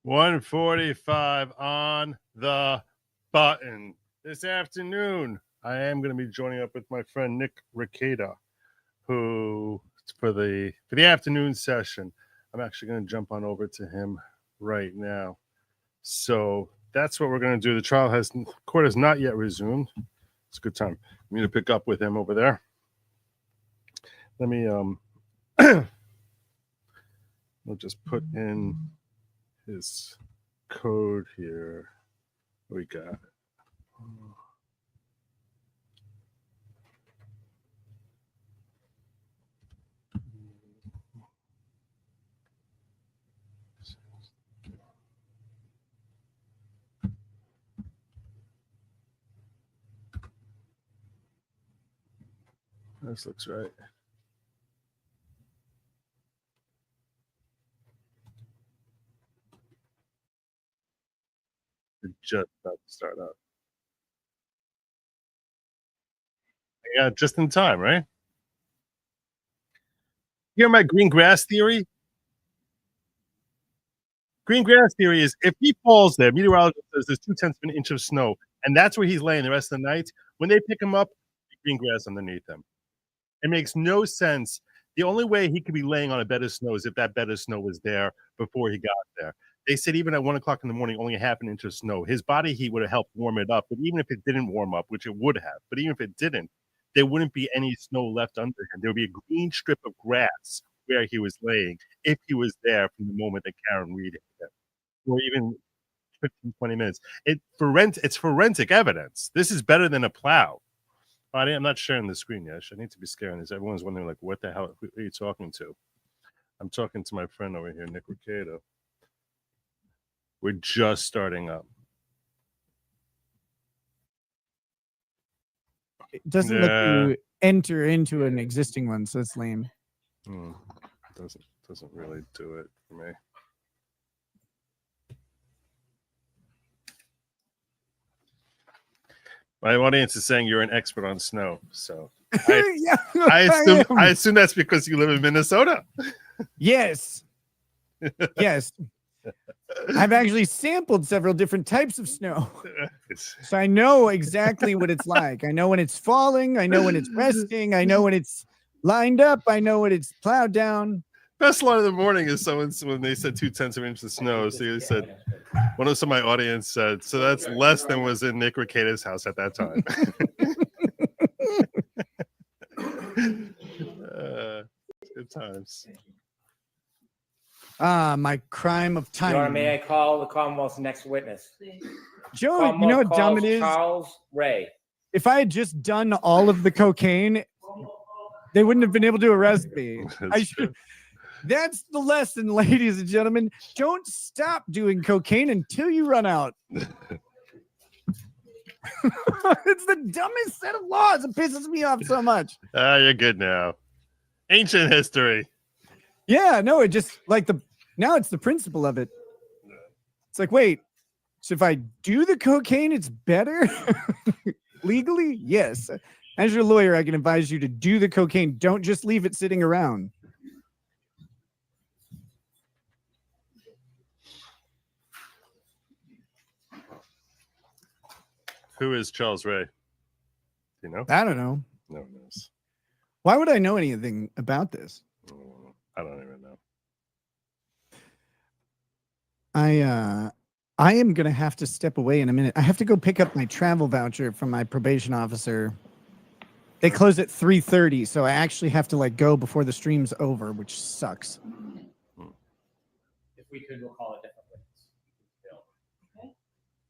1:45 on the button. This afternoon, I am going to be joining up with my friend Nick Ricada, who for the afternoon session. I'm actually going to jump on over to him right now. So that's what we're going to do. The court has not yet resumed. It's a good time. I'm going to pick up with him over there. Let me we'll just put in his code here. We got it. This looks right. It's just about to start up. Yeah, just in time, right? You hear my green grass theory? Green grass theory is if he falls there, meteorologist says there's 0.2 of an inch of snow, and that's where he's laying the rest of the night. When they pick him up, green grass underneath him. It makes no sense. The only way he could be laying on a bed of snow is if that bed of snow was there before he got there. They said even at 1 o'clock in the morning, only 0.5 inch of snow. His body heat would have helped warm it up, but even if it didn't warm up, which it would have, but even if it didn't, there wouldn't be any snow left under him. There would be a green strip of grass where he was laying if he was there from the moment that Karen Reed hit him, or even 15, 20 minutes. It's forensic evidence. This is better than a plow. I'm not sharing the screen yet. I need to be scaring this. Everyone's wondering, like, what the hell are you talking to? I'm talking to my friend over here, Nick Ricada. We're just starting up. It doesn't let you enter into an existing one, so it's lame. Doesn't really do it for me. My audience is saying you're an expert on snow, so I assume that's because you live in Minnesota. Yes. Yes. I've actually sampled several different types of snow. So I know exactly what it's like. I know when it's falling. I know when it's resting. I know when it's lined up. I know when it's plowed down. Best line of the morning is when they said 0.2 of an inch of snow. So you said, one of my audience said, so that's less than was in Nick Ricada's house at that time. Good times. My crime of time. May I call the Commonwealth's next witness? Joe, you know what dumb it is? Charles Ray. If I had just done all of the cocaine, they wouldn't have been able to arrest me. That's the lesson, ladies and gentlemen. Don't stop doing cocaine until you run out. It's the dumbest set of laws. It pisses me off so much. You're good now. Ancient history. Yeah, no, it just now it's the principle of it. It's like, wait, so if I do the cocaine, it's better? Legally? Yes. As your lawyer, I can advise you to do the cocaine. Don't just leave it sitting around. Who is Charles Ray? Do you know? I don't know. No one knows. Why would I know anything about this? I don't even know. I am going to have to step away in a minute. I have to go pick up my travel voucher from my probation officer. They close at 3:30, so I actually have to go before the stream's over, which sucks. If we could, we'll call it different witness. Okay.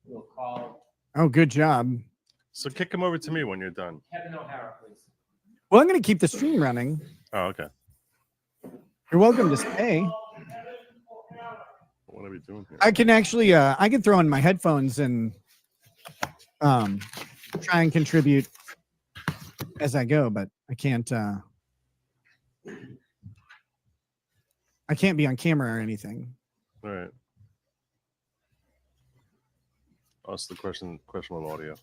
We'll call. Oh, good job. So kick him over to me when you're done. Kevin O'Hara, please. Well, I'm going to keep the stream running. Oh, okay. You're welcome to stay. What are we doing here? I can actually, I can throw in my headphones and try and contribute as I go, but I can't be on camera or anything. All right. That's the questionable audio.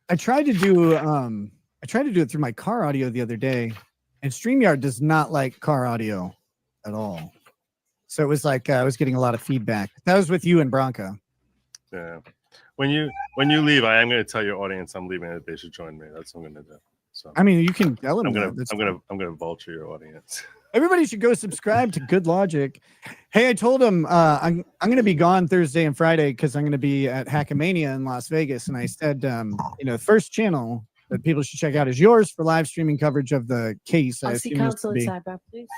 I tried to do it through my car audio the other day, and StreamYard does not like car audio at all. So it was like I was getting a lot of feedback. That was with you and Bronco. Yeah. When you leave, I am going to tell your audience I'm leaving that they should join me. That's what I'm going to do. So I mean, you can tell them. I'm gonna vulture your audience. Everybody should go subscribe to Good Logic. Hey, I told him I'm going to be gone Thursday and Friday because I'm going to be at Hackamania in Las Vegas, and I said, the first channel that people should check out is yours for live streaming coverage of the case. I'll see counsel at sidebar, please.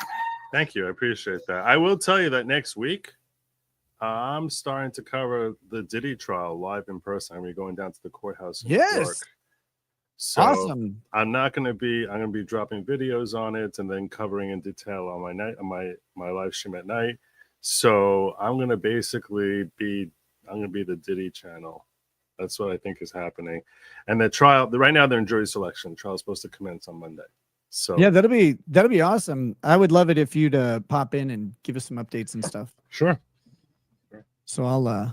Thank you, I appreciate that. I will tell you that next week, I'm starting to cover the Diddy trial live in person. I'm going down to the courthouse in New York. So awesome. I'm going to be dropping videos on it and then covering in detail on my live stream at night. So I'm going to basically be the Diddy channel. That's what I think is happening. And the trial, right now they're in jury selection. The trial is supposed to commence on Monday. So yeah, that'll be awesome. I would love it if you'd pop in and give us some updates and stuff. Sure. So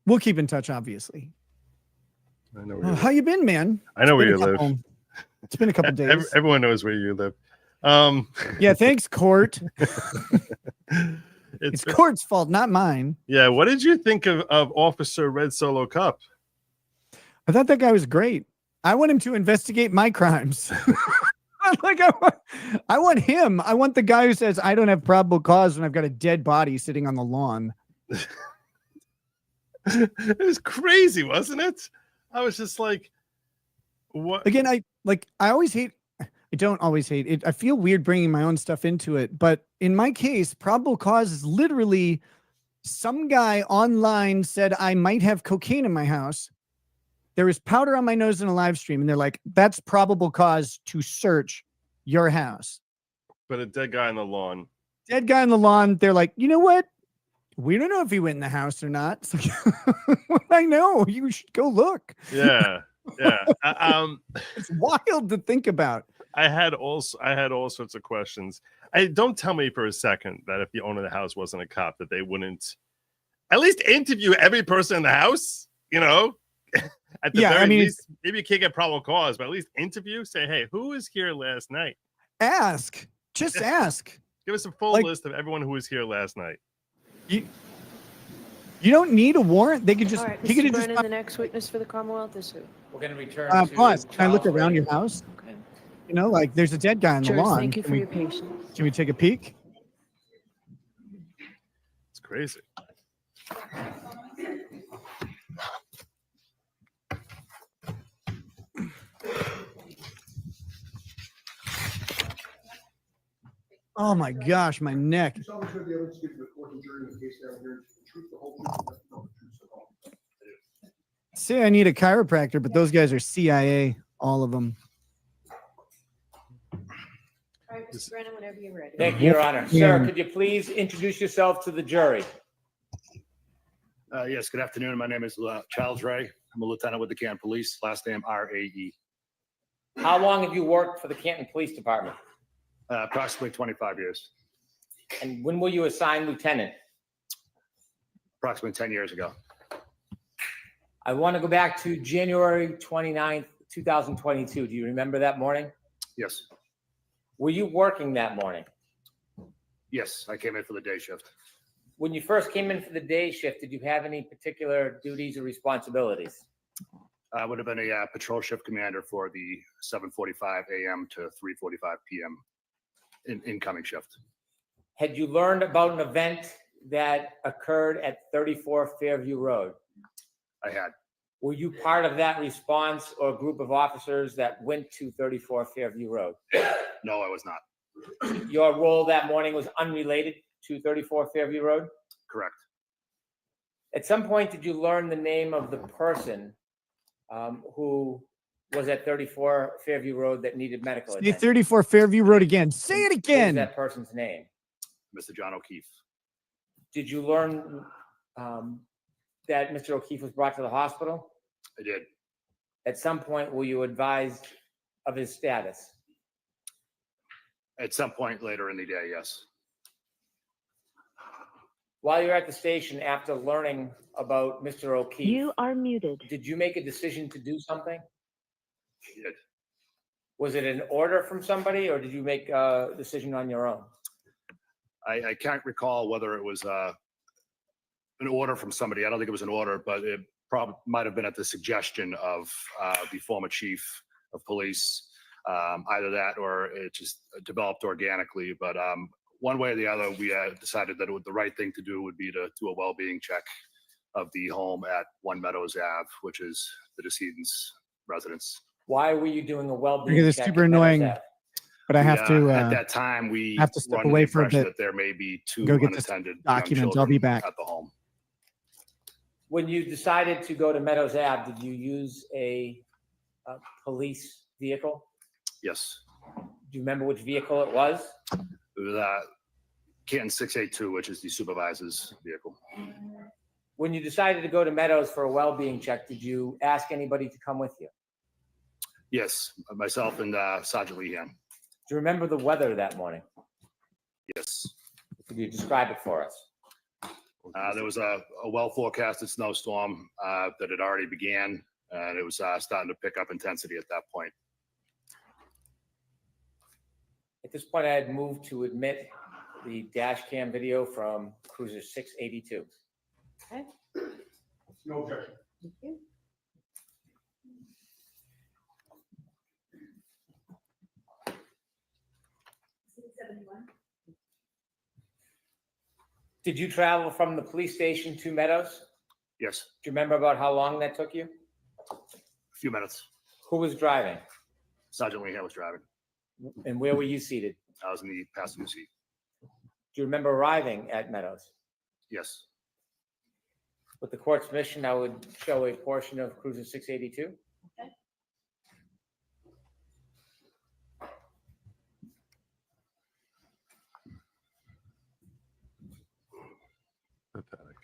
we'll keep in touch, obviously. I know where how you been, man? I know where you live. It's been a couple days. Everyone knows where you live. Yeah, thanks, Court. It's Court's fault, not mine. Yeah, what did you think of Officer Red Solo Cup? I thought that guy was great. I want him to investigate my crimes. I want him. I want the guy who says I don't have probable cause when I've got a dead body sitting on the lawn. It was crazy, wasn't it? I was just like, what? Again, I don't always hate it. I feel weird bringing my own stuff into it. But in my case, probable cause is literally some guy online said I might have cocaine in my house. There is powder on my nose in a live stream. And they're like, that's probable cause to search your house. But a dead guy on the lawn. Dead guy on the lawn. They're like, you know what? We don't know if he went in the house or not. It's like, I know. You should go look. Yeah. Yeah. It's wild to think about. I had all sorts of questions. Don't tell me for a second that if the owner of the house wasn't a cop, that they wouldn't at least interview every person in the house, At the very least, maybe you can't get probable cause, but at least interview, say, hey, who was here last night? Ask. Just ask. Give us a full list of everyone who was here last night. You don't need a warrant. They could just. All right, he could Mr. just. Brennan, the next witness for the Commonwealth is who? We're going to return to Plus, can I look Charles around Ray. your house? Okay. There's a dead guy on the Jurors, lawn. thank you for your patience. Can we take a peek? It's crazy. Oh my gosh, my neck. Say I need a chiropractor, but those guys are CIA, all of them. All right, Mr. Brennan, whenever you're ready. Thank you, Your Honor. Sir, could you please introduce yourself to the jury? Yes, good afternoon. My name is Charles Ray. I'm a lieutenant with the Canton Police. Last name R-A-E. How long have you worked for the Canton Police Department? Approximately 25 years. And when were you assigned lieutenant? Approximately 10 years ago. I want to go back to January 29th, 2022. Do you remember that morning? Yes. Were you working that morning? Yes, I came in for the day shift. When you first came in for the day shift, did you have any particular duties or responsibilities? I would have been a patrol shift commander for the 7:45 a.m. to 3:45 p.m. Incoming shift. Had you learned about an event that occurred at 34 Fairview Road? I had. Were you part of that response or group of officers that went to 34 Fairview Road? No, I was not. Your role that morning was unrelated to 34 Fairview Road? Correct. At some point, did you learn the name of the person who was at 34 Fairview Road that needed medical Say attention? 34 Fairview Road again. Say it What was again. that person's name? Mr. John O'Keefe. Did you learn that Mr. O'Keefe was brought to the hospital? I did. At some point, were you advised of his status? At some point later in the day, yes. While you're at the station, after learning about Mr. O'Keefe, You are muted. did you make a decision to do something? I did. Was it an order from somebody, or did you make a decision on your own? I can't recall whether it was an order from somebody. I don't think it was an order, but it probably might have been at the suggestion of the former chief of police. Either that or it just developed organically. But one way or the other, we decided that the right thing to do would be to do a well-being check of the home at 1 Meadows Ave, which is the decedent's residence. Why were you doing a well-being Because it's check super at Meadows annoying. Ave? But I have to. At that time, we have to step were under away the for a impression bit. that there may be 2 Go get this unattended young document. I'll be children back. at the home. When you decided to go to Meadows Ave, did you use a police vehicle? Yes. Do you remember which vehicle it was? It was Canton 682, which is the supervisor's vehicle. When you decided to go to Meadows for a well-being check, did you ask anybody to come with you? Yes, myself and Sergeant Lehan. Do you remember the weather that morning? Yes. Could you describe it for us? There was a well-forecasted snowstorm that had already began, and it was starting to pick up intensity at that point. At this point, I had moved to admit the dash cam video from Cruiser 682. Okay. No objection. Thank you. Did you travel from the police station to Meadows? Yes, Do you remember about how long that took you? a few minutes. Who was driving? Sergeant Lehan was driving. And where were you seated? I was in the passenger seat. Do you remember arriving at Meadows? Yes. With the court's permission, I would show a portion of Cruiser 682. Okay. Pathetic.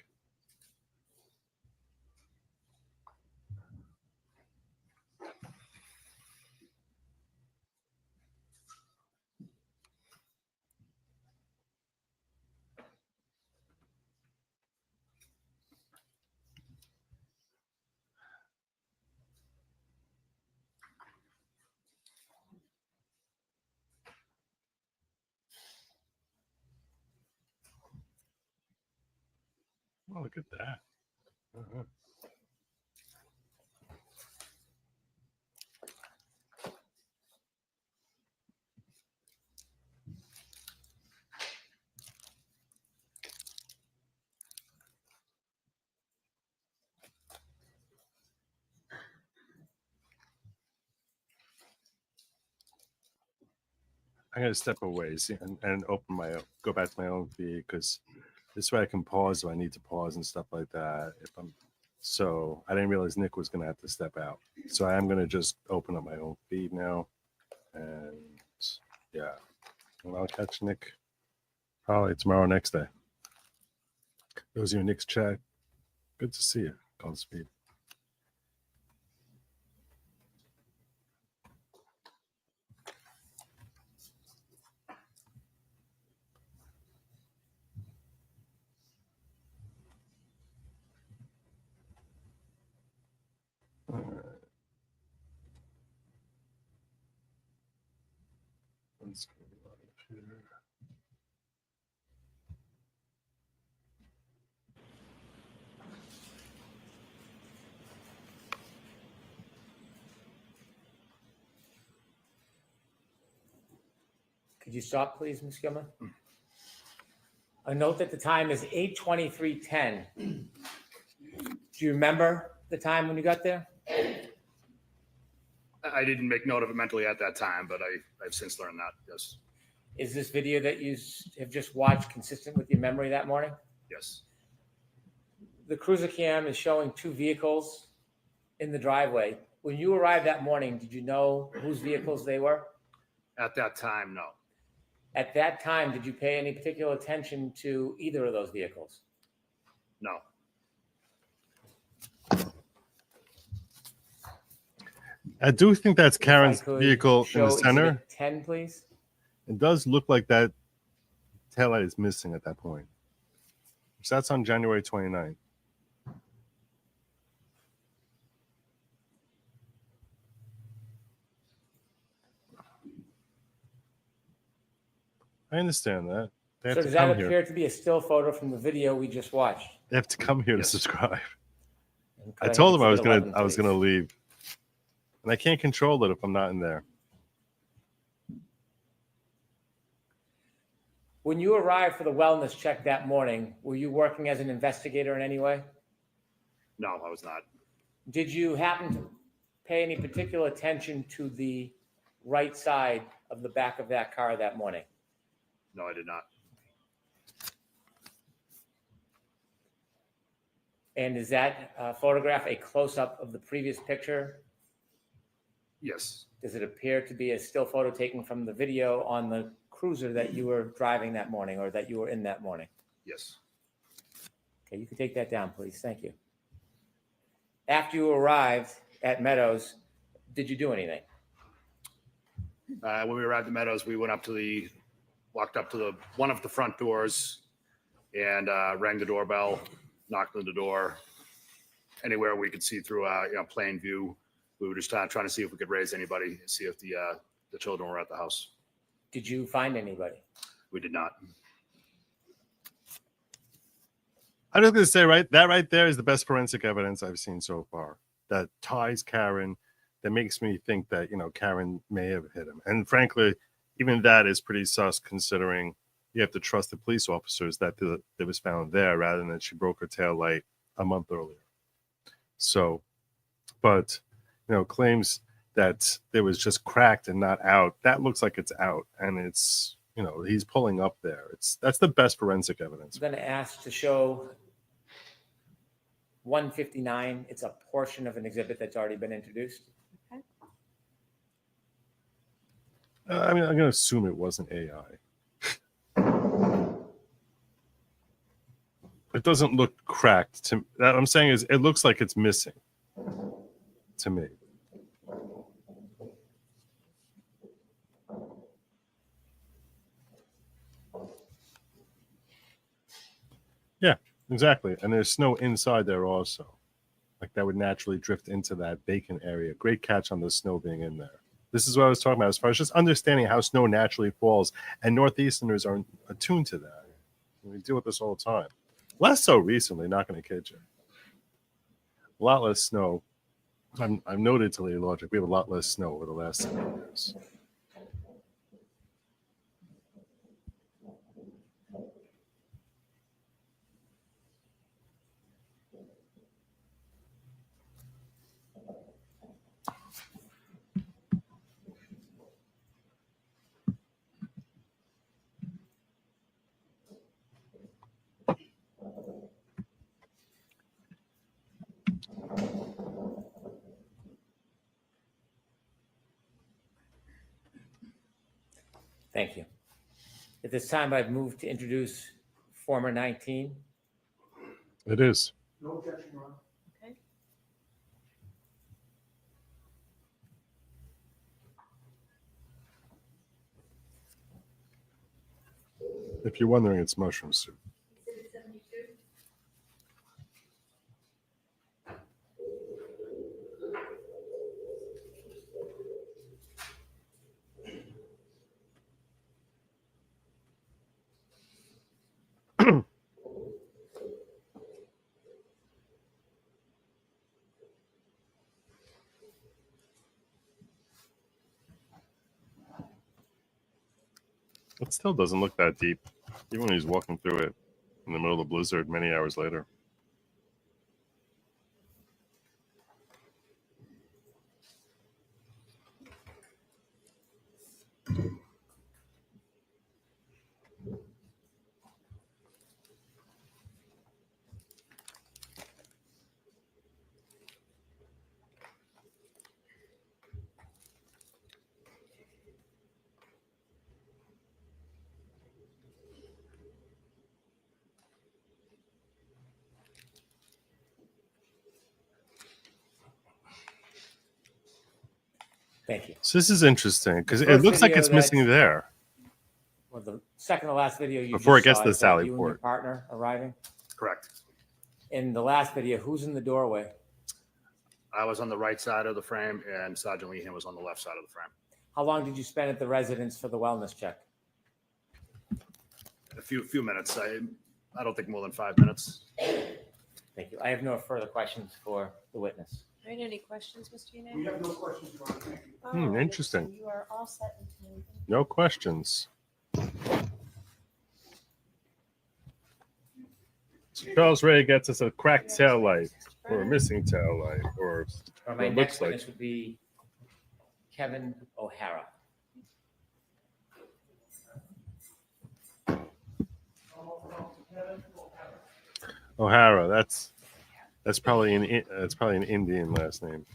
Oh, look at that. Uh-huh. I'm gonna step away, see, and open my go back to my own feed because this way I can pause if I need to pause and stuff like that. If I'm so I didn't realize Nick was gonna have to step out, so I am gonna just open up my own feed now, and yeah, and I'll catch Nick probably tomorrow, next day. Those are your Nick's chat. Good to see you, Godspeed. All right. Let's go live here. Could you stop, please, Ms. Gilman? A note that the time is 8:23:10. Do you remember the time when you got there? I didn't make note of it mentally at that time, but I've since learned that. Yes. Is this video that you have just watched consistent with your memory that morning? Yes. The cruiser cam is showing 2 vehicles in the driveway. When you arrived that morning, did you know whose vehicles they were? At that time, no. At that time, did you pay any particular attention to either of those vehicles? No. I do think that's If I Karen's could vehicle in show the center. exhibit 10, please. It does look like that taillight is missing at that point. So that's on January 29th. I understand that. They have So to does that come here. appear to be a still photo from the video we just watched? They have to come here Yes. to subscribe. And I could told have them I was Exhibit gonna 11, please? leave, and I can't control it if I'm not in there. When you arrived for the wellness check that morning, were you working as an investigator in any way? No, I was not. Did you happen to pay any particular attention to the right side of the back of that car that morning? No, I did not. And is that photograph a close-up of the previous picture? Yes. Does it appear to be a still photo taken from the video on the cruiser that you were driving that morning or that you were in that morning? Yes. Okay, you can take that down, please. Thank you. After you arrived at Meadows, did you do anything? When we arrived at Meadows, we walked up to one of the front doors and rang the doorbell, knocked on the door. Anywhere we could see through plain view. We were just trying to see if we could raise anybody, see if the children were at the house. Did you find anybody? We did not. I'm just gonna say right there is the best forensic evidence I've seen so far that ties Karen, that makes me think that Karen may have hit him. And frankly, even that is pretty sus, considering you have to trust the police officers that it was found there rather than that she broke her tail light a month earlier. So, but claims that it was just cracked and not out. That looks like it's out, and it's he's pulling up there. That's the best forensic evidence. I'm going to ask to show 159. It's a portion of an exhibit that's already been introduced. I'm going to assume it wasn't AI. It doesn't look cracked to that. I'm saying is it looks like it's missing to me. Yeah, exactly. And there's snow inside there also. Like that would naturally drift into that bacon area. Great catch on the snow being in there. This is what I was talking about as far as just understanding how snow naturally falls. And Northeasterners are attuned to that. We deal with this all the time. Less so recently, not going to kid you. A lot less snow. I'm noted to Lawgic. We have a lot less snow over the last 7 years. Thank you. At this time, I've moved to introduce former 19. It is. No objection, Ron. Okay. If you're wondering, it's mushroom soup. Exhibit 72. It still doesn't look that deep, even when he's walking through it in the middle of the blizzard many hours later. Thank you. So this is interesting because The it first looks like video it's missing that's- there. Well, the second to last video you Before just it gets saw, to is that Sally you and your Port. partner arriving. Correct. In the last video, who's in the doorway? I was on the right side of the frame, and Sergeant Lehan was on the left side of the frame. How long did you spend at the residence for the wellness check? A few minutes. I don't think more than 5 minutes. Thank you. I have no further questions for the witness. All right, any questions, Mr. Yanez? We have no questions, Your Honor. Thank you. Oh, Interesting. so you are all set in time. No questions. So Charles Ray gets us a cracked tail light or a missing tail light or My what it next looks like. witness would be Kevin O'Hara. O'Hara. That's probably an Indian last name.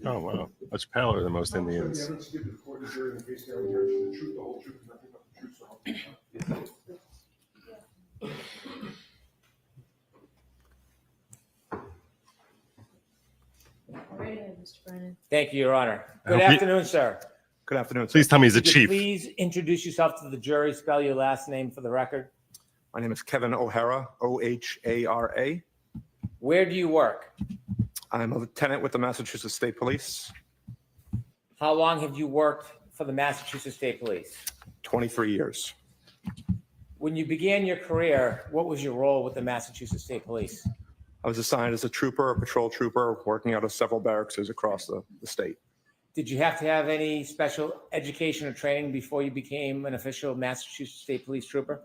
Oh wow, much paler than most Indians. The evidence given to the court and jury in the case of Alan Jackson, the truth, the whole truth, and nothing but the truth, so help you God. All right, Mr. Brennan. Thank you, Your Honor. I Good hope you- afternoon, sir. Good afternoon. sir. Please tell me he's a Could you chief. please introduce yourself to the jury, spell your last name for the record? My name is Kevin O'Hara, O'Hara. Where do you work? I'm a lieutenant with the Massachusetts State Police, How long have you worked for the Massachusetts State Police? 23 years. When you began your career, what was your role with the Massachusetts State Police? I was assigned as a trooper, a patrol trooper, working out of several barracks across the state. Did you have to have any special education or training before you became an official Massachusetts State Police trooper?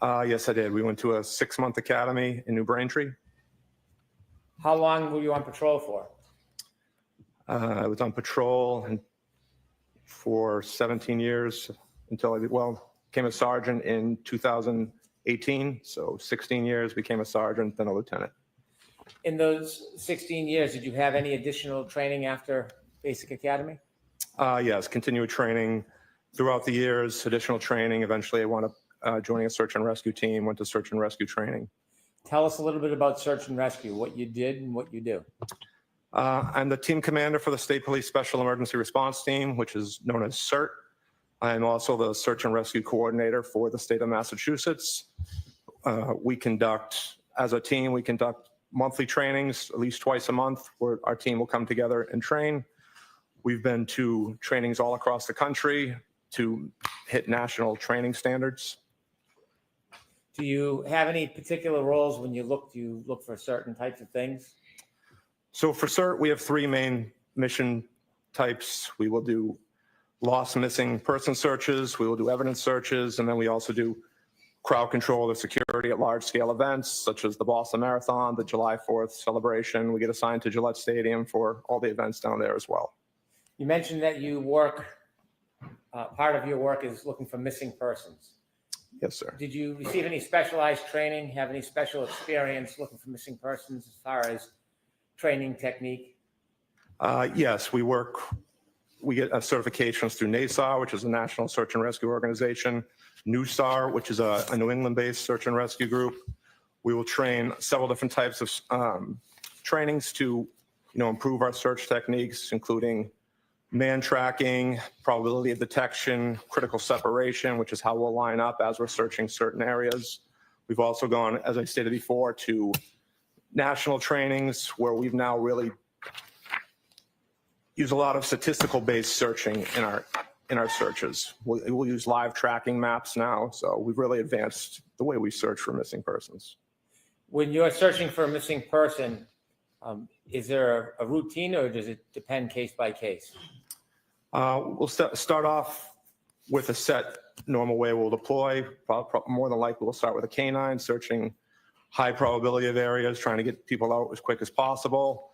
Yes, I did. We went to a 6-month academy in New Braintree. How long were you on patrol for? I was on patrol for 17 years until I became a sergeant in 2018. So 16 years, became a sergeant, then a lieutenant. In those 16 years, did you have any additional training after basic academy? Yes, continued training throughout the years, additional training. Eventually, I wound up joining a search and rescue team, went to search and rescue training. Tell us a little bit about search and rescue, what you did and what you do. I'm the team commander for the State Police Special Emergency Response Team, which is known as CERT. I'm also the search and rescue coordinator for the state of Massachusetts. As a team, we conduct monthly trainings, at least twice a month, where our team will come together and train. We've been to trainings all across the country to hit national training standards. Do you have any particular roles when you look for certain types of things? So for CERT, we have 3 main mission types. We will do lost missing person searches, we will do evidence searches, and then we also do crowd control or security at large scale events such as the Boston Marathon, the July 4th celebration. We get assigned to Gillette Stadium for all the events down there as well. You mentioned that you work, part of your work is looking for missing persons. Yes, sir. Did you receive any specialized training, have any special experience looking for missing persons as far as training technique? Yes, we get certifications through NASAR, which is a national search and rescue organization, NUSAR, which is a New England-based search and rescue group. We will train several different types of trainings to, improve our search techniques, including man tracking, probability of detection, critical separation, which is how we'll line up as we're searching certain areas. We've also gone, as I stated before, to national trainings where we've now really used a lot of statistical-based searching in our searches. We'll use live tracking maps now, so we've really advanced the way we search for missing persons. When you're searching for a missing person, is there a routine or does it depend case by case? We'll start off with a set normal way we'll deploy. More than likely, we'll start with a canine, searching high probability of areas, trying to get people out as quick as possible.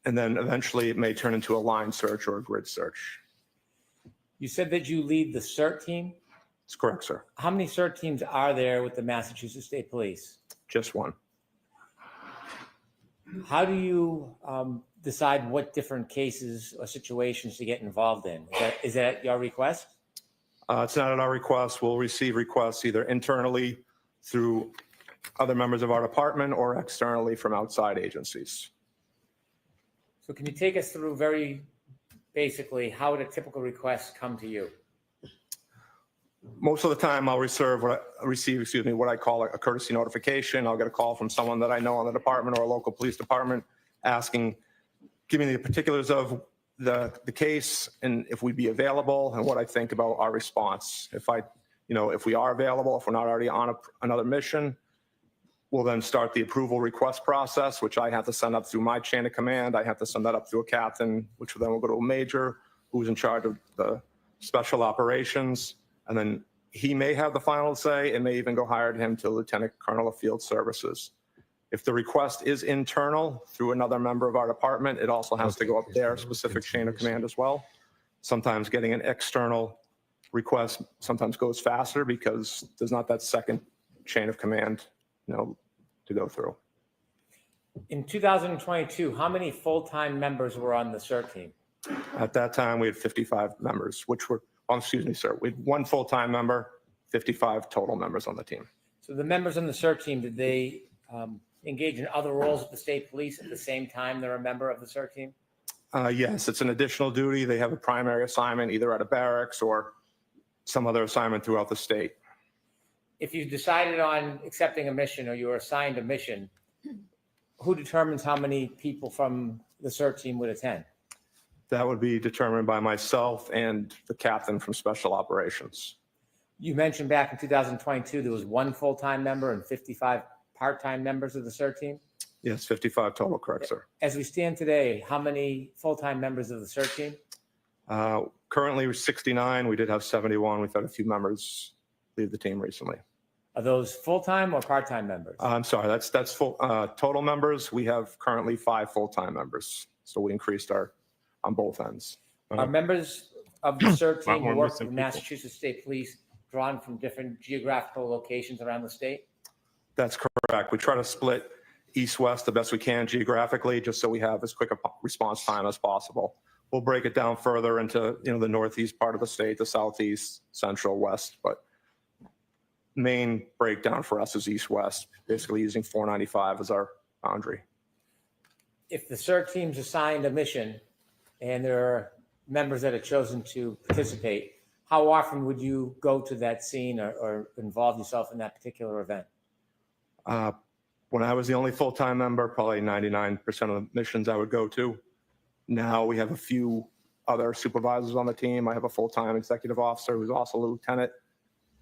And then eventually it may turn into a line search or a grid search. You said that you lead the CERT team. That's correct, sir. How many CERT teams are there with the Massachusetts State Police? Just one. How do you decide what different cases or situations to get involved in? Is that at your request? It's not at our request. We'll receive requests either internally through other members of our department or externally from outside agencies. So can you take us through very basically how would a typical request come to you? Most of the time I'll receive what I call a courtesy notification. I'll get a call from someone that I know in the department or a local police department asking, giving the particulars of the case and if we'd be available and what I think about our response. If we are available, if we're not already on another mission, we'll then start the approval request process, which I have to send up through my chain of command. I have to send that up through a captain, which then will go to a major who's in charge of the special operations. And then he may have the final say. It may even go higher to him to Lieutenant Colonel of Field Services. If the request is internal through another member of our department, it also has to go up their specific chain of command as well. Sometimes getting an external request sometimes goes faster because there's not that second chain of command, to go through. In 2022, how many full-time members were on the CERT team? At that time, we had 55 members, which were, excuse me, sir, we had one full-time member, 55 total members on the team. So the members on the CERT team, did they engage in other roles at the state police at the same time they're a member of the CERT team? Yes, it's an additional duty. They have a primary assignment either at a barracks or some other assignment throughout the state. If you decided on accepting a mission or you were assigned a mission, who determines how many people from the CERT team would attend? That would be determined by myself and the captain from Special Operations. You mentioned back in 2022, there was one full-time member and 55 part-time members of the CERT team? Yes, 55 total, correct, sir. As we stand today, how many full-time members of the CERT team? Currently, we're 69. We did have 71. We've had a few members leave the team recently. Are those full-time or part-time members? I'm sorry, that's full total members. We have currently 5 full-time members. So we increased on both ends. Are members of the CERT Lot team more who work missing for people. Massachusetts State Police drawn from different geographical locations around the state? That's correct. We try to split east-west the best we can geographically, just so we have as quick a response time as possible. We'll break it down further into the northeast part of the state, the southeast, central, west, but main breakdown for us is east-west, basically using 495 as our boundary. If the CERT team's assigned a mission and there are members that are chosen to participate, how often would you go to that scene or involve yourself in that particular event? When I was the only full-time member, probably 99% of the missions I would go to. Now we have a few other supervisors on the team. I have a full-time executive officer who's also a lieutenant,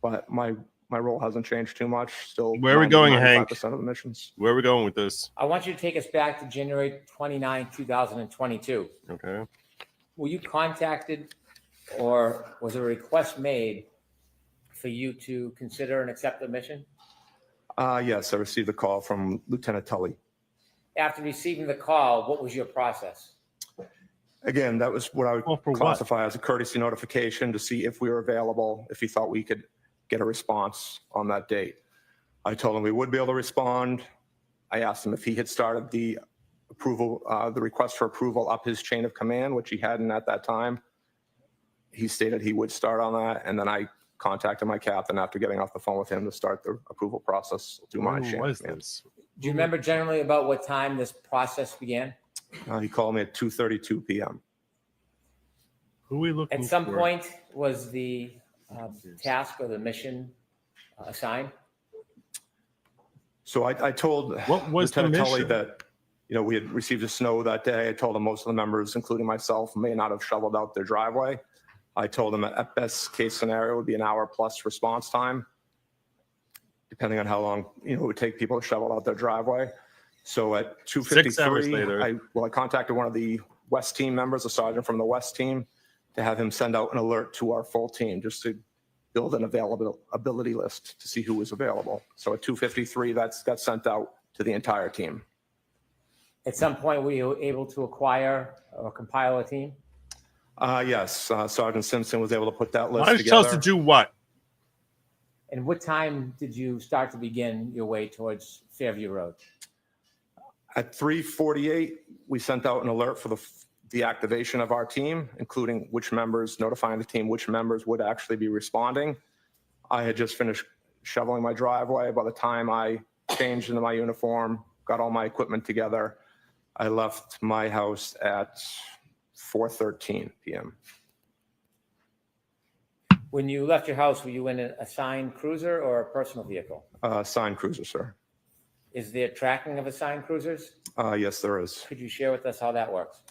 but my role hasn't changed too much. Still, Where are we going, Hank? 95% of the missions. Where are we going with this? I want you to take us back to January 29, 2022. Okay. Were you contacted or was a request made for you to consider and accept the mission? Yes, I received a call from Lieutenant Tully. After receiving the call, what was your process? Again, that was what I would Well, for what? classify as a courtesy notification to see if we were available, if he thought we could get a response on that date. I told him we would be able to respond. I asked him if he had started the approval, the request for approval up his chain of command, which he hadn't at that time. He stated he would start on that, and then I contacted my captain after getting off the phone with him to start the approval process through my Who chain was of command. this? Do you remember generally about what time this process began? He called me at 2:32 p.m. Who are we looking At some for? point, was the task or the mission assigned? So I told What was the Lieutenant Tully mission? that, we had received a snow that day. I told him most of the members, including myself, may not have shoveled out their driveway. I told him at best case scenario would be an hour plus response time, depending on how long, it would take people to shovel out their driveway. So at 6 hours 2:53, later. I contacted one of the West team members, a sergeant from the West team, to have him send out an alert to our full team, just to build an availability list to see who was available. So at 2:53, that got sent out to the entire team. At some point, were you able to acquire or compile a team? Yes, Sergeant Simpson was able to put that list Why did you tell us to together. do what? And what time did you start to begin your way towards Fairview Road? At 3:48, we sent out an alert for the activation of our team, including notifying the team which members would actually be responding. I had just finished shoveling my driveway. By the time I changed into my uniform, got all my equipment together, I left my house at 4:13 p.m. When you left your house, were you in an assigned cruiser or a personal vehicle? Signed cruiser, sir. Is there tracking of assigned cruisers? Yes, there is. Could you share with us how that works?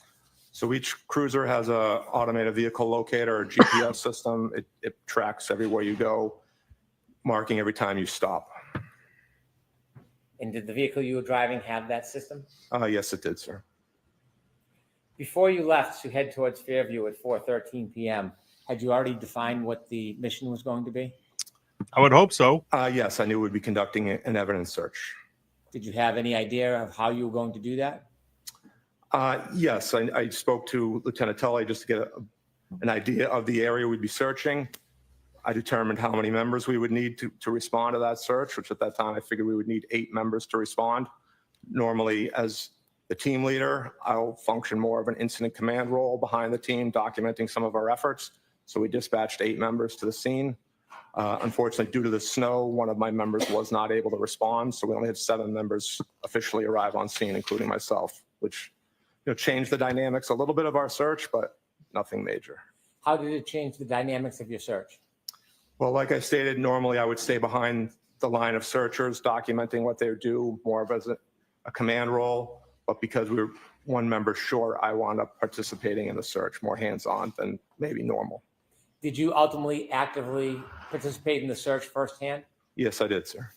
So each cruiser has a automated vehicle locator, a GPS system. It tracks everywhere you go, marking every time you stop. And did the vehicle you were driving have that system? Yes, it did, sir. Before you left to head towards Fairview at 4:13 p.m., had you already defined what the mission was going to be? I would hope so. Yes, I knew we'd be conducting an evidence search. Did you have any idea of how you were going to do that? Yes, I spoke to Lieutenant Tully just to get an idea of the area we'd be searching. I determined how many members we would need to respond to that search, which at that time I figured we would need 8 members to respond. Normally, as the team leader, I'll function more of an incident command role behind the team, documenting some of our efforts. So we dispatched 8 members to the scene. Unfortunately, due to the snow, one of my members was not able to respond. So we only had 7 members officially arrive on scene, including myself, which changed the dynamics a little bit of our search, but nothing major. How did it change the dynamics of your search? Well, like I stated, normally I would stay behind the line of searchers, documenting what they do, more of as a command role. But because we were 1 member short, I wound up participating in the search, more hands-on than maybe normal. Did you ultimately actively participate in the search firsthand? Yes, I did, sir.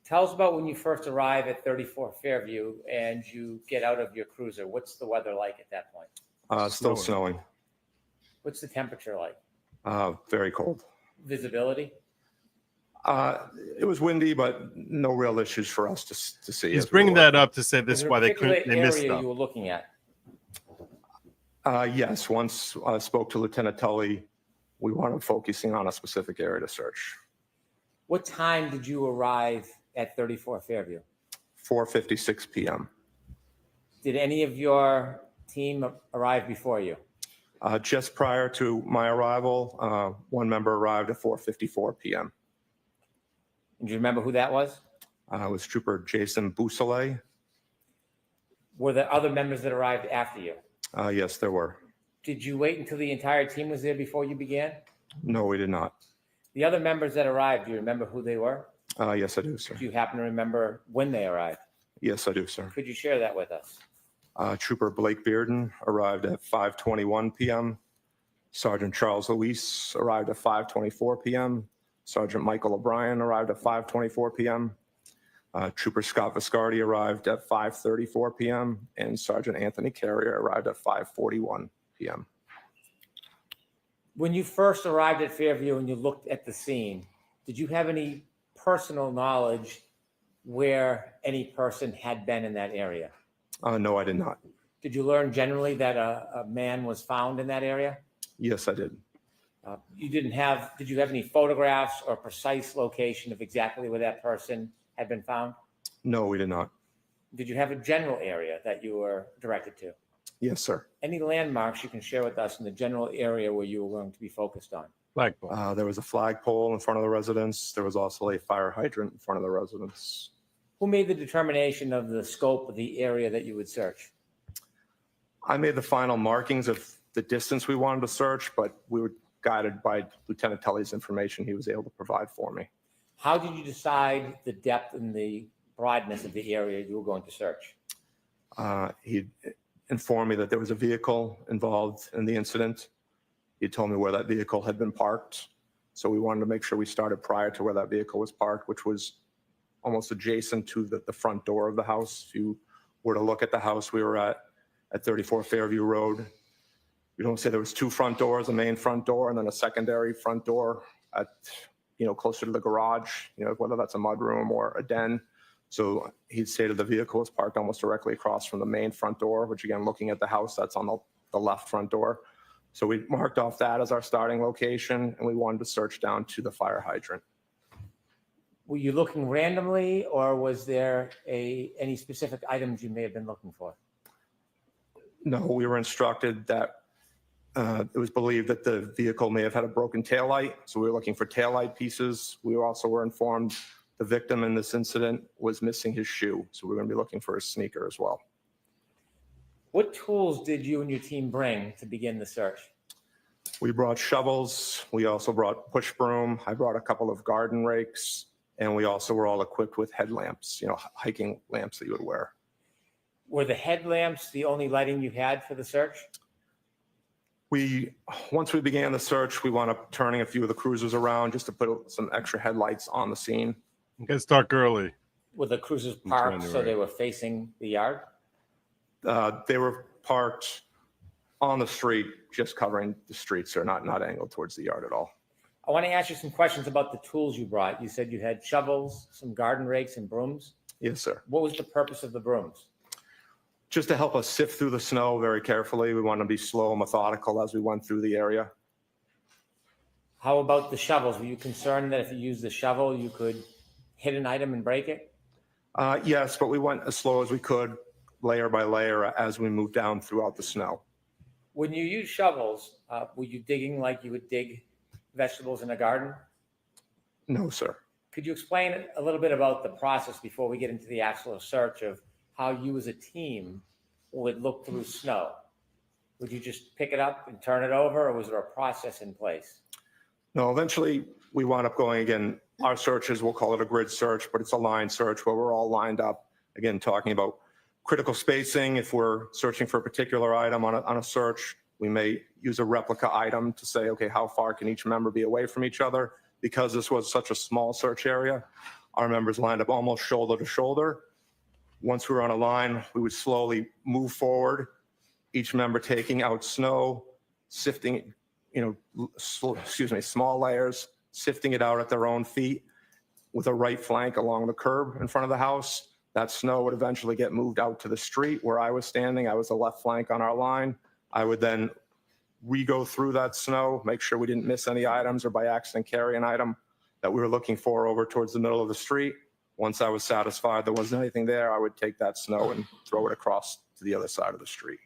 Tell us about when you first arrive at 34 Fairview and you get out of your cruiser. What's the weather like at that point? Still snowing. What's the temperature like? Very cold. Visibility? It was windy, but no real issues for us to see. He's bringing that up to say this Is is there why a they particular couldn't. They missed area stuff. you were looking at? Yes, once I spoke to Lieutenant Tully, we wound up focusing on a specific area to search. What time did you arrive at 34 Fairview? 4:56 p.m. Did any of your team arrive before you? Just prior to my arrival, 1 member arrived at 4:54 p.m. And do you remember who that was? It was Trooper Jason Bousselet. Were there other members that arrived after you? Yes, there were. Did you wait until the entire team was there before you began? No, we did not. The other members that arrived, do you remember who they were? Yes, I do, sir. Do you happen to remember when they arrived? Yes, I do, sir. Could you share that with us? Trooper Blake Bearden arrived at 5:21 p.m. Sergeant Charles Luis arrived at 5:24 p.m. Sergeant Michael O'Brien arrived at 5:24 p.m. Trooper Scott Viscardi arrived at 5:34 p.m. and Sergeant Anthony Carrier arrived at 5:41 p.m. When you first arrived at Fairview and you looked at the scene, did you have any personal knowledge where any person had been in that area? No, I did not. Did you learn generally that a man was found in that area? Yes, I did. Did you have any photographs or precise location of exactly where that person had been found? No, we did not. Did you have a general area that you were directed to? Yes, sir. Any landmarks you can share with us in the general area where you were going to be focused on? Flagpole. There was a flagpole in front of the residence. There was also a fire hydrant in front of the residence. Who made the determination of the scope of the area that you would search? I made the final markings of the distance we wanted to search, but we were guided by Lieutenant Tully's information he was able to provide for me. How did you decide the depth and the broadness of the area you were going to search? He informed me that there was a vehicle involved in the incident. He told me where that vehicle had been parked. So we wanted to make sure we started prior to where that vehicle was parked, which was almost adjacent to the front door of the house. If you were to look at the house we were at 34 Fairview Road, you don't say there was 2 front doors, a main front door and then a secondary front door at, closer to the garage, whether that's a mudroom or a den. So he stated the vehicle was parked almost directly across from the main front door, which again, looking at the house, that's on the left front door. So we marked off that as our starting location and we wanted to search down to the fire hydrant. Were you looking randomly or was there any specific items you may have been looking for? No, we were instructed that it was believed that the vehicle may have had a broken taillight. So we were looking for taillight pieces. We also were informed the victim in this incident was missing his shoe. So we're going to be looking for his sneaker as well. What tools did you and your team bring to begin the search? We brought shovels. We also brought push broom. I brought a couple of garden rakes. And we also were all equipped with headlamps, hiking lamps that you would wear. Were the headlamps the only lighting you had for the search? Once we began the search, we wound up turning a few of the cruisers around just to put some extra headlights on the scene. It gets dark early. Were the cruisers In parked so January. they were facing the yard? They were parked on the street, just covering the streets. They're not angled towards the yard at all. I want to ask you some questions about the tools you brought. You said you had shovels, some garden rakes, and brooms. Yes, sir. What was the purpose of the brooms? Just to help us sift through the snow very carefully. We want to be slow and methodical as we went through the area. How about the shovels? Were you concerned that if you used the shovel, you could hit an item and break it? Yes, but we went as slow as we could, layer by layer, as we moved down throughout the snow. When you use shovels, were you digging like you would dig vegetables in a garden? No, sir. Could you explain a little bit about the process before we get into the actual search of how you as a team would look through snow? Would you just pick it up and turn it over, or was there a process in place? No, eventually we wound up going again. Our searches, we'll call it a grid search, but it's a line search where we're all lined up. Again, talking about critical spacing. If we're searching for a particular item on a search, we may use a replica item to say, okay, how far can each member be away from each other? Because this was such a small search area, our members lined up almost shoulder to shoulder. Once we were on a line, we would slowly move forward, each member taking out snow, sifting, small layers, sifting it out at their own feet with a right flank along the curb in front of the house. That snow would eventually get moved out to the street where I was standing. I was the left flank on our line. I would then re-go through that snow, make sure we didn't miss any items or by accident carry an item that we were looking for over towards the middle of the street. Once I was satisfied there wasn't anything there, I would take that snow and throw it across to the other side of the street.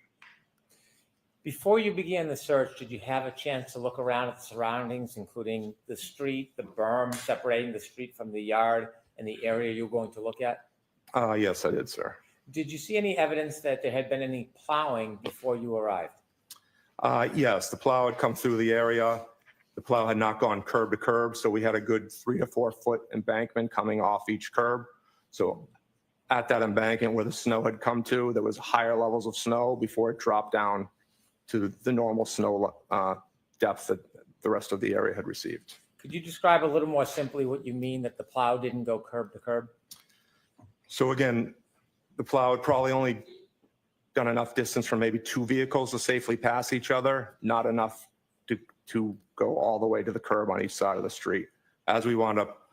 Before you began the search, did you have a chance to look around at the surroundings, including the street, the berm separating the street from the yard, and the area you're going to look at? Yes, I did, sir. Did you see any evidence that there had been any plowing before you arrived? Yes, the plow had come through the area. The plow had not gone curb to curb, so we had a good 3 to 4 foot embankment coming off each curb. So at that embankment where the snow had come to, there was higher levels of snow before it dropped down to the normal snow depth that the rest of the area had received. Could you describe a little more simply what you mean that the plow didn't go curb to curb? So again, the plow had probably only done enough distance for maybe 2 vehicles to safely pass each other, not enough to go all the way to the curb on each side of the street. As we wound up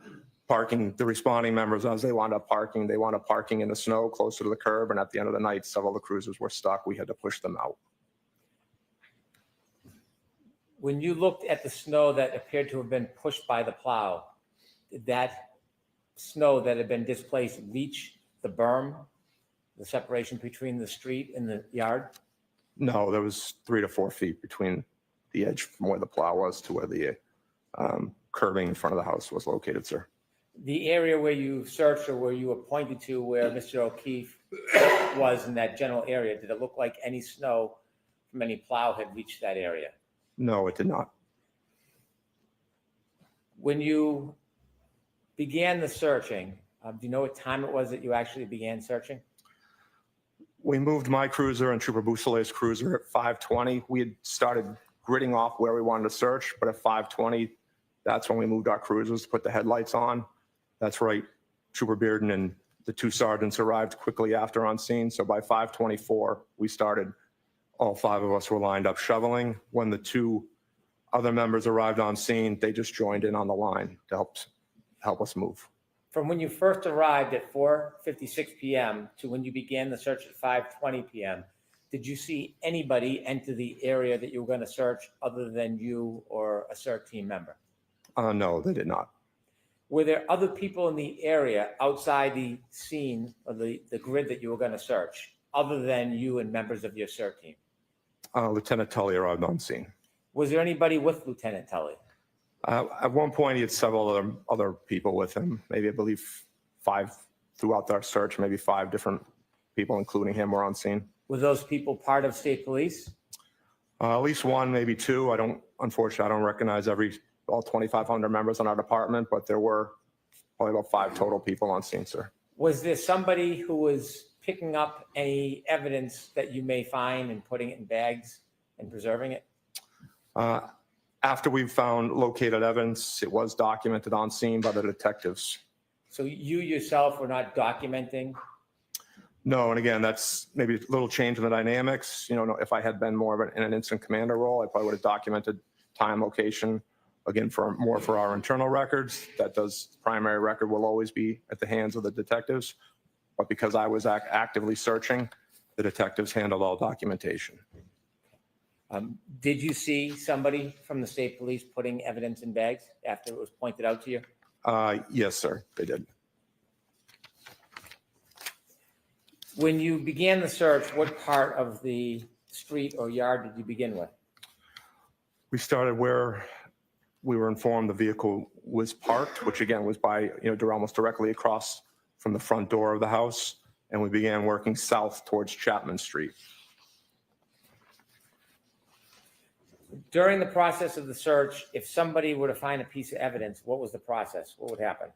parking, the responding members, as they wound up parking in the snow closer to the curb, and at the end of the night, several of the cruisers were stuck. We had to push them out. When you looked at the snow that appeared to have been pushed by the plow, did that snow that had been displaced reach the berm, the separation between the street and the yard? No, there was 3 to 4 feet between the edge from where the plow was to where the curbing in front of the house was located, sir. The area where you searched or where you were pointed to where Mr. O'Keefe was in that general area, did it look like any snow from any plow had reached that area? No, it did not. When you began the searching, do you know what time it was that you actually began searching? We moved my cruiser and Trooper Boussolet's cruiser at 5:20. We had started gridding off where we wanted to search, but at 5:20, that's when we moved our cruisers to put the headlights on. That's right. Trooper Bearden and the 2 sergeants arrived quickly after on scene. So by 5:24, we started. All 5 of us were lined up shoveling. When the 2 other members arrived on scene, they just joined in on the line to help us move. From when you first arrived at 4:56 p.m. to when you began the search at 5:20 p.m., did you see anybody enter the area that you were going to search other than you or a CERT team member? No, they did not. Were there other people in the area outside the scene or the grid that you were going to search other than you and members of your CERT team? Lieutenant Tully arrived on scene. Was there anybody with Lieutenant Tully? At one point, he had several other people with him. Maybe I believe 5 throughout our search. Maybe 5 different people, including him, were on scene. Were those people part of state police? At least one, maybe two. Unfortunately, I don't recognize all 2,500 members in our department, but there were probably about 5 total people on scene, sir. Was there somebody who was picking up any evidence that you may find and putting it in bags and preserving it? After we found located evidence, it was documented on scene by the detectives. So you yourself were not documenting? No, and again, that's maybe a little change in the dynamics. If I had been more of in an incident commander role, I probably would have documented time, location, again, for our internal records. Primary record will always be at the hands of the detectives. But because I was actively searching, the detectives handled all documentation. Did you see somebody from the state police putting evidence in bags after it was pointed out to you? Yes, sir, they did. When you began the search, what part of the street or yard did you begin with? We started where we were informed the vehicle was parked, which again was by, almost directly across from the front door of the house. And we began working south towards Chapman Street. During the process of the search, if somebody were to find a piece of evidence, what was the process? What would happen?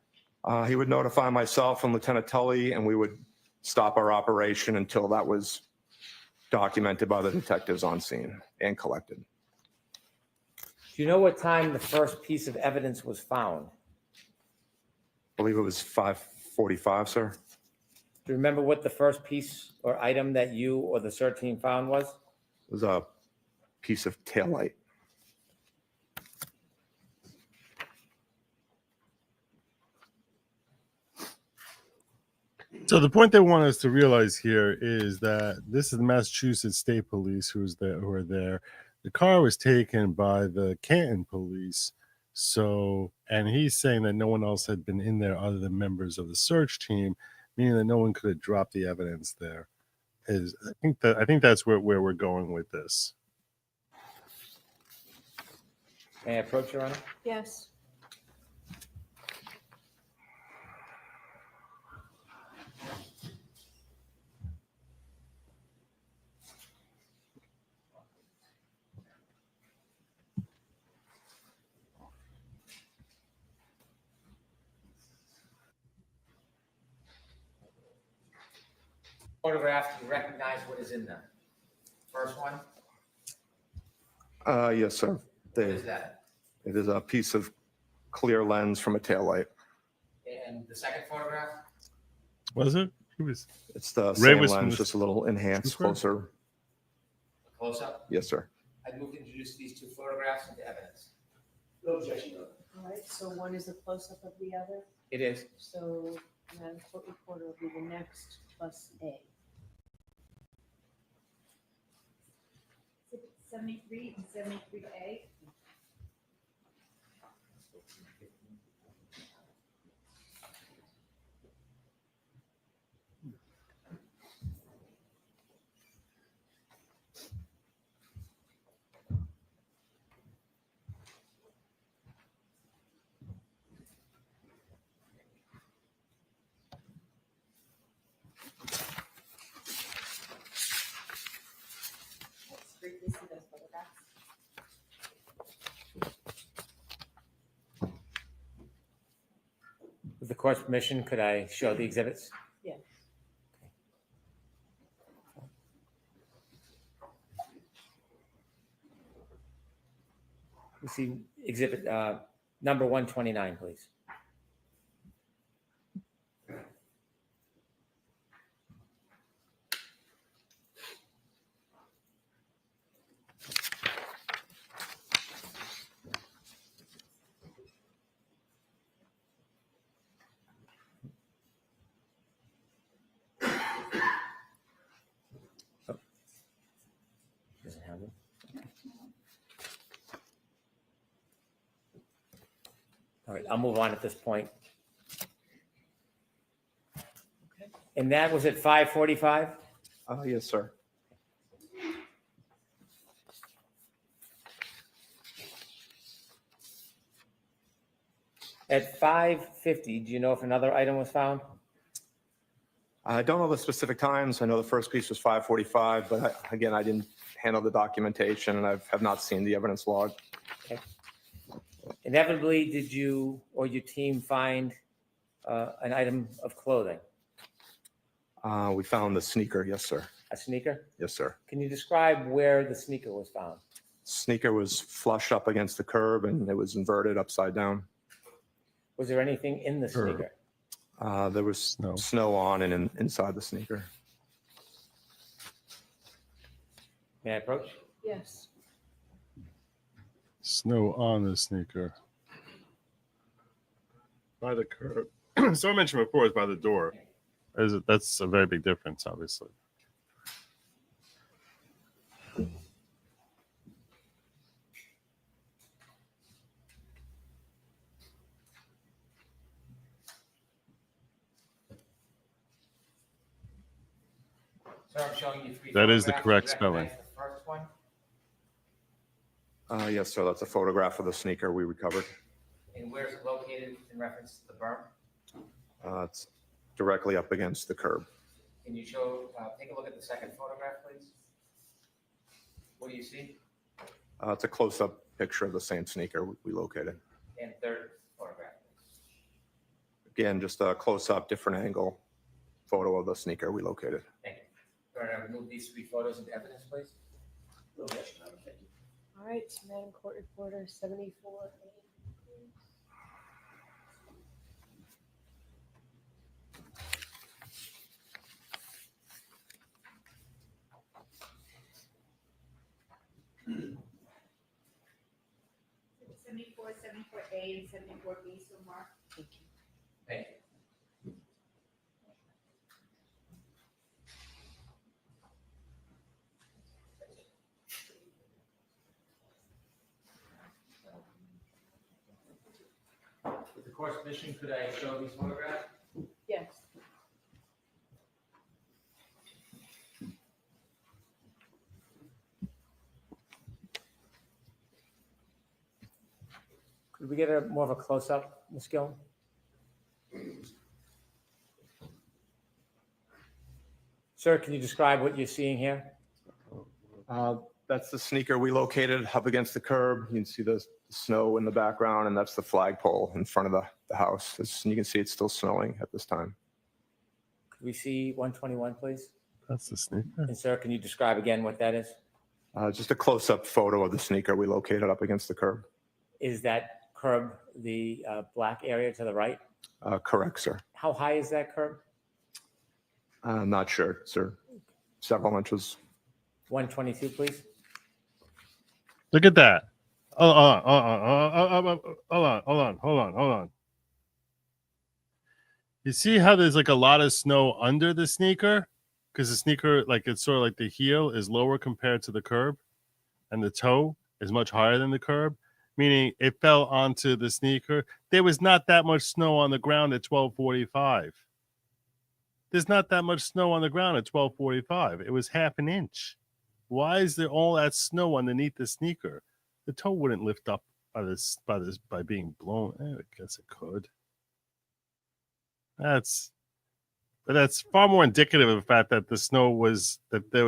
He would notify myself and Lieutenant Tully, and we would stop our operation until that was documented by the detectives on scene and collected. Do you know what time the first piece of evidence was found? I believe it was 5:45, sir. Do you remember what the first piece or item that you or the search team found was? It was a piece of taillight. So the point they want us to realize here is that this is the Massachusetts State Police who are there. The car was taken by the Canton Police. So, and he's saying that no one else had been in there other than members of the search team, meaning that no one could have dropped the evidence there. I think that's where we're going with this. May I approach, Your Honor? Yes. Photograph, you recognize what is in them. First one, Yes, sir. what is that? It is a piece of clear lens from a taillight. And the second photograph? Was it? It was. It's the Ray same was from lens, the- just a little enhanced, Super. closer. Close up? Yes, sir. I'd move to introduce these two photographs into evidence. No objection, Your Honor. All right, so one is a close-up of the other. It is. So Madam Court Reporter will be the next plus A. 73 and 73A. Let's briefly see those photographs. With the court's permission, could I show the exhibits? Yeah. We see exhibit number 129, please. Doesn't have them. All right, I'll move on at this point. And that was at 5:45? Yes, sir. At 5:50, do you know if another item was found? I don't know the specific times. I know the first piece was 5:45, but again, I didn't handle the documentation and I have not seen the evidence log. Inevitably, did you or your team find an item of clothing, We found the sneaker. Yes, sir. a sneaker? Yes, sir. Can you describe where the sneaker was found? Sneaker was flush up against the curb and it was inverted upside down. Was there anything in the sneaker? There was snow on and inside the sneaker. May I approach? Yes. Snow on the sneaker. By the curb. So I mentioned before it's by the door. That's a very big difference, obviously. Sir, I'm showing you three. That is the photographs. correct You spelling. recognize the first one? Yes, sir. That's a photograph of the sneaker we recovered. And where's it located in reference to the berm? It's directly up against the curb. Can you show, take a look at the second photograph, please? What do you see? It's a close-up picture of the same sneaker we located. And third photograph, please. Again, just a close-up, different angle photo of the sneaker we located. Thank you. All right, remove these three photos into evidence, please. All right, Madam Court Reporter, 74. Seventy-four, 74A, and 74B, so mark. Thank you. With the court's permission, could I show these photographs? Yes. Could we get a more of a close-up, Ms. Gilman? Sir, can you describe what you're seeing here? That's the sneaker we located up against the curb. You can see the snow in the background, and that's the flagpole in front of the house. You can see it's still snowing at this time. Could we see 121, please? That's the sneaker. And sir, can you describe again what that is? Just a close-up photo of the sneaker we located up against the curb. Is that curb the black area to the right? Correct, sir. How high is that curb? I'm not sure, sir. Several inches. 122, please. Look at that. Hold on. You see how there's like a lot of snow under the sneaker? Because the sneaker, like it's sort of like the heel is lower compared to the curb, and the toe is much higher than the curb, meaning it fell onto the sneaker. There was not that much snow on the ground at 12:45. There's not that much snow on the ground at 12:45. It was half an inch. Why is there all that snow underneath the sneaker? The toe wouldn't lift up by being blown. I guess it could. That's far more indicative of the fact that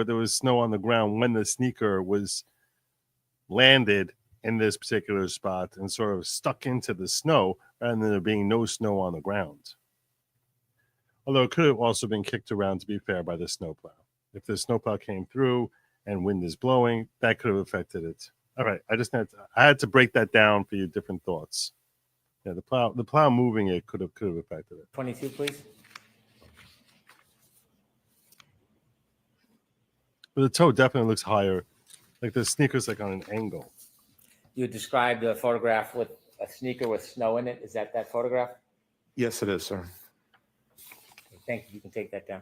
there was snow on the ground when the sneaker was landed in this particular spot and sort of stuck into the snow rather than there being no snow on the ground. Although it could have also been kicked around, to be fair, by the snowplow. If the snowplow came through and wind is blowing, that could have affected it. All right, I had to break that down for you. Different thoughts. Yeah, the plow moving it could have affected it. 22, please. But the toe definitely looks higher, like the sneaker's like on an angle. You described a photograph with a sneaker with snow in it. Is that photograph? Yes, it is, sir. Okay, thank you. You can take that down.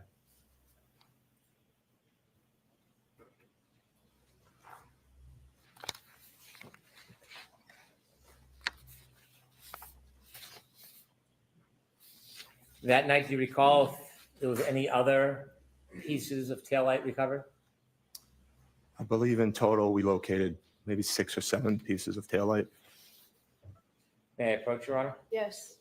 That night, do you recall if there was any other pieces of taillight recovered? I believe in total we located maybe 6 or 7 pieces of taillight. May I approach, Your Honor? Yes.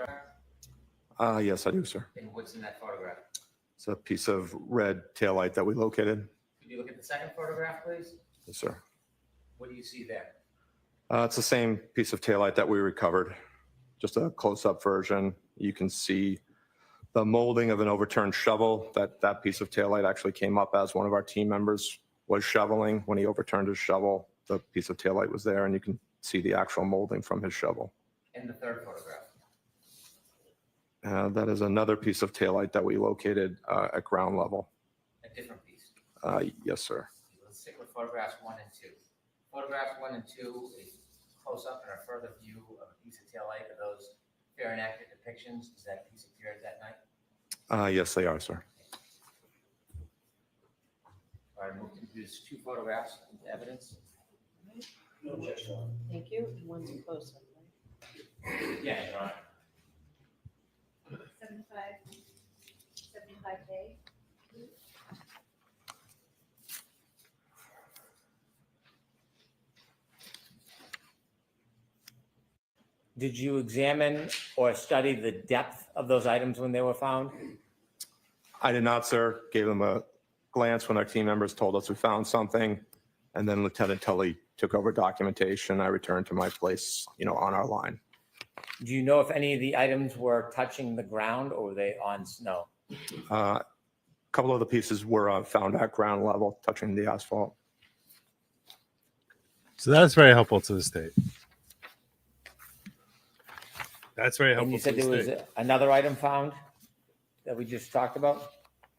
sir? Yes, I do, sir. And what's in that photograph? It's a piece of red taillight that we located. Could you look at the second photograph, please? Yes, sir. What do you see there? It's the same piece of taillight that we recovered, just a close-up version. You can see the molding of an overturned shovel. That piece of taillight actually came up as one of our team members was shoveling. When he overturned his shovel, the piece of taillight was there, and you can see the actual molding from his shovel. And the third photograph? That is another piece of taillight that we located at ground level. A different piece? Yes, sir. Let's stick with photographs 1 and 2. Photographs 1 and 2, a close-up and a further view of a piece of taillight. Are those fair and accurate depictions? Is that piece appeared that night? Yes, they are, sir. All right, move to introduce 2 photographs into evidence. Thank you. One's a close-up, right? Yeah, Your Honor. 75A. Did you examine or study the depth of those items when they were found? I did not, sir. Gave them a glance when our team members told us we found something, and then Lieutenant Tully took over documentation. I returned to my place, on our line. Do you know if any of the items were touching the ground or were they on snow? A couple of the pieces were found at ground level, touching the asphalt. So that's very helpful to the state. That's very And helpful you to said the there was state. another item found that we just talked about?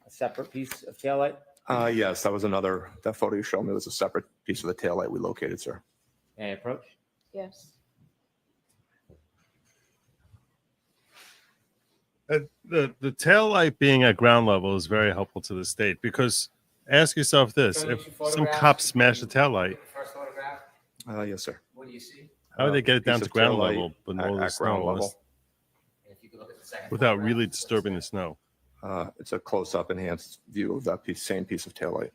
A separate piece of taillight? Yes, that photo you showed me was a separate piece of the taillight we located, sir. Any approach? Yes. The tail light being at ground level is very helpful to the state because ask yourself this: Show me if 2 some photographs. cop smashed the tail light, First photograph, Yes, sir. what do you see? how would they get it down Piece to of ground taillight level below the at ground snow level. And if you could look at the second without photograph, really what's disturbing there? the snow? It's a close-up enhanced view of that same piece of taillight.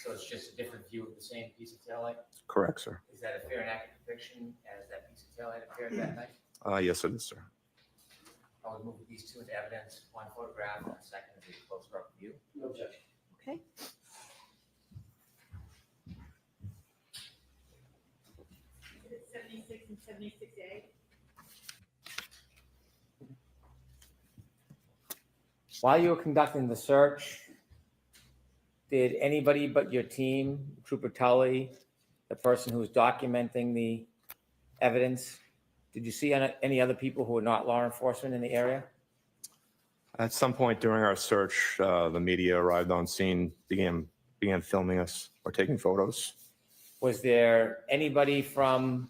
So it's just a different view of the same piece of taillight? Correct, sir. Is that a fair and accurate depiction as that piece of taillight appeared that night? Yes, it is, sir. I would move these 2 into evidence, 1 photograph and the second is a closer-up view. No objection. Okay. Is it 76 and 76A? While you were conducting the search, did anybody but your team, Trooper Tully, the person who was documenting the evidence, did you see any other people who were not law enforcement in the area? At some point during our search, the media arrived on scene, began filming us or taking photos. Was there anybody from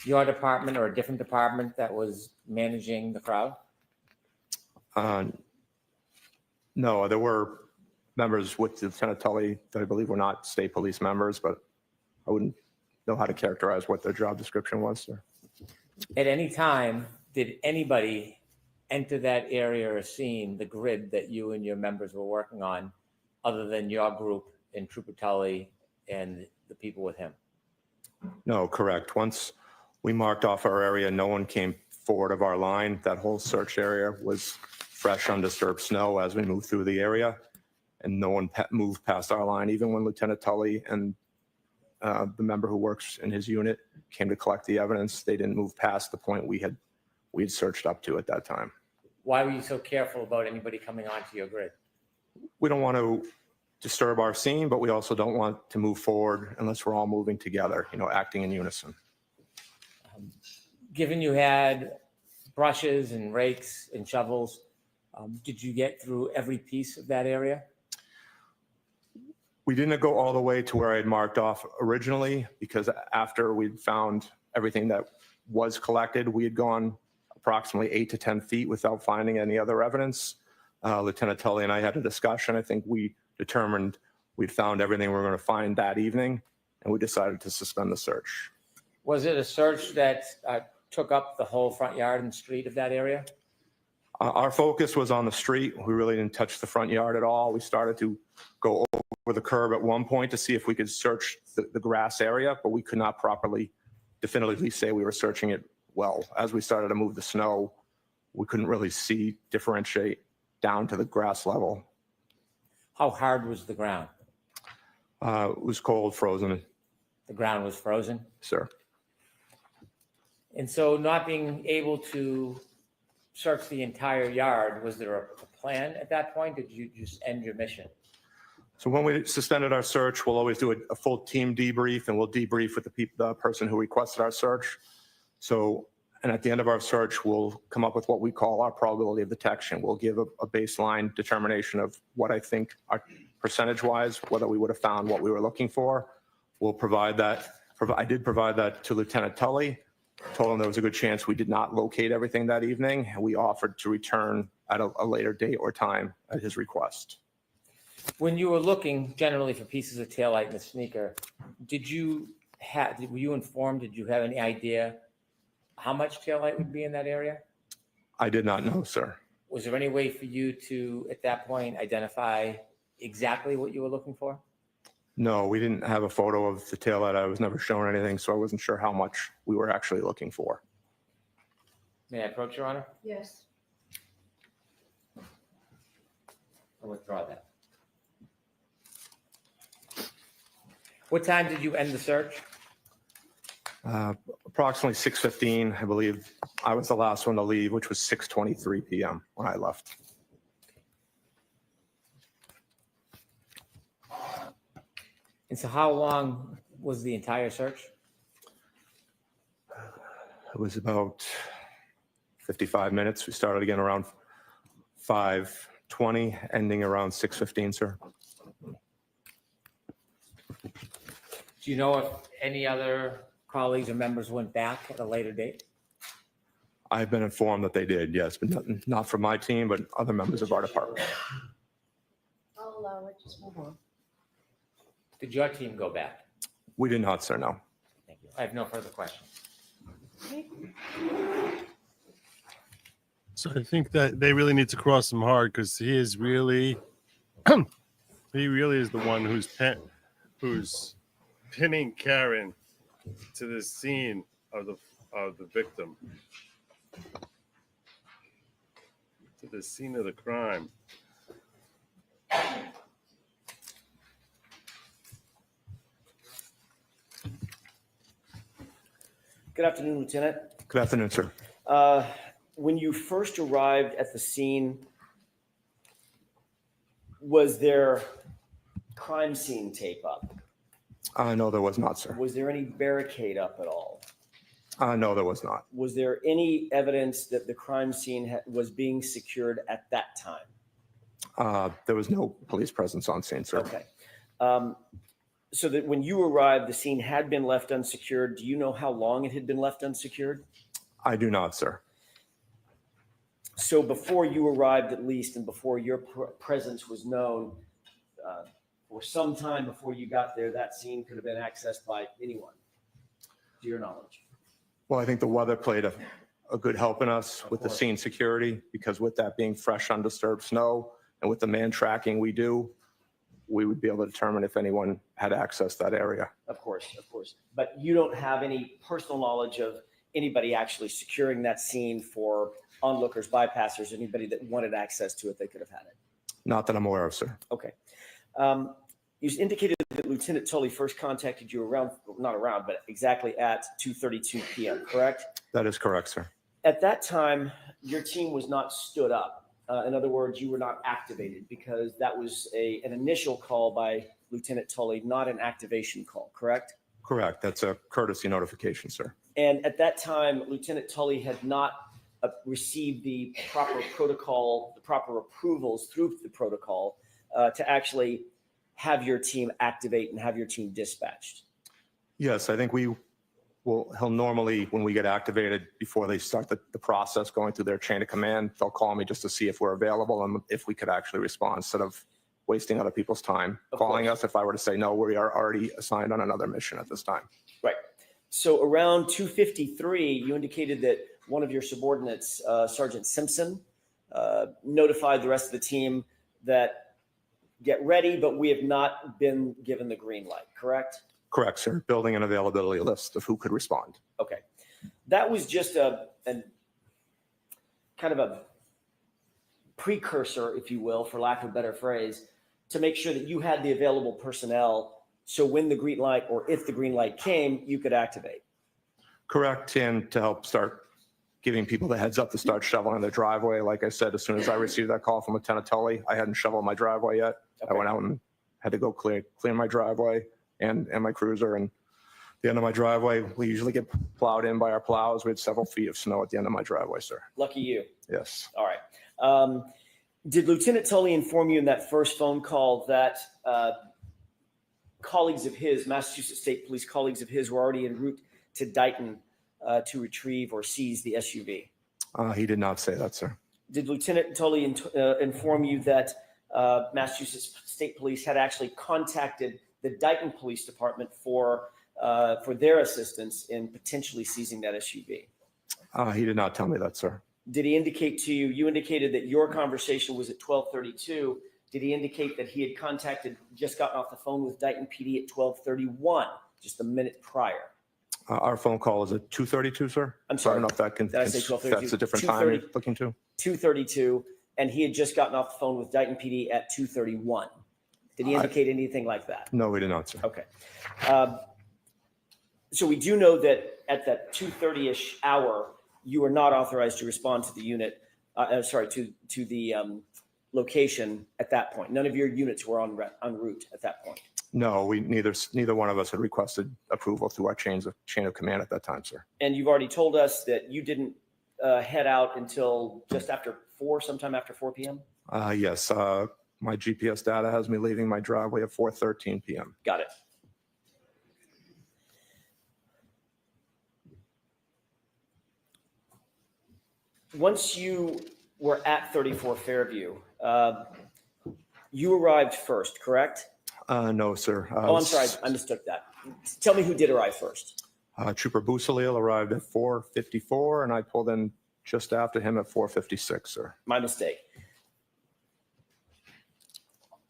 your department or a different department that was managing the crowd? No, there were members with Lieutenant Tully that I believe were not state police members, but I wouldn't know how to characterize what their job description was, sir. At any time, did anybody enter that area or scene, the grid that you and your members were working on, other than your group and Trooper Tully and the people with him? No, correct. Once we marked off our area, no one came forward of our line. That whole search area was fresh, undisturbed snow as we moved through the area, and no one moved past our line. Even when Lieutenant Tully and the member who works in his unit came to collect the evidence, they didn't move past the point we had searched up to at that time. Why were you so careful about anybody coming onto your grid? We don't want to disturb our scene, but we also don't want to move forward unless we're all moving together, acting in unison. Given you had brushes and rakes and shovels, did you get through every piece of that area? We didn't go all the way to where I had marked off originally because after we'd found everything that was collected, we had gone approximately 8 to 10 feet without finding any other evidence. Lieutenant Tully and I had a discussion. I think we determined we'd found everything we were going to find that evening, and we decided to suspend the search. Was it a search that took up the whole front yard and street of that area? Our focus was on the street. We really didn't touch the front yard at all. We started to go over the curb at one point to see if we could search the grass area, but we could not properly definitively say we were searching it well. As we started to move the snow, we couldn't really differentiate down to the grass level. How hard was the ground? It was cold, frozen, The ground was frozen. sir. And so not being able to search the entire yard, was there a plan at that point? Did you just end your mission? So when we suspended our search, we'll always do a full team debrief, and we'll debrief with the person who requested our search. So, and at the end of our search, we'll come up with what we call our probability of detection. We'll give a baseline determination of what I think our percentage-wise, whether we would have found what we were looking for. We'll provide that. I did provide that to Lieutenant Tully. Told him there was a good chance we did not locate everything that evening, and we offered to return at a later date or time at his request. When you were looking generally for pieces of taillight in the sneaker, were you informed, did you have any idea how much taillight would be in that area? I did not know, sir. Was there any way for you to, at that point, identify exactly what you were looking for? No, we didn't have a photo of the taillight. I was never shown anything, so I wasn't sure how much we were actually looking for. May I approach, Your Honor? Yes. I'll withdraw that. What time did you end the search? Approximately 6:15, I believe. I was the last one to leave, which was 6:23 p.m. when I left. And so how long was the entire search? It was about 55 minutes. We started again around 5:20, ending around 6:15, sir. Do you know if any other colleagues or members went back at a later date? I've been informed that they did, yes, but not from my team, but other members of our department. I'll allow it, just move on. Did your team go back? We did not, sir, no. Thank you. I have no further questions. Okay. So I think that they really need to cross him hard because he is really, he really is the one who's pinning Karen to the scene of the victim, to the scene of the crime. Good afternoon, Lieutenant. Good afternoon, sir. When you first arrived at the scene, was there crime scene tape up? No, there was not, sir. Was there any barricade up at all? No, there was not. Was there any evidence that the crime scene was being secured at that time? There was no police presence on scene, sir. Okay. So that when you arrived, the scene had been left unsecured. Do you know how long it had been left unsecured? I do not, sir. So before you arrived, at least, and before your presence was known, for some time before you got there, that scene could have been accessed by anyone, to your knowledge. Well, I think the weather played a good help in us with the scene security, because with that being fresh, undisturbed snow, and with the man tracking we do, we would be able to determine if anyone had access to that area. Of course, of course. But you don't have any personal knowledge of anybody actually securing that scene for onlookers, bypassers, anybody that wanted access to it, they could have had it. Not that I'm aware of, sir. Okay. You indicated that Lieutenant Tully first contacted you but exactly at 2:32 p.m., correct? That is correct, sir. At that time, your team was not stood up. In other words, you were not activated because that was an initial call by Lieutenant Tully, not an activation call, correct? Correct. That's a courtesy notification, sir. And at that time, Lieutenant Tully had not received the proper protocol, the proper approvals through the protocol to actually have your team activate and have your team dispatched. Yes, I think he'll normally, when we get activated, before they start the process going through their chain of command, they'll call me just to see if we're available and if we could actually respond instead of wasting other people's time calling us. If I were to say, no, we are already assigned on another mission at this time. Right. So around 2:53, you indicated that one of your subordinates, Sergeant Simpson, notified the rest of the team that get ready, but we have not been given the green light, correct? Correct, sir. Building an availability list of who could respond. Okay. That was just kind of a precursor, if you will, for lack of a better phrase, to make sure that you had the available personnel. So when the green light, or if the green light came, you could activate. Correct, and to help start giving people the heads up to start shoveling their driveway. Like I said, as soon as I received that call from Lieutenant Tully, I hadn't shoveled my driveway yet. Okay. I went out and had to go clear my driveway and my cruiser. And the end of my driveway, we usually get plowed in by our plows. We had several feet of snow at the end of my driveway, sir. Lucky you. Yes. All right. Did Lieutenant Tully inform you in that first phone call that colleagues of his, Massachusetts State Police colleagues of his, were already en route to Dayton to retrieve or seize the SUV? He did not say that, sir. Did Lieutenant Tully inform you that Massachusetts State Police had actually contacted the Dayton Police Department for their assistance in potentially seizing that SUV? He did not tell me that, sir. Did he indicate to you, you indicated that your conversation was at 12:32. Did he indicate that he had just gotten off the phone with Dayton PD at 12:31, just a minute prior? Our phone call is at 2:32, sir. I'm sorry. I don't know if that can, Did I say 12:32? that's a different time you're looking to. 2:32, and he had just gotten off the phone with Dayton PD at 2:31. Did he indicate anything like that? No, we did not, sir. Okay. So we do know that at that 2:30-ish hour, you were not authorized to respond to the unit, to the location at that point. None of your units were en route at that point. No, neither one of us had requested approval through our chain of command at that time, sir. And you've already told us that you didn't head out until just after 4, sometime after 4 p.m.? Yes, my GPS data has me leaving my driveway at 4:13 p.m. Got it. Once you were at 34 Fairview, you arrived first, correct? No, sir. I'm sorry, I mistook that. Tell me who did arrive first. Trooper Busalil arrived at 4:54, and I pulled in just after him at 4:56, sir. My mistake.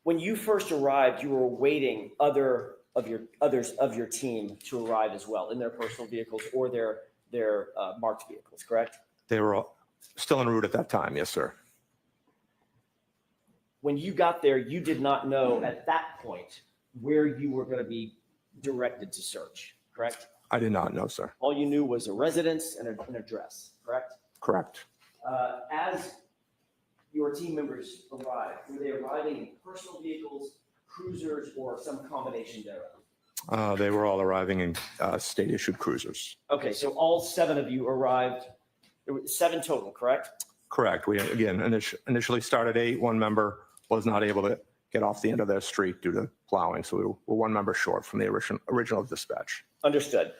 When you first arrived, you were awaiting others of your team to arrive as well in their personal vehicles or their marked vehicles, correct? They were still en route at that time, yes, sir. When you got there, you did not know at that point where you were going to be directed to search, correct? I did not know, sir. All you knew was a residence and an address, correct? Correct. As your team members arrived, were they arriving in personal vehicles, cruisers, or some combination thereof? They were all arriving in state-issued cruisers. Okay, so all 7 of you arrived. There were 7 total, correct? Correct. We, again, initially started 8. One member was not able to get off the end of their street due to plowing, so we were 1 member short from the original dispatch. Understood.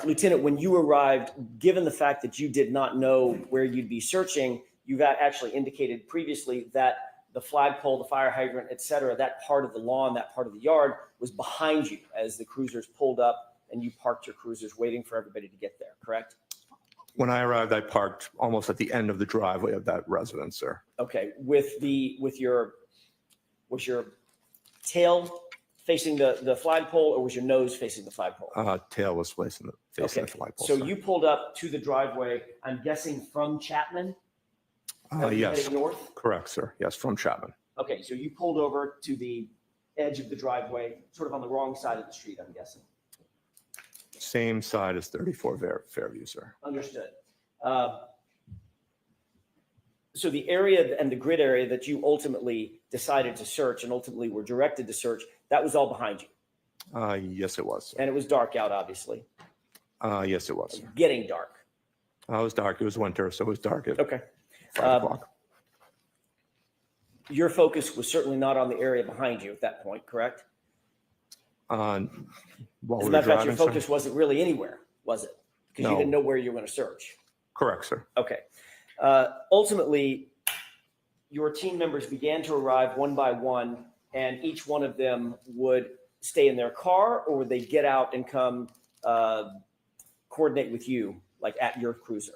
Lieutenant, when you arrived, given the fact that you did not know where you'd be searching, you've actually indicated previously that the flagpole, the fire hydrant, et cetera, that part of the lawn, that part of the yard was behind you as the cruisers pulled up and you parked your cruisers waiting for everybody to get there, correct? When I arrived, I parked almost at the end of the driveway of that residence, sir. Okay, was your tail facing the flagpole or was your nose facing the flagpole? Tail was facing the flagpole. So sir. you pulled up to the driveway, I'm guessing from Chapman? Yes. Heading north? Correct, sir. Yes, from Chapman. Okay, so you pulled over to the edge of the driveway, sort of on the wrong side of the street, I'm guessing. Same side as 34 Fairview, sir. Understood. So the area and the grid area that you ultimately decided to search and ultimately were directed to search, that was all behind you. Yes, it was, sir. And it was dark out, obviously. Yes, it was, sir. Getting dark. It was dark. It was winter, so it was dark at Okay. 5 o'clock. Your focus was certainly not on the area behind you at that point, correct? While As we a were matter of fact, your driving, sir? focus wasn't really anywhere, was it? Because you No. didn't know where you were going to search. Correct, sir. Okay. Ultimately, your team members began to arrive one by one, and each one of them would stay in their car, or would they get out and come coordinate with you, like at your cruiser?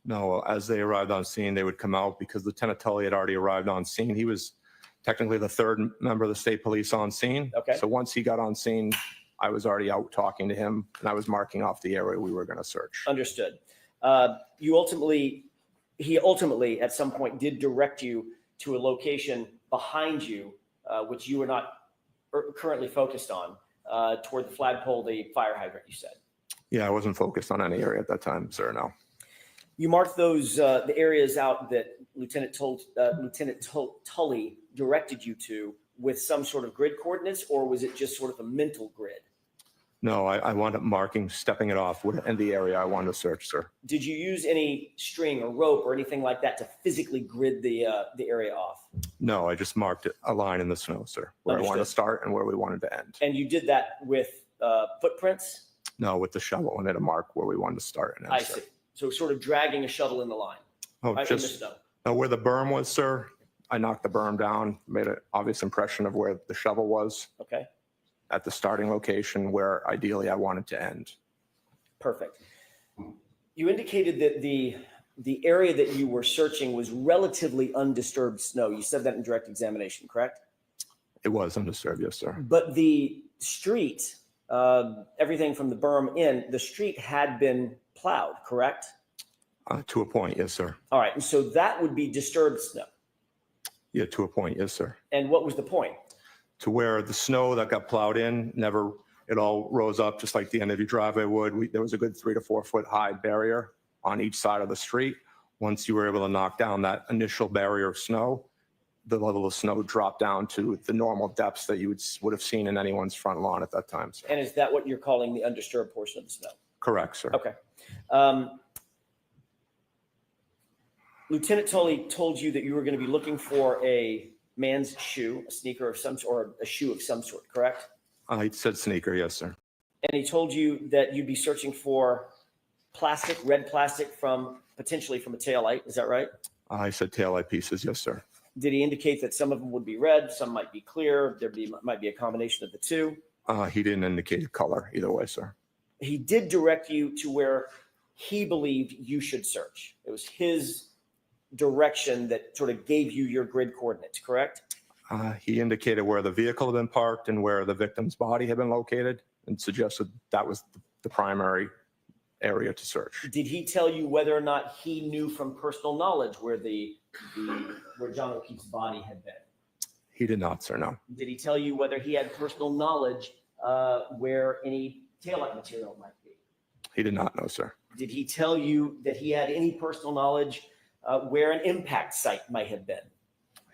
No, as they arrived on scene, they would come out because Lieutenant Tully had already arrived on scene. He was technically the 3rd member of the state police on scene. Okay. So once he got on scene, I was already out talking to him, and I was marking off the area we were going to search. Understood. You ultimately he ultimately at some point did direct you to a location behind you, which you were not currently focused on, toward the flagpole, the fire hydrant, you said. Yeah, I wasn't focused on any area at that time, sir, no. You marked those the areas out that Lieutenant Tully directed you to with some sort of grid coordinates, or was it just sort of a mental grid? No, I wound up marking, stepping it off in the area I wanted to search, sir. Did you use any string or rope or anything like that to physically grid the area off? No, I just marked a line in the snow, sir, where I wanted to Understood. start and where we wanted to end. And you did that with footprints? No, with the shovel and it a mark where we wanted to start and end, I sir. see. So sort of dragging a shovel in the line, Oh, right, in the just snow. where the berm was, sir. I knocked the berm down, made an obvious impression of where the shovel was Okay, at the starting location where ideally I wanted to end. perfect. You indicated that the area that you were searching was relatively undisturbed snow. You said that in direct examination, correct? It was undisturbed, yes, sir. But the street, everything from the berm in, the street had been plowed, correct? To a point, yes, sir. All right, and so that would be disturbed snow. Yeah, to a point, yes, sir. And what was the point? To where the snow that got plowed in it all rose up just like the end of your driveway would. There was a good 3 to 4 foot high barrier on each side of the street. Once you were able to knock down that initial barrier of snow, the level of snow dropped down to the normal depths that you would have seen in anyone's front lawn at that time, sir. And is that what you're calling the undisturbed portion of the snow? Correct, sir. Okay. Lieutenant Tully told you that you were going to be looking for a man's shoe, a sneaker of some sort, or a shoe of some sort, correct? He said sneaker, yes, sir. And he told you that you'd be searching for plastic, red plastic potentially from a taillight. Is that right? He said taillight pieces, yes, sir. Did he indicate that some of them would be red, some might be clear, might be a combination of the two? He didn't indicate a color either way, sir. He did direct you to where he believed you should search. It was his direction that sort of gave you your grid coordinates, correct? He indicated where the vehicle had been parked and where the victim's body had been located and suggested that was the primary area to search. Did he tell you whether or not he knew from personal knowledge where where John O'Keefe's body had been? He did not, sir, no. Did he tell you whether he had personal knowledge where any taillight material might be? He did not know, sir. Did he tell you that he had any personal knowledge where an impact site might have been?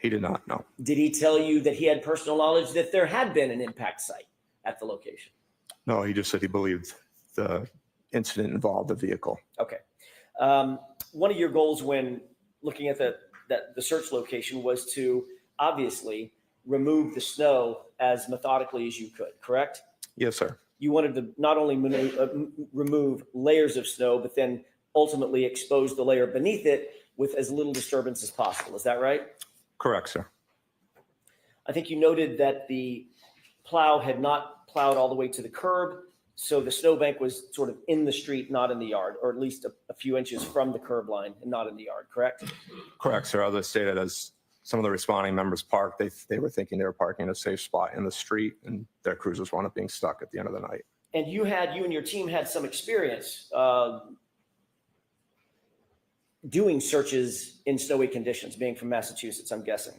He did not know. Did he tell you that he had personal knowledge that there had been an impact site at the location? No, he just said he believed the incident involved the vehicle. Okay. One of your goals when looking at the search location was to obviously remove the snow as methodically as you could, correct? Yes, sir. You wanted to not only remove layers of snow, but then ultimately expose the layer beneath it with as little disturbance as possible. Is that right? Correct, sir. I think you noted that the plow had not plowed all the way to the curb, so the snowbank was sort of in the street, not in the yard, or at least a few inches from the curb line and not in the yard, correct? Correct, sir. As I stated, as some of the responding members parked, they were thinking they were parking in a safe spot in the street, and their cruisers wound up being stuck at the end of the night. And you and your team had some experience doing searches in snowy conditions, being from Massachusetts, I'm guessing.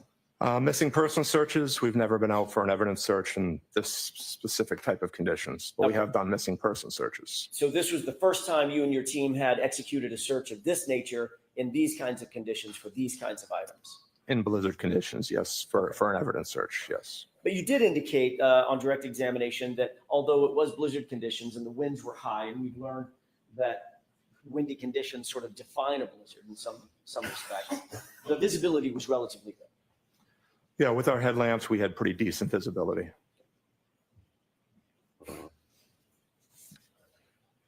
Missing person searches, we've never been out for an evidence search in this specific type of conditions, but we have done missing person searches. So this was the first time you and your team had executed a search of this nature in these kinds of conditions for these kinds of items? In blizzard conditions, yes, for an evidence search, yes. But you did indicate on direct examination that although it was blizzard conditions and the winds were high, and we've learned that windy conditions sort of define a blizzard in some respects, the visibility was relatively good. Yeah, with our headlamps, we had pretty decent visibility.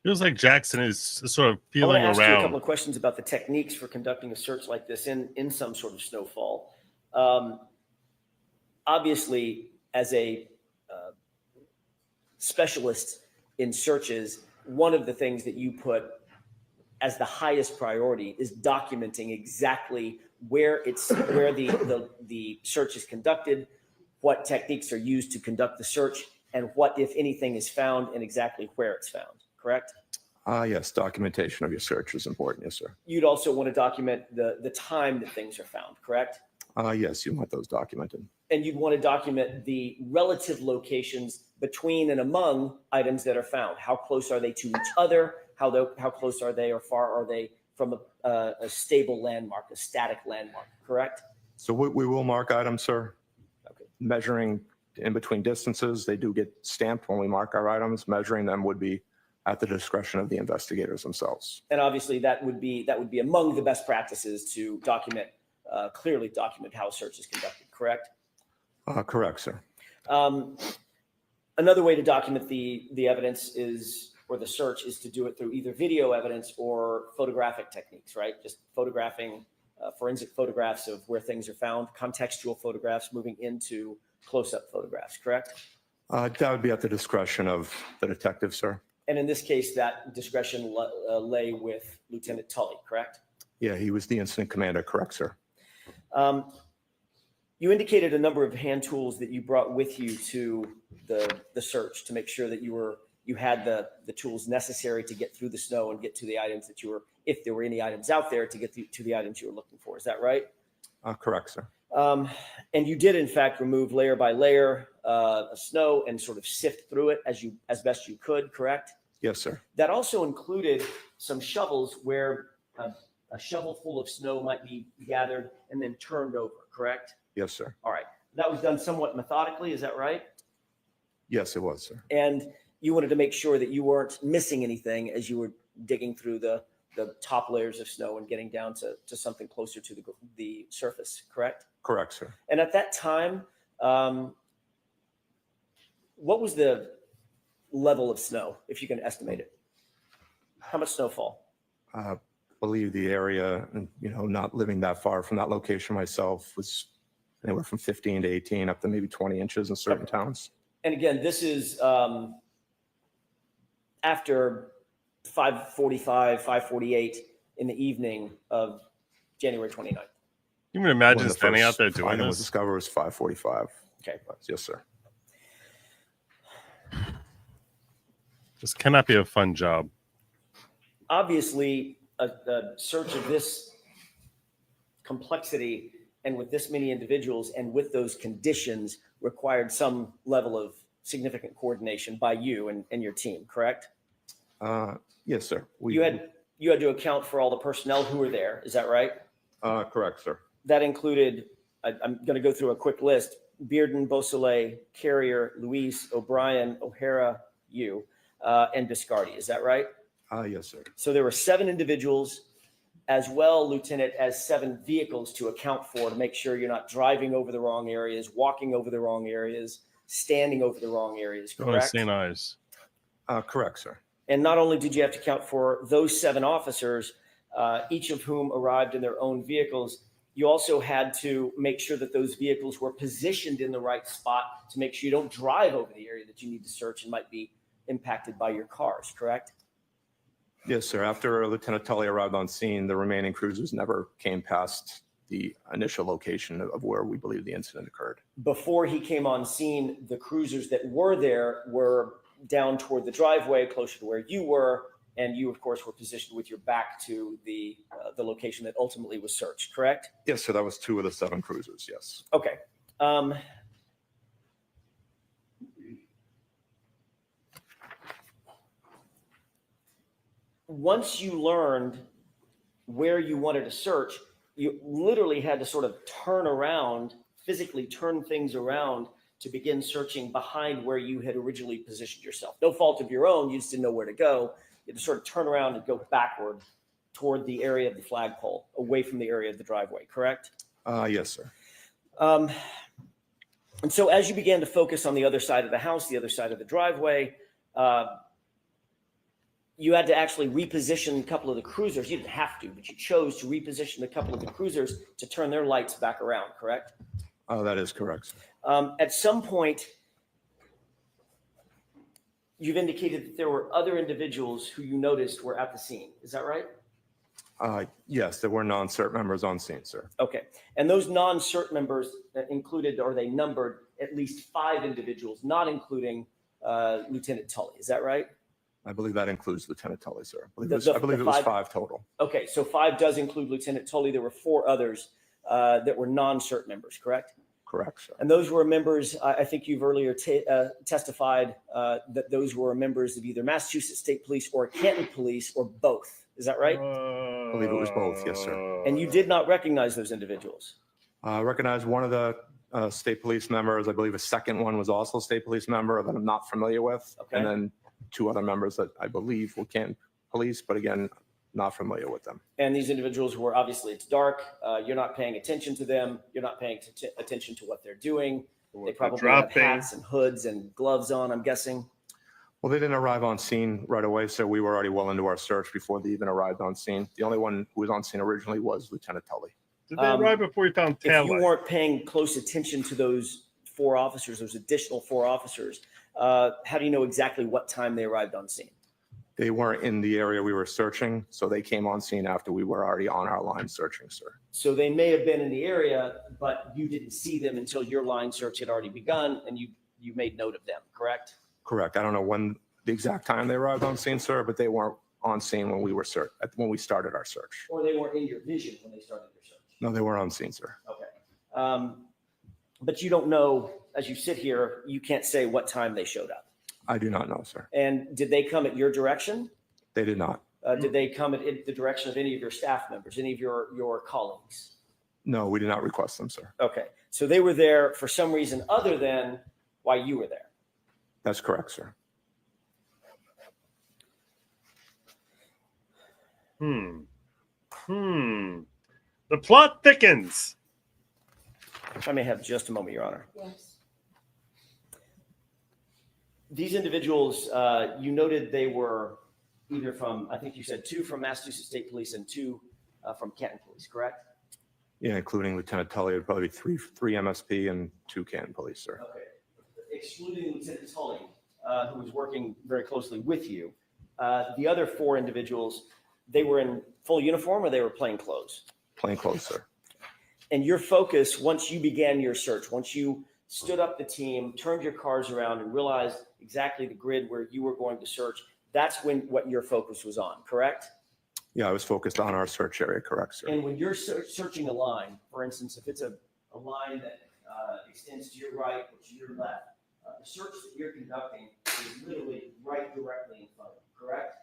Feels like Jackson is sort of I feeling want to ask you a couple around. of questions about the techniques for conducting a search like this in some sort of snowfall. Obviously, as a specialist in searches, one of the things that you put as the highest priority is documenting exactly where the search is conducted, what techniques are used to conduct the search, and what, if anything, is found and exactly where it's found. Correct? Yes, documentation of your search is important. Yes, sir. You'd also want to document the time that things are found, correct? Yes, you want those documented. And you'd want to document the relative locations between and among items that are found. How close are they to each other? How close are they or far are they from a stable landmark, a static landmark, correct? So we will mark items, sir. Okay. Measuring in between distances, they do get stamped when we mark our items. Measuring them would be at the discretion of the investigators themselves. And obviously that would be among the best practices to clearly document how a search is conducted, correct? Correct, sir. Another way to document the evidence or the search is to do it through either video evidence or photographic techniques, right? Just photographing, forensic photographs of where things are found, contextual photographs moving into close-up photographs, correct? That would be at the discretion of the detective, sir. And in this case, that discretion lay with Lieutenant Tully, correct? Yeah, he was the incident commander, correct, sir. You indicated a number of hand tools that you brought with you to the search to make sure that you had the tools necessary to get through the snow and get to the items that if there were any items out there, to get to the items you were looking for. Is that right? Correct, sir. And you did, in fact, remove layer by layer of snow and sort of sift through it as best you could, correct? Yes, sir. That also included some shovels where a shovel full of snow might be gathered and then turned over, correct? Yes, sir. All right. That was done somewhat methodically, is that right? Yes, it was, sir. And you wanted to make sure that you weren't missing anything as you were digging through the top layers of snow and getting down to something closer to the surface, correct? Correct, sir. And at that time, what was the level of snow, if you can estimate it? How much snowfall? I believe the area, not living that far from that location myself, was anywhere from 15 to 18 up to maybe 20 inches in certain towns. And again, this is after 5:45, 5:48 in the evening of January 29th. You can imagine When the standing out first there doing item was this. discovered was 5:45. Okay. Yes, sir. This cannot be a fun job. Obviously, a search of this complexity and with this many individuals and with those conditions required some level of significant coordination by you and your team, correct? Yes, sir. You had to account for all the personnel who were there. Is that right? Correct, sir. That included, I'm going to go through a quick list: Bearden, Beausoleil, Carrier, Luis, O'Brien, O'Hara, you, and Biscardi. Is that right? Yes, sir. So there were 7 individuals, as well, Lieutenant, as 7 vehicles to account for, to make sure you're not driving over the wrong areas, walking over the wrong areas, standing over the wrong areas, Only correct? St. Eyes. Correct, sir. And not only did you have to account for those 7 officers, each of whom arrived in their own vehicles, you also had to make sure that those vehicles were positioned in the right spot to make sure you don't drive over the area that you need to search and might be impacted by your cars, correct? Yes, sir. After Lieutenant Tully arrived on scene, the remaining cruisers never came past the initial location of where we believe the incident occurred. Before he came on scene, the cruisers that were there were down toward the driveway, closer to where you were, and you, of course, were positioned with your back to the location that ultimately was searched, correct? Yes, sir. That was 2 of the 7 cruisers, yes. Okay. Once you learned where you wanted to search, you literally had to sort of turn around, physically turn things around to begin searching behind where you had originally positioned yourself. No fault of your own, you just didn't know where to go. You had to sort of turn around and go backward toward the area of the flagpole, away from the area of the driveway, correct? Yes, sir. And so as you began to focus on the other side of the house, the other side of the driveway, you had to actually reposition a couple of the cruisers. You didn't have to, but you chose to reposition a couple of the cruisers to turn their lights back around, correct? That is correct, sir. At some point, you've indicated that there were other individuals who you noticed were at the scene. Is that right? Yes, there were non-CERT members on scene, sir. Okay. And those non-CERT members included, or they numbered, at least 5 individuals, not including Lieutenant Tully. Is that right? I believe that includes Lieutenant Tully, sir. I believe, The- I believe the it was five- 5 total. Okay, so 5 does include Lieutenant Tully. There were 4 others that were non-cert members, correct? Correct, sir. And those were members, I think you've earlier testified that those were members of either Massachusetts State Police or Canton Police or both. Is that right? I believe it was both, yes, sir. And you did not recognize those individuals. I recognize one of the state police members. I believe a second one was also a state police member that I'm not familiar with. Okay. And then 2 other members that I believe were Canton Police, but again, not familiar with them. And these individuals were obviously, it's dark. You're not paying attention to them. You're not paying attention to what they're doing. They probably have hats and hoods and gloves on, I'm guessing. Well, they didn't arrive on scene right away, so we were already well into our search before they even arrived on scene. The only one who was on scene originally was Lieutenant Tully. Did they arrive before you found If you taillight? weren't paying close attention to those 4 officers, those additional 4 officers, how do you know exactly what time they arrived on scene? They weren't in the area we were searching, so they came on scene after we were already on our line searching, sir. So they may have been in the area, but you didn't see them until your line search had already begun and you made note of them, correct? Correct. I don't know when the exact time they arrived on scene, sir, but they weren't on scene when we were when we started our search. Or they weren't in your vision when they started their search? No, they were on scene, sir. Okay. But you don't know, as you sit here, you can't say what time they showed up. I do not know, sir. And did they come at your direction? They did not. Did they come at the direction of any of your staff members, any of your colleagues? No, we did not request them, sir. Okay. So they were there for some reason other than why you were there. That's correct, sir. The plot thickens. If I may have just a moment, Your Honor. Yes. These individuals, you noted they were either from, I think you said 2 from Massachusetts State Police and 2 from Canton Police, correct? Yeah, including Lieutenant Tully, it would probably be three MSP and 2 Canton Police, sir. Okay. Excluding Lieutenant Tully, who was working very closely with you, the other 4 individuals, they were in full uniform or they were plain clothes? Plain clothes, sir. And your focus, once you began your search, once you stood up the team, turned your cars around and realized exactly the grid where you were going to search, that's when what your focus was on, correct? Yeah, I was focused on our search area, correct, sir. And when you're searching a line, for instance, if it's a line that extends to your right or to your left, the search that you're conducting is literally right directly in front of you, correct?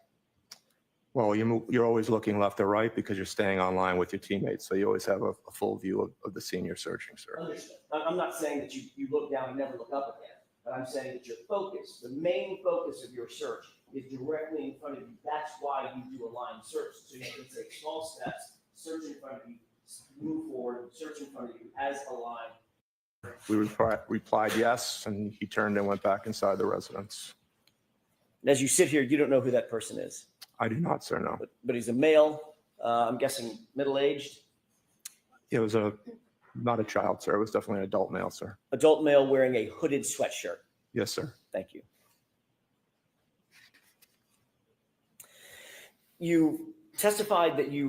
Well, you're always looking left or right because you're staying online with your teammates, so you always have a full view of the scene you're searching, sir. Understood. I'm not saying that you look down and never look up again, but I'm saying that your focus, the main focus of your search is directly in front of you. That's why you do a line search. So you can take small steps, search in front of you, move forward, search in front of you as a line. We replied yes, and he turned and went back inside the residence. And as you sit here, you don't know who that person is. I do not, sir, no. But he's a male, I'm guessing middle-aged, It was not a child, sir. It was definitely an adult male, sir. adult male wearing a hooded sweatshirt. Yes, sir. Thank you. You testified that you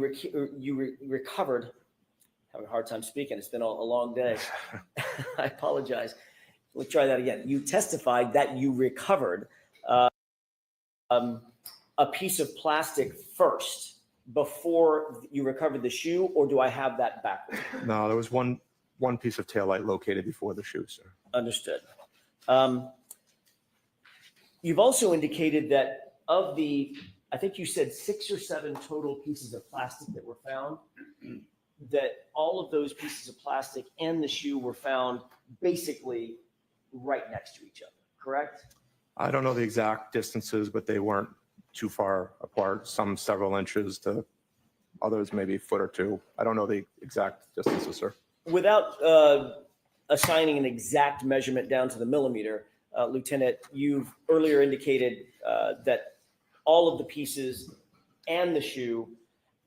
recovered, having a hard time speaking, it's been a long day. I apologize. Let's try that again. You testified that you recovered a piece of plastic first before you recovered the shoe, or do I have that backwards? No, there was one piece of taillight located before the shoe, sir. Understood. You've also indicated that of the, I think you said 6 or 7 total pieces of plastic that were found, that all of those pieces of plastic and the shoe were found basically right next to each other, correct? I don't know the exact distances, but they weren't too far apart, some several inches to others maybe a foot or 2. I don't know the exact distances, sir. Without assigning an exact measurement down to the millimeter, Lieutenant, you've earlier indicated that all of the pieces and the shoe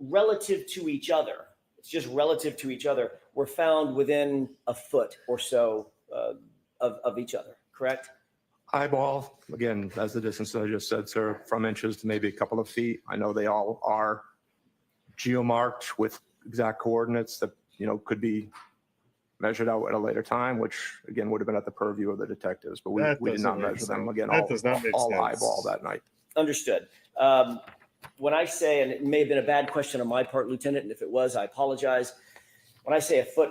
relative to each other, it's just relative to each other, were found within a foot or so of each other, correct? Eyeball, again, as the distance I just said, sir, from inches to maybe a couple of feet. I know they all are geomarked with exact coordinates that, could be measured out at a later time, which again would have been at the purview of the detectives, but we did not measure them. Again, that does not make all sense. eyeball that night. Understood. When I say, and it may have been a bad question on my part, Lieutenant, and if it was, I apologize. When I say a foot,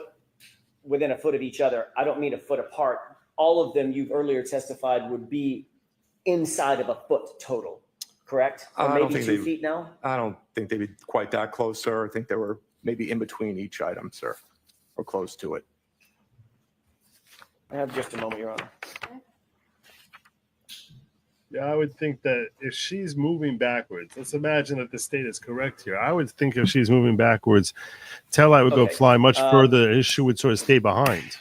within a foot of each other, I don't mean a foot apart. All of them you've earlier testified would be inside of a foot total, correct? Or I don't maybe think 2 they- feet now? I don't think they'd be quite that close, sir. I think they were maybe in between each item, sir, or close to it. I have just a moment, Your Honor. Yeah, I would think that if she's moving backwards, let's imagine that the state is correct here. I would think if she's moving backwards, taillight would go Okay. fly much further. His shoe would sort of stay behind.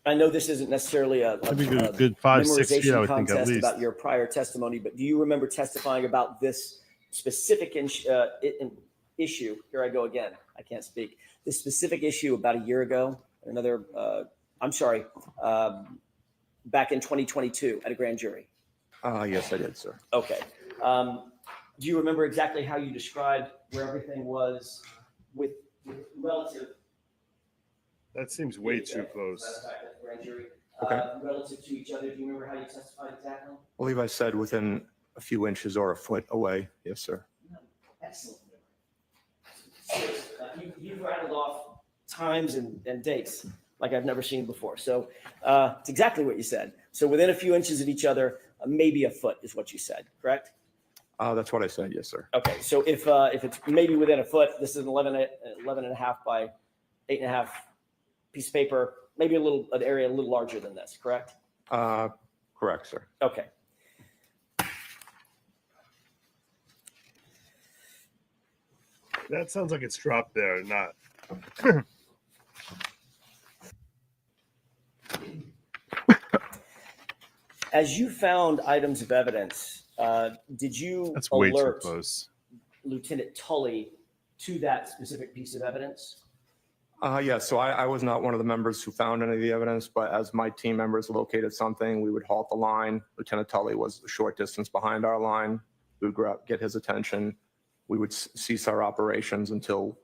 I know this isn't necessarily a That'd be good 5-6 feet, I would think, at contest least. about your prior testimony, but do you remember testifying about this specific issue? Here I go again. I can't speak. This specific issue about a year ago, back in 2022 at a grand jury. Yes, I did, sir. Okay. Do you remember exactly how you described where everything was with relative? That seems way too close. Grand jury, Okay. relative to each other. Do you remember how you testified exactly? I believe I said within a few inches or a foot away. Yes, sir. Excellent. You've rattled off times and dates like I've never seen before. So it's exactly what you said. So within a few inches of each other, maybe a foot is what you said, correct? That's what I said. Yes, sir. Okay. So if it's maybe within a foot, this is an 11 and a half by 8.5 piece of paper, maybe an area a little larger than this, correct? Correct, sir. Okay. That sounds like it's dropped there, not. As you found items of evidence, did you That's way too alert close. Lieutenant Tully to that specific piece of evidence? Yeah, so I was not one of the members who found any of the evidence, but as my team members located something, we would halt the line. Lieutenant Tully was a short distance behind our line. We would go out, get his attention. We would cease our operations until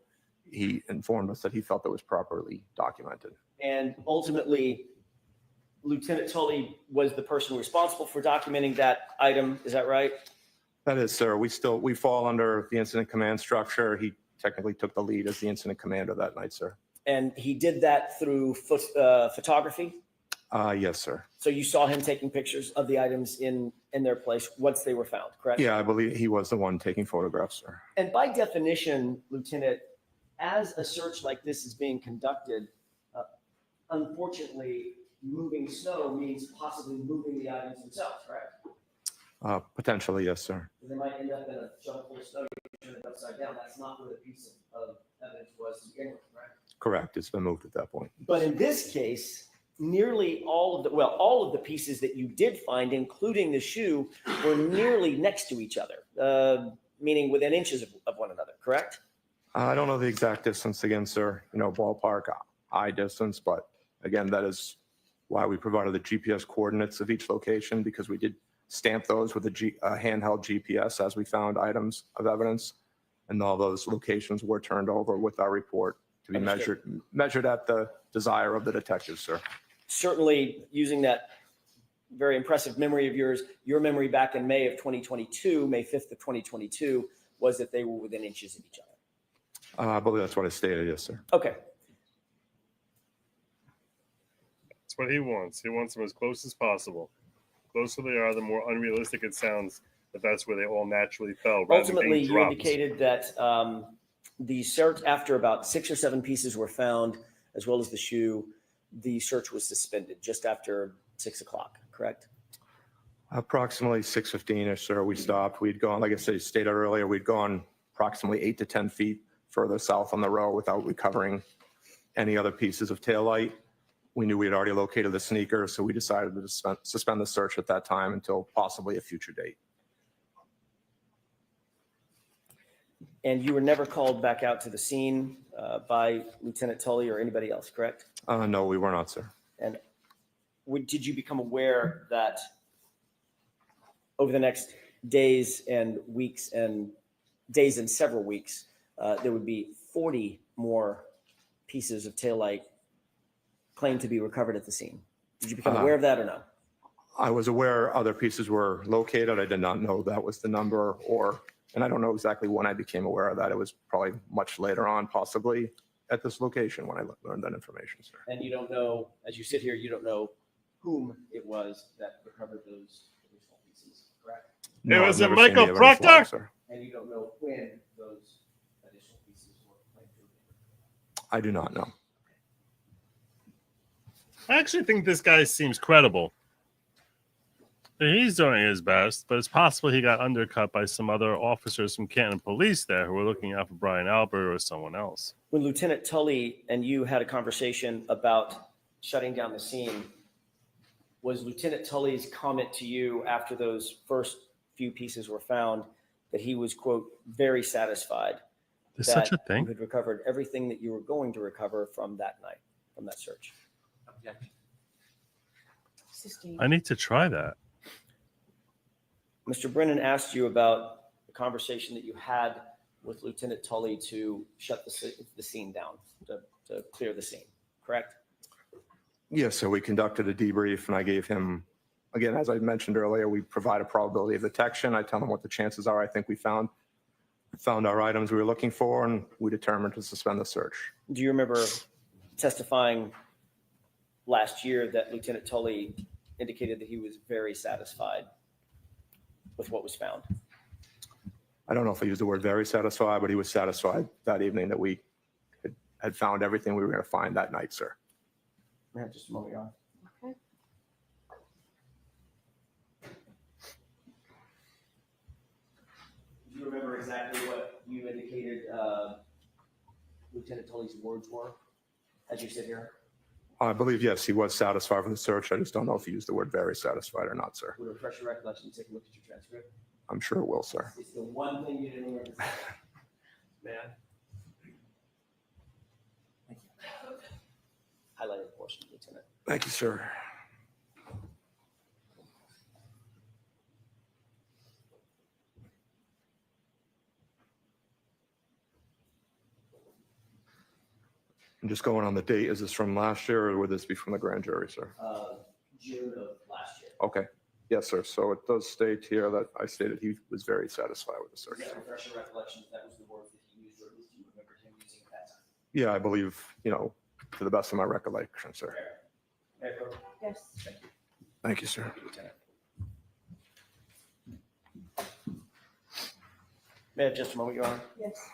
he informed us that he felt it was properly documented. And ultimately, Lieutenant Tully was the person responsible for documenting that item. Is that right? That is, sir. We fall under the incident command structure. He technically took the lead as the incident commander that night, sir. And he did that through photography? Yes, sir. So you saw him taking pictures of the items in their place once they were found, correct? Yeah, I believe he was the one taking photographs, sir. And by definition, Lieutenant, as a search like this is being conducted, unfortunately, moving snow means possibly moving the items themselves, correct? Potentially, yes, sir. They might end up in a shovel full of snow, you turn it upside down. That's not where the piece of evidence was to begin with, correct? Correct. It's been moved at that point. But in this case, nearly all of the pieces that you did find, including the shoe, were nearly next to each other, meaning within inches of one another, correct? I don't know the exact distance again, sir, ballpark eye distance, but again, that is why we provided the GPS coordinates of each location, because we did stamp those with a handheld GPS as we found items of evidence. And all those locations were turned over with our report to be measured at the desire of the detectives, sir. Certainly, using that very impressive memory of yours, your memory back in May of 2022, May 5th of 2022, was that they were within inches of each other. I believe that's what I stated, yes, sir. Okay. That's what he wants. He wants them as close as possible. The closer they are, the more unrealistic it sounds that that's where they all naturally fell. Ultimately, you indicated that the search, after about 6 or 7 pieces were found, as well as the shoe, the search was suspended just after 6 o'clock, correct? Approximately 6:15-ish, sir, we stopped. We'd gone, like I stated earlier, we'd gone approximately 8 to 10 feet further south on the road without recovering any other pieces of taillight. We knew we had already located the sneaker, so we decided to suspend the search at that time until possibly a future date. And you were never called back out to the scene by Lieutenant Tully or anybody else, correct? No, we were not, sir. And did you become aware that over the next days and several weeks, there would be 40 more pieces of taillight claimed to be recovered at the scene? Did you become aware of that or no? I was aware other pieces were located. I did not know that was the number and I don't know exactly when I became aware of that. It was probably much later on, possibly at this location when I learned that information, sir. And you don't know, as you sit here, you don't know whom it was that recovered those additional pieces, correct? It was I've a never seen Michael the evidence Proctor? log, sir. And you don't know when those additional pieces were planted. I do not know. I actually think this guy seems credible. He's doing his best, but it's possible he got undercut by some other officers from Canton Police there who were looking out for Brian Albert or someone else. When Lieutenant Tully and you had a conversation about shutting down the scene, was Lieutenant Tully's comment to you after those first few pieces were found that he was, quote, very satisfied There's that such a you thing? had recovered everything that you were going to recover from that night, from that search? I need to try that. Mr. Brennan asked you about the conversation that you had with Lieutenant Tully to shut the scene down, to clear the scene, correct? Yes, so we conducted a debrief and I gave him, again, as I mentioned earlier, we provide a probability of detection. I tell him what the chances are. I think we found our items we were looking for and we determined to suspend the search. Do you remember testifying last year that Lieutenant Tully indicated that he was very satisfied with what was found? I don't know if I used the word very satisfied, but he was satisfied that evening that we had found everything we were going to find that night, sir. We have just a moment, Your Honor. Okay. Do you remember exactly what you indicated Lieutenant Tully's words were as you sit here? I believe, yes, he was satisfied with the search. I just don't know if he used the word very satisfied or not, sir. Would refresh your recollection, take a look at your transcript. I'm sure it will, sir. It's the one thing you didn't remember. Man. Thank you. Highlighted portion, Lieutenant. Thank you, sir. I'm just going on the date. Is this from last year or would this be from the grand jury, sir? June of last year. Okay. Yes, sir. So it does state here that I stated he was very satisfied with the search. Does that refresh your recollection that was the words that he used, or at least you remember him using at that time? Yeah, I believe, to the best of my recollection, sir. Fair. Fair. Yes. Thank you. Thank you, sir. Thank you, Lieutenant. May I have just a moment, Your Honor? Yes.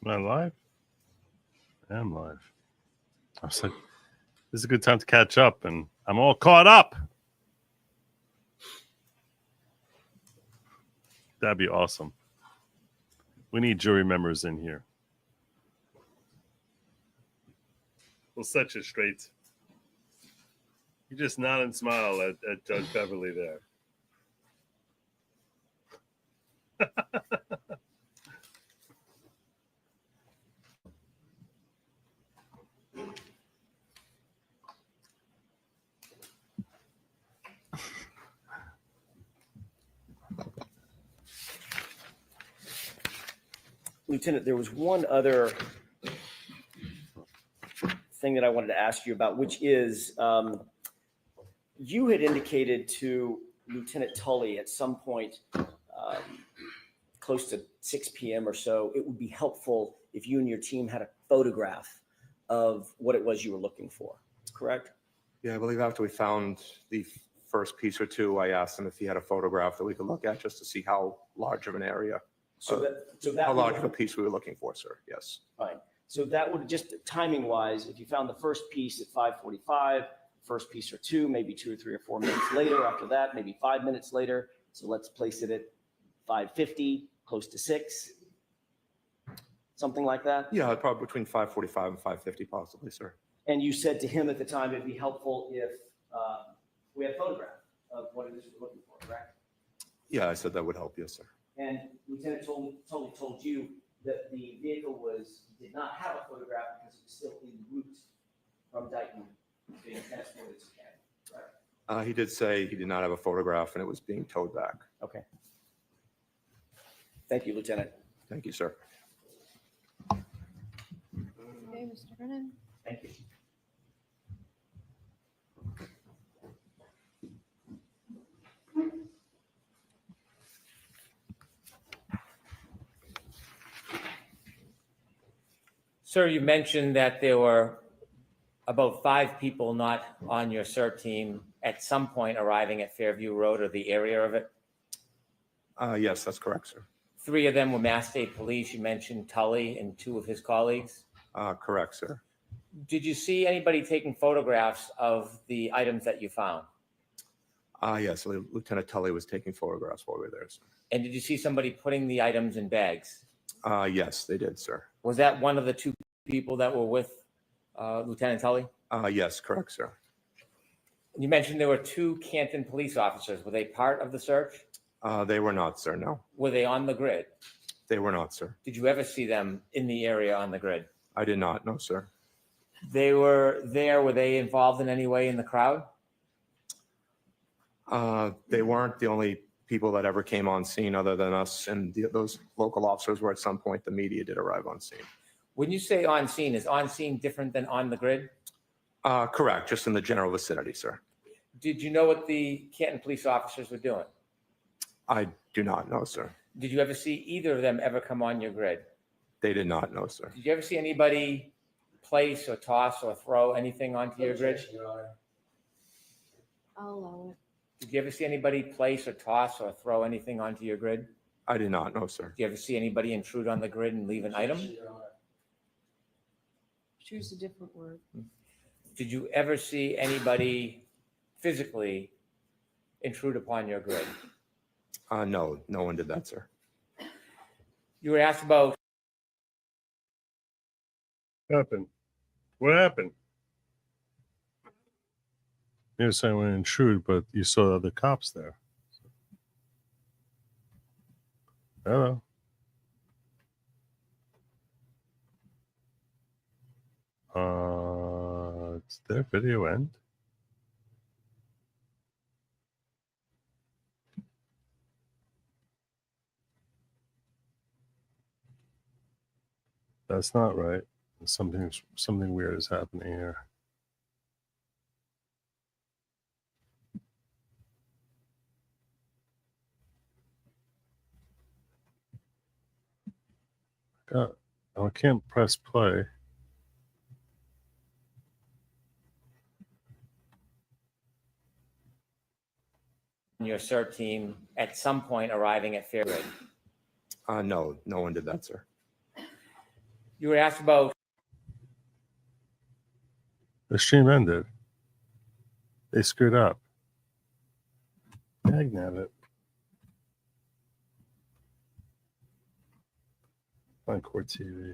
Am I live? I am live. I was like, this is a good time to catch up, and I'm all caught up. That'd be awesome. We need jury members in here. We'll set you straight. You just nod and smile at Judge Beverly there. Lieutenant, there was one other thing that I wanted to ask you about, which is you had indicated to Lieutenant Tully at some point close to 6 p.m. or so, it would be helpful if you and your team had a photograph of what it was you were looking for, correct? Yeah, I believe after we found the first piece or two, I asked him if he had a photograph that we could look at just to see how large of an area, So that how would- large of a piece we were looking for, sir. Yes. Fine. So that would just timing wise, if you found the first piece at 5:45, first piece or two, maybe 2 or 3 or 4 minutes later after that, maybe 5 minutes later. So let's place it at 5:50, close to 6, something like that. Yeah, probably between 5:45 and 5:50 possibly, sir. And you said to him at the time, it'd be helpful if we had a photograph of what it is you're looking for, correct? Yeah, I said that would help. Yes, sir. And Lieutenant Tully told you that the vehicle did not have a photograph because it was still en route from Dayton being transported to Canada, right? He did say he did not have a photograph and it was being towed back. Okay. Thank you, Lieutenant. Thank you, sir. Okay, Mr. Brennan. Thank you. Sir, you mentioned that there were about 5 people not on your CERT team at some point arriving at Fairview Road or the area of it. Yes, that's correct, sir. 3 of them were Mass State Police. You mentioned Tully and 2 of his colleagues. Correct, sir. Did you see anybody taking photographs of the items that you found? Yes, Lieutenant Tully was taking photographs while we were there, sir. And did you see somebody putting the items in bags? Yes, they did, sir. Was that one of the 2 people that were with Lieutenant Tully? Yes, correct, sir. You mentioned there were 2 Canton police officers. Were they part of the search? They were not, sir. No, Were they on the grid? they were not, sir. Did you ever see them in the area on the grid? I did not. No, sir. They were there. Were they involved in any way in the crowd? They weren't the only people that ever came on scene other than us, and those local officers were at some point. The media did arrive on scene. When you say on scene, is on scene different than on the grid? Correct, just in the general vicinity, sir. Did you know what the Canton police officers were doing? I do not know, sir. Did you ever see either of them ever come on your grid? They did not know, sir. Did you ever see anybody place or toss or throw anything onto your grid? I'll allow it. Did you ever see anybody place or toss or throw anything onto your grid? I did not know, sir. Did you ever see anybody intrude on the grid and leave an item? Choose a different word. Did you ever see anybody physically intrude upon your grid? No, no one did that, sir. You were asked about What happened? What happened? You were saying we didn't intrude, but you saw other cops there. Hello. Does their video end? That's not right. Something weird is happening here. I can't press play. your CERT team at some point arriving at Fairwood. No, no one did that, sir. You were asked about The stream ended. They screwed up. Dagnabbit. On Court TV.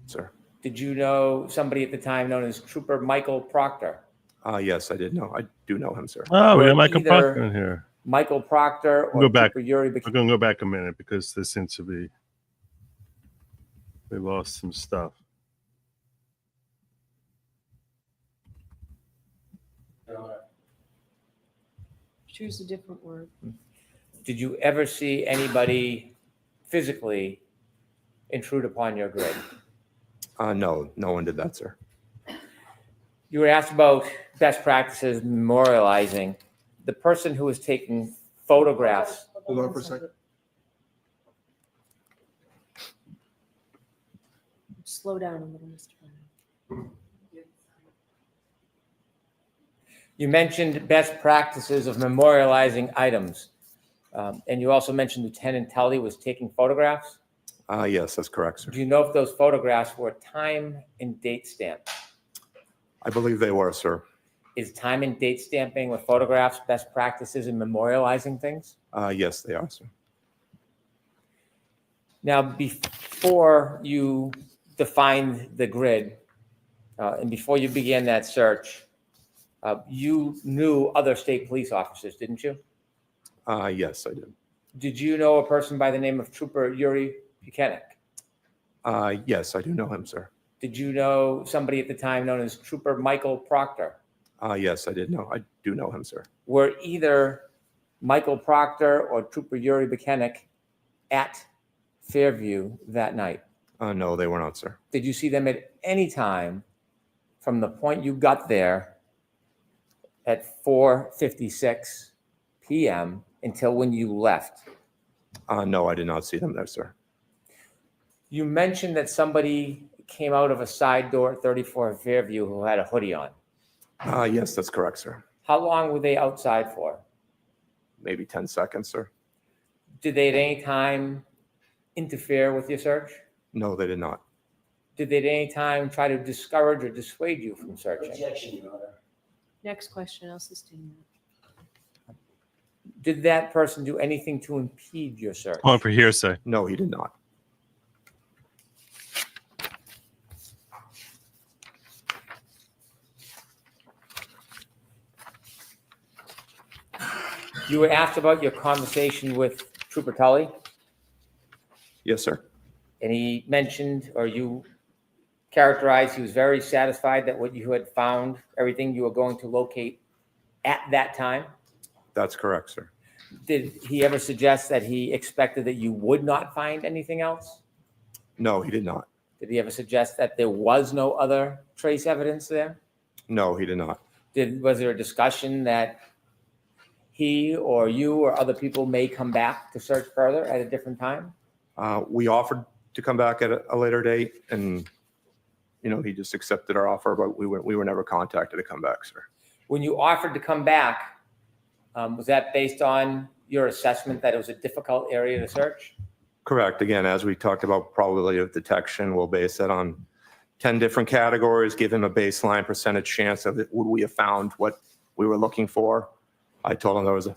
Sir. Did you know somebody at the time known as Trooper Michael Proctor? Yes, I did know. I do know him, sir. Oh, we Or got Michael either Proctor in here. Michael Proctor or Go back. Trooper Yuri We're going to go back a minute because there seems to be, we lost some stuff. Choose a different word. Did you ever see anybody physically intrude upon your grid? No, no one did that, sir. You were asked about best practices memorializing. The person who was taking photographs. Hold on for a second. Slow down a little, Mr. Brennan. You mentioned best practices of memorializing items. And you also mentioned Lieutenant Tully was taking photographs. Yes, that's correct, sir. Do you know if those photographs were time and date stamped? I believe they were, sir. Is time and date stamping with photographs best practices in memorializing things? Yes, they are, sir. Now, before you defined the grid and before you began that search, you knew other state police officers, didn't you? Yes, I did. Did you know a person by the name of Trooper Yuri Buchanan? Yes, I do know him, sir. Did you know somebody at the time known as Trooper Michael Proctor? Yes, I do know him, sir. Were either Michael Proctor or Trooper Yuri Buchanan at Fairview that night? No, they were not, sir. Did you see them at any time from the point you got there at 4:56 p.m. until when you left? No, I did not see them there, sir. You mentioned that somebody came out of a side door at 34 Fairview who had a hoodie on. Yes, that's correct, sir. How long were they outside for? Maybe 10 seconds, sir. Did they at any time interfere with your search? No, they did not. Did they at any time try to discourage or dissuade you from searching? Objection, Your Honor. Next question, I'll sustain that. Did that person do anything to impede your search? On for hearsay. No, he did not. You were asked about your conversation with Trooper Tully, Yes, sir. and he mentioned, or you characterized, he was very satisfied that what you had found, everything you were going to locate at that time. That's correct, sir. Did he ever suggest that he expected that you would not find anything else? No, he did not. Did he ever suggest that there was no other trace evidence there? No, he did not. Was there a discussion that he or you or other people may come back to search further at a different time? We offered to come back at a later date, and he just accepted our offer, but we were never contacted to come back, sir. When you offered to come back, was that based on your assessment that it was a difficult area to search? Correct. Again, as we talked about probability of detection, we'll base that on 10 different categories, give him a baseline percentage chance of it. Would we have found what we were looking for? I told him there was a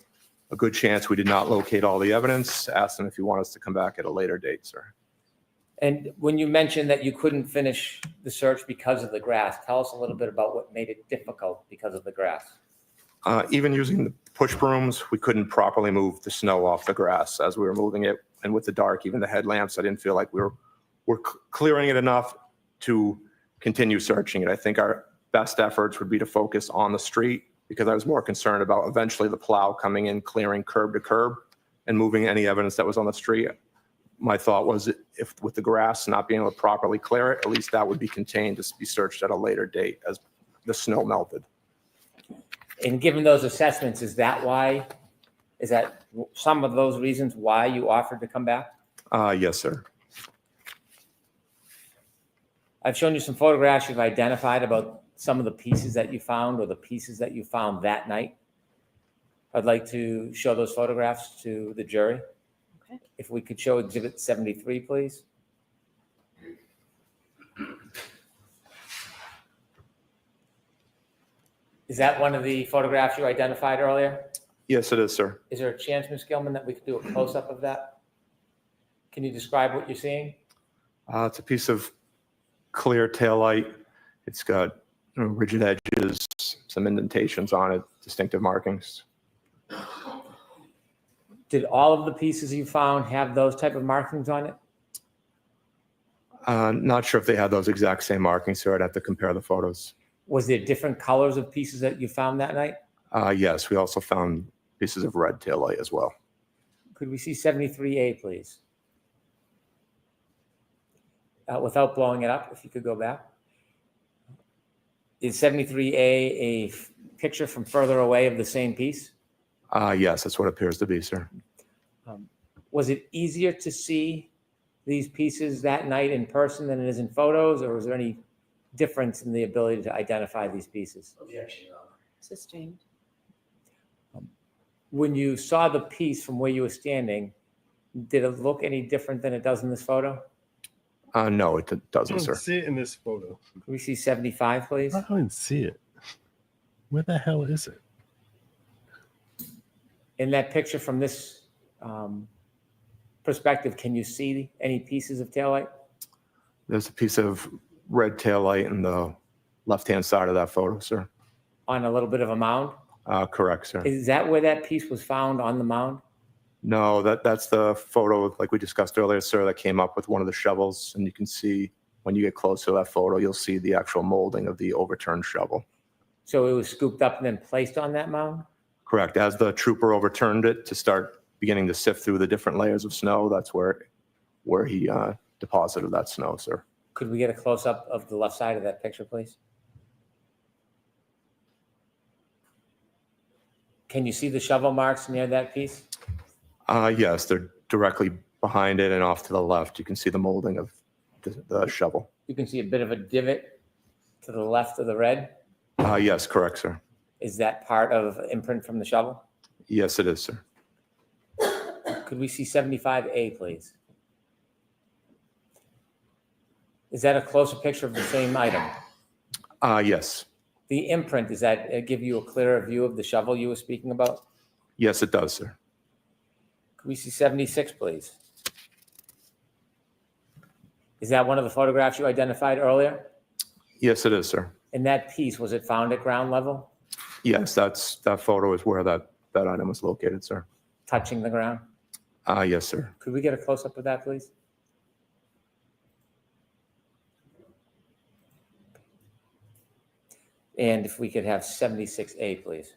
good chance we did not locate all the evidence, asked him if he wanted us to come back at a later date, sir. And when you mentioned that you couldn't finish the search because of the grass, tell us a little bit about what made it difficult because of the grass. Even using the push brooms, we couldn't properly move the snow off the grass as we were moving it. And with the dark, even the headlamps, I didn't feel like we were clearing it enough to continue searching it. I think our best efforts would be to focus on the street, because I was more concerned about eventually the plow coming in, clearing curb to curb and moving any evidence that was on the street. My thought was, if with the grass not being able to properly clear it, at least that would be contained to be searched at a later date as the snow melted. And given those assessments, is that some of those reasons why you offered to come back? Yes, sir. I've shown you some photographs you've identified about some of the pieces that you found or the pieces that you found that night. I'd like to show those photographs to the jury. Okay. If we could show Exhibit 73, please. Is that one of the photographs you identified earlier? Yes, it is, sir. Is there a chance, Ms. Gilman, that we could do a close-up of that? Can you describe what you're seeing? It's a piece of clear taillight. It's got rigid edges, some indentations on it, distinctive markings. Did all of the pieces you found have those type of markings on it? Not sure if they had those exact same markings, sir. I'd have to compare the photos. Was there different colors of pieces that you found that night? Yes, we also found pieces of red taillight as well. Could we see 73A, please? Without blowing it up, if you could go back. Is 73A a picture from further away of the same piece? Yes, that's what it appears to be, sir. Was it easier to see these pieces that night in person than it is in photos, or was there any difference in the ability to identify these pieces? Objection, Your Honor. Sustained. When you saw the piece from where you were standing, did it look any different than it does in this photo? No, it I doesn't, don't sir. see it in this photo. Can we see 75, please? I don't see it. Where the hell is it? In that picture from this perspective, can you see any pieces of taillight? There's a piece of red taillight in the left-hand side of that photo, sir. On a little bit of a mound? Correct, sir. Is that where that piece was found, on the mound? No, that's the photo, like we discussed earlier, sir, that came up with one of the shovels. And you can see, when you get closer to that photo, you'll see the actual molding of the overturned shovel. So it was scooped up and then placed on that mound? Correct. As the trooper overturned it to start beginning to sift through the different layers of snow, that's where he deposited that snow, sir. Could we get a close-up of the left side of that picture, please? Can you see the shovel marks near that piece? Yes, they're directly behind it and off to the left. You can see the molding of the shovel. You can see a bit of a divot to the left of the red. Yes, correct, sir. Is that part of imprint from the shovel? Yes, it is, sir. Could we see 75A, please? Is that a closer picture of the same item? Yes. The imprint, does that give you a clearer view of the shovel you were speaking about? Yes, it does, sir. Could we see 76, please? Is that one of the photographs you identified earlier? Yes, it is, sir. And that piece, was it found at ground level, Yes, that photo is where that item was located, sir. touching the ground? Yes, sir. Could we get a close-up of that, please? And if we could have 76A, please.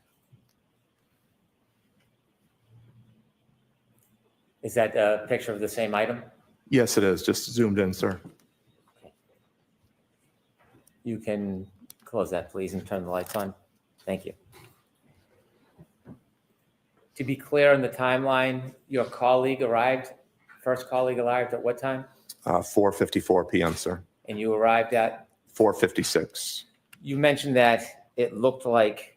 Is that a picture of the same item? Yes, it is. Just zoomed in, sir. You can close that, please, and turn the lights on. Thank you. To be clear on the timeline, your colleague arrived, first colleague arrived at what time? 4:54 p.m., sir. And you arrived at? 4:56. You mentioned that it looked like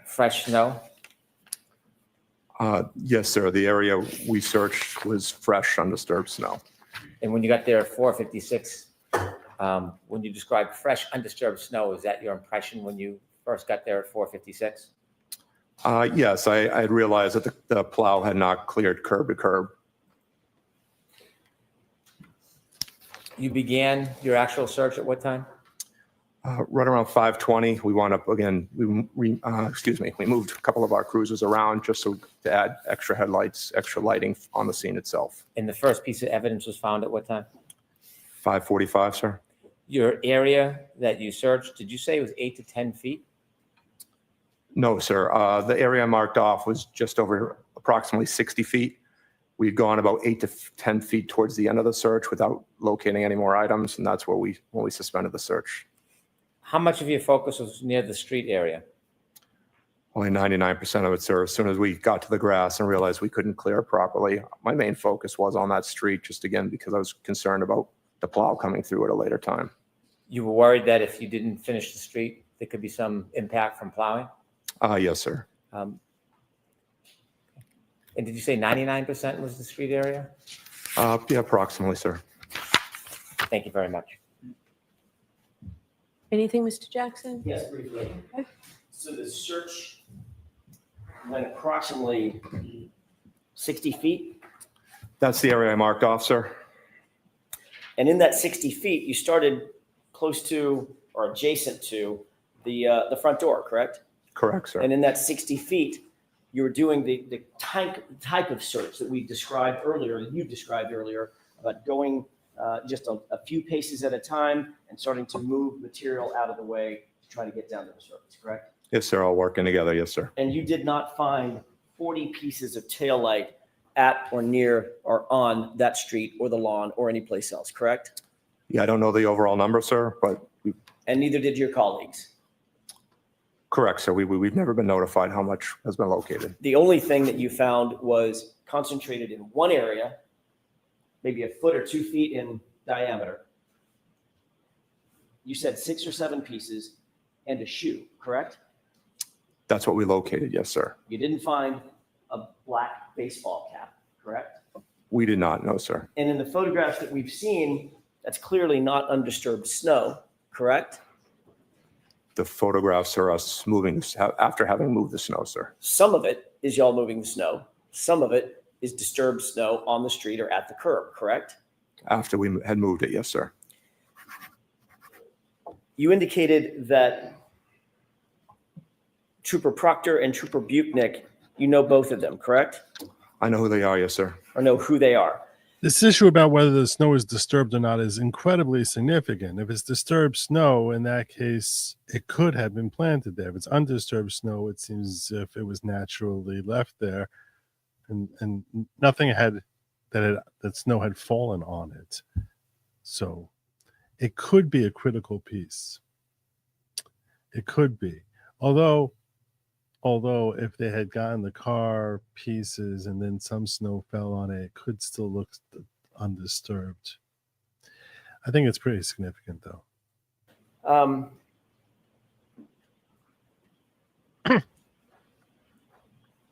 fresh snow. Yes, sir. The area we searched was fresh, undisturbed snow. And when you got there at 4:56, when you described fresh, undisturbed snow, is that your impression when you first got there at 4:56? Yes, I had realized that the plow had not cleared curb to curb. You began your actual search at what time? Right around 5:20, we wound up again. We moved a couple of our cruisers around just to add extra headlights, extra lighting on the scene itself. And the first piece of evidence was found at what time? 5:45, sir. Your area that you searched, did you say it was 8 to 10 feet? No, sir. The area marked off was just over approximately 60 feet. We'd gone about 8 to 10 feet towards the end of the search without locating any more items, and that's where when we suspended the search. How much of your focus was near the street area? Only 99% of it, sir. As soon as we got to the grass and realized we couldn't clear it properly, my main focus was on that street, just again, because I was concerned about the plow coming through at a later time. You were worried that if you didn't finish the street, there could be some impact from plowing? Yes, sir. And did you say 99% was the street area? Yeah, approximately, sir. Thank you very much. Anything, Mr. Jackson? Yes, briefly. Okay. So the search went approximately 60 feet. That's the area I marked off, sir. And in that 60 feet, you started close to or adjacent to the front door, correct? Correct, sir. And in that 60 feet, you were doing the type of search that we described earlier, that you described earlier, about going just a few paces at a time and starting to move material out of the way to try to get down to the surface, correct? Yes, sir. All working together. Yes, sir. And you did not find 40 pieces of taillight at or near or on that street or the lawn or any place else, correct? Yeah, I don't know the overall number, sir, but And neither did your colleagues. correct, sir. We've never been notified how much has been located. The only thing that you found was concentrated in one area, maybe a foot or 2 feet in diameter. You said 6 or 7 pieces and a shoe, correct? That's what we located. Yes, sir. You didn't find a black baseball cap, correct? We did not know, sir. And in the photographs that we've seen, that's clearly not undisturbed snow, correct? The photographs are us moving after having moved the snow, sir. Some of it is y'all moving the snow. Some of it is disturbed snow on the street or at the curb, correct? After we had moved it, yes, sir. You indicated that Trooper Proctor and Trooper Buchnick, you know both of them, correct? I know who they are, yes, sir. Or know who they are? This issue about whether the snow is disturbed or not is incredibly significant. If it's disturbed snow, in that case, it could have been planted there. If it's undisturbed snow, it seems as if it was naturally left there, and nothing had that snow had fallen on it. So it could be a critical piece. It could be, although if they had gotten the car pieces and then some snow fell on it, it could still look undisturbed. I think it's pretty significant, though.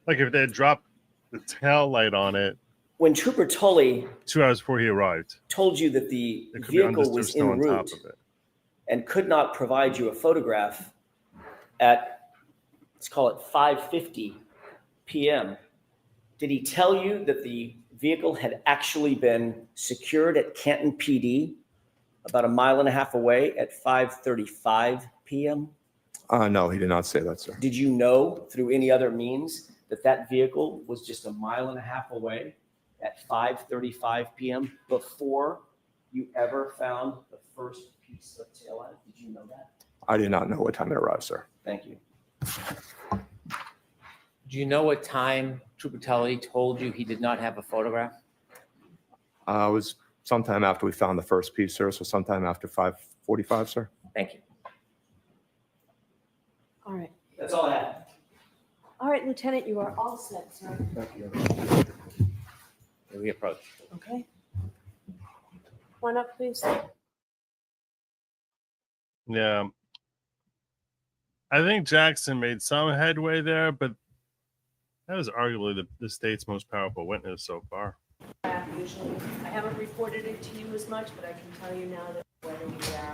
Like if they had dropped the tail light on it When Trooper Tully 2 hours before he arrived, told you that the there could be vehicle undisturbed was snow en on route top of it. and could not provide you a photograph at, let's call it 5:50 p.m., did he tell you that the vehicle had actually been secured at Canton PD about 1.5 miles away at 5:35 p.m.? No, he did not say that, sir. Did you know through any other means that that vehicle was just 1.5 miles away at 5:35 p.m. before you ever found the first piece of tail end? Did you know that? I did not know what time they arrived, sir. Thank you. Do you know what time Trooper Tully told you he did not have a photograph? It was sometime after we found the first piece, sir, so sometime after 5:45, sir. Thank you. All right. That's all I have. All right, Lieutenant, you are all set, sir. Here we approach. Okay. Come on up, please. Yeah. I think Jackson made some headway there, but that was arguably the state's most powerful witness so far. Usually, I haven't reported it to you as much, but I can tell you now that whether we are.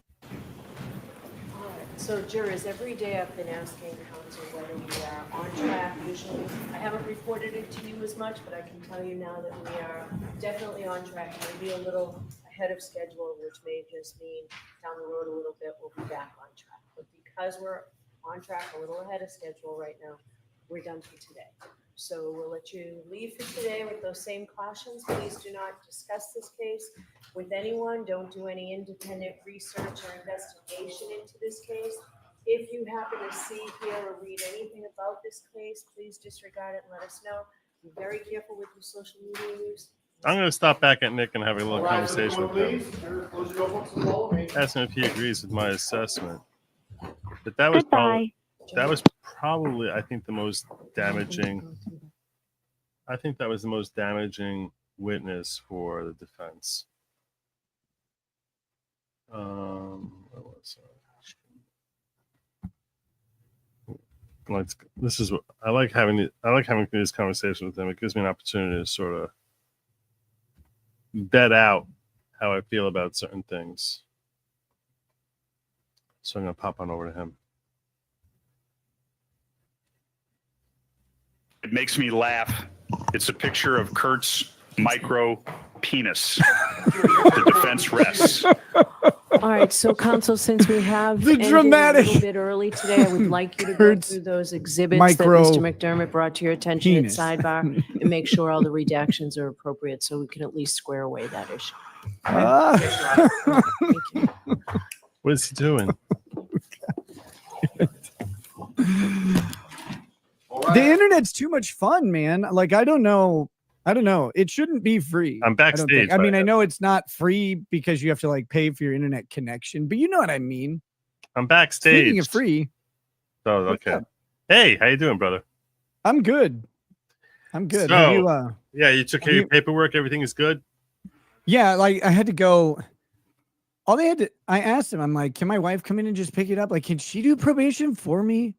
All right. So, jurors, every day I've been asking counsel whether we are on track. Usually, I haven't reported it to you as much, but I can tell you now that we are definitely on track. Maybe a little ahead of schedule, which may just mean down the road a little bit we'll be back on track. But because we're on track a little ahead of schedule right now, we're done for today. So we'll let you leave for today with those same cautions. Please do not discuss this case with anyone. Don't do any independent research or investigation into this case. If you happen to see, hear, or read anything about this case, please disregard it and let us know. Be very careful with your social media use. I'm going to stop back at Nick and have a little All right, conversation with him. please, close your books and follow me. Ask him if he agrees with my assessment. But that was probably, I think, the most damaging. I think that was the most damaging witness for the defense. What was that? This is what I like having. I like having this conversation with him. It gives me an opportunity to sort of vet out how I feel about certain things. So I'm going to pop on over to him. It makes me laugh. It's a picture of Kurt's micro penis. The defense rests. All right, so counsel, since we have The ended dramatic a little bit early today, I would like you to go Kurt's through those exhibits micro that Mr. McDermott brought to your attention penis. at sidebar and make sure all the redactions are appropriate so we can at least square away that issue. Ah. Thank you. What is he doing? The internet's too much fun, man. Like, I don't know. It shouldn't be free. I'm I don't backstage. think. I mean, right I now. know it's not free because you have to like pay for your internet connection, but you know what I mean. I'm backstage. Speaking of free, Oh, what's okay. up? Hey, how you doing, brother? I'm good. I'm good. So, Have you, yeah, you took care of your paperwork. Everything is good. yeah, like I had to go. All they had to, I asked him, I'm like, can my wife come in and just pick it up? Like, can she do probation for me?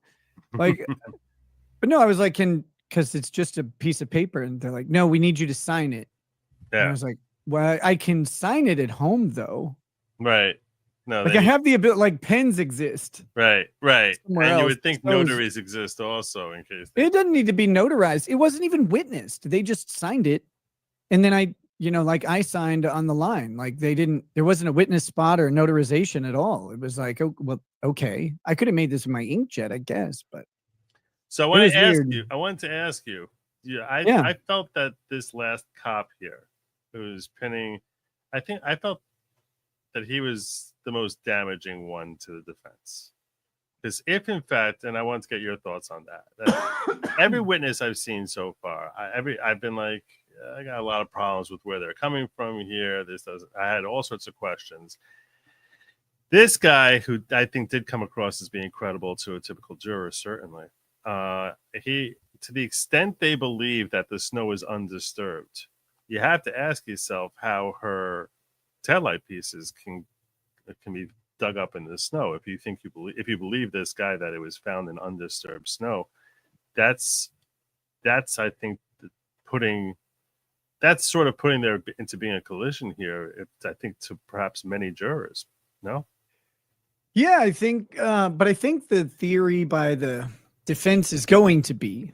Like, But no, I was like, because it's just a piece of paper, and they're like, no, we need you to sign it. And I Yeah, was like, well, I can sign it at home though. right. No, Like they I need, have the ability, like pens exist right, right. somewhere And you else. would think So notaries exist also in case they, it doesn't need to be notarized. It wasn't even witnessed. They just signed it. And then like I signed on the line. Like there wasn't a witness spot or notarization at all. It was like, oh, well, okay. I could have made this with my inkjet, I guess, but So I it want was to ask weird. you. I wanted to ask you. Yeah, Yeah. I felt that this last cop here, who was pinning, I felt that he was the most damaging one to the defense. Because if in fact, and I want to get your thoughts on that every witness I've seen so far, I've been like, I got a lot of problems with where they're coming from here. I had all sorts of questions. This guy, who I think did come across as being credible to a typical juror, certainly. He, to the extent they believe that the snow is undisturbed, you have to ask yourself how her taillight pieces can be dug up in the snow. If you believe this guy that it was found in undisturbed snow, that's I think that's sort of putting there into being a collision here. I think to perhaps many jurors. No. Yeah, I think, but I think the theory by the defense is going to be,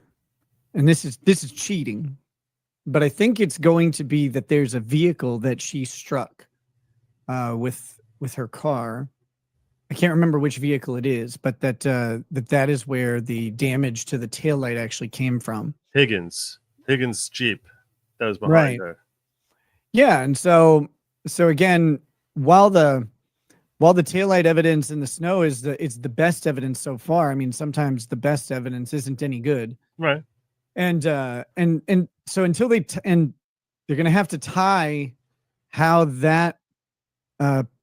and this is cheating, but I think it's going to be that there's a vehicle that she struck with her car. I can't remember which vehicle it is, but that is where the damage to the taillight actually came from. Higgins Jeep that was behind Right. her. Yeah, and so again, while the taillight evidence in the snow is the best evidence so far. I mean, sometimes the best evidence isn't any good. Right. And so until and they're going to have to tie how that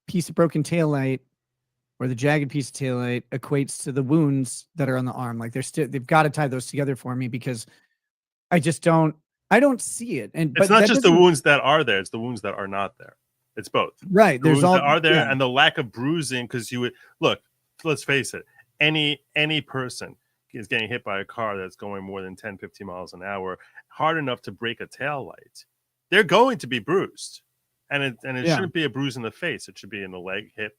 piece of broken taillight or the jagged piece of taillight equates to the wounds that are on the arm. Like they've got to tie those together for me, because I don't see it. And It's not just the wounds that are there; it's the wounds that are not there. It's both. Right. The There's wounds all that are there, yeah. and the lack of bruising. Because you would look. Let's face it. Any person is getting hit by a car that's going more than 10, 15 miles an hour, hard enough to break a tail light, they're going to be bruised. And it shouldn't be a bruise in the face. It should be in the leg, hip,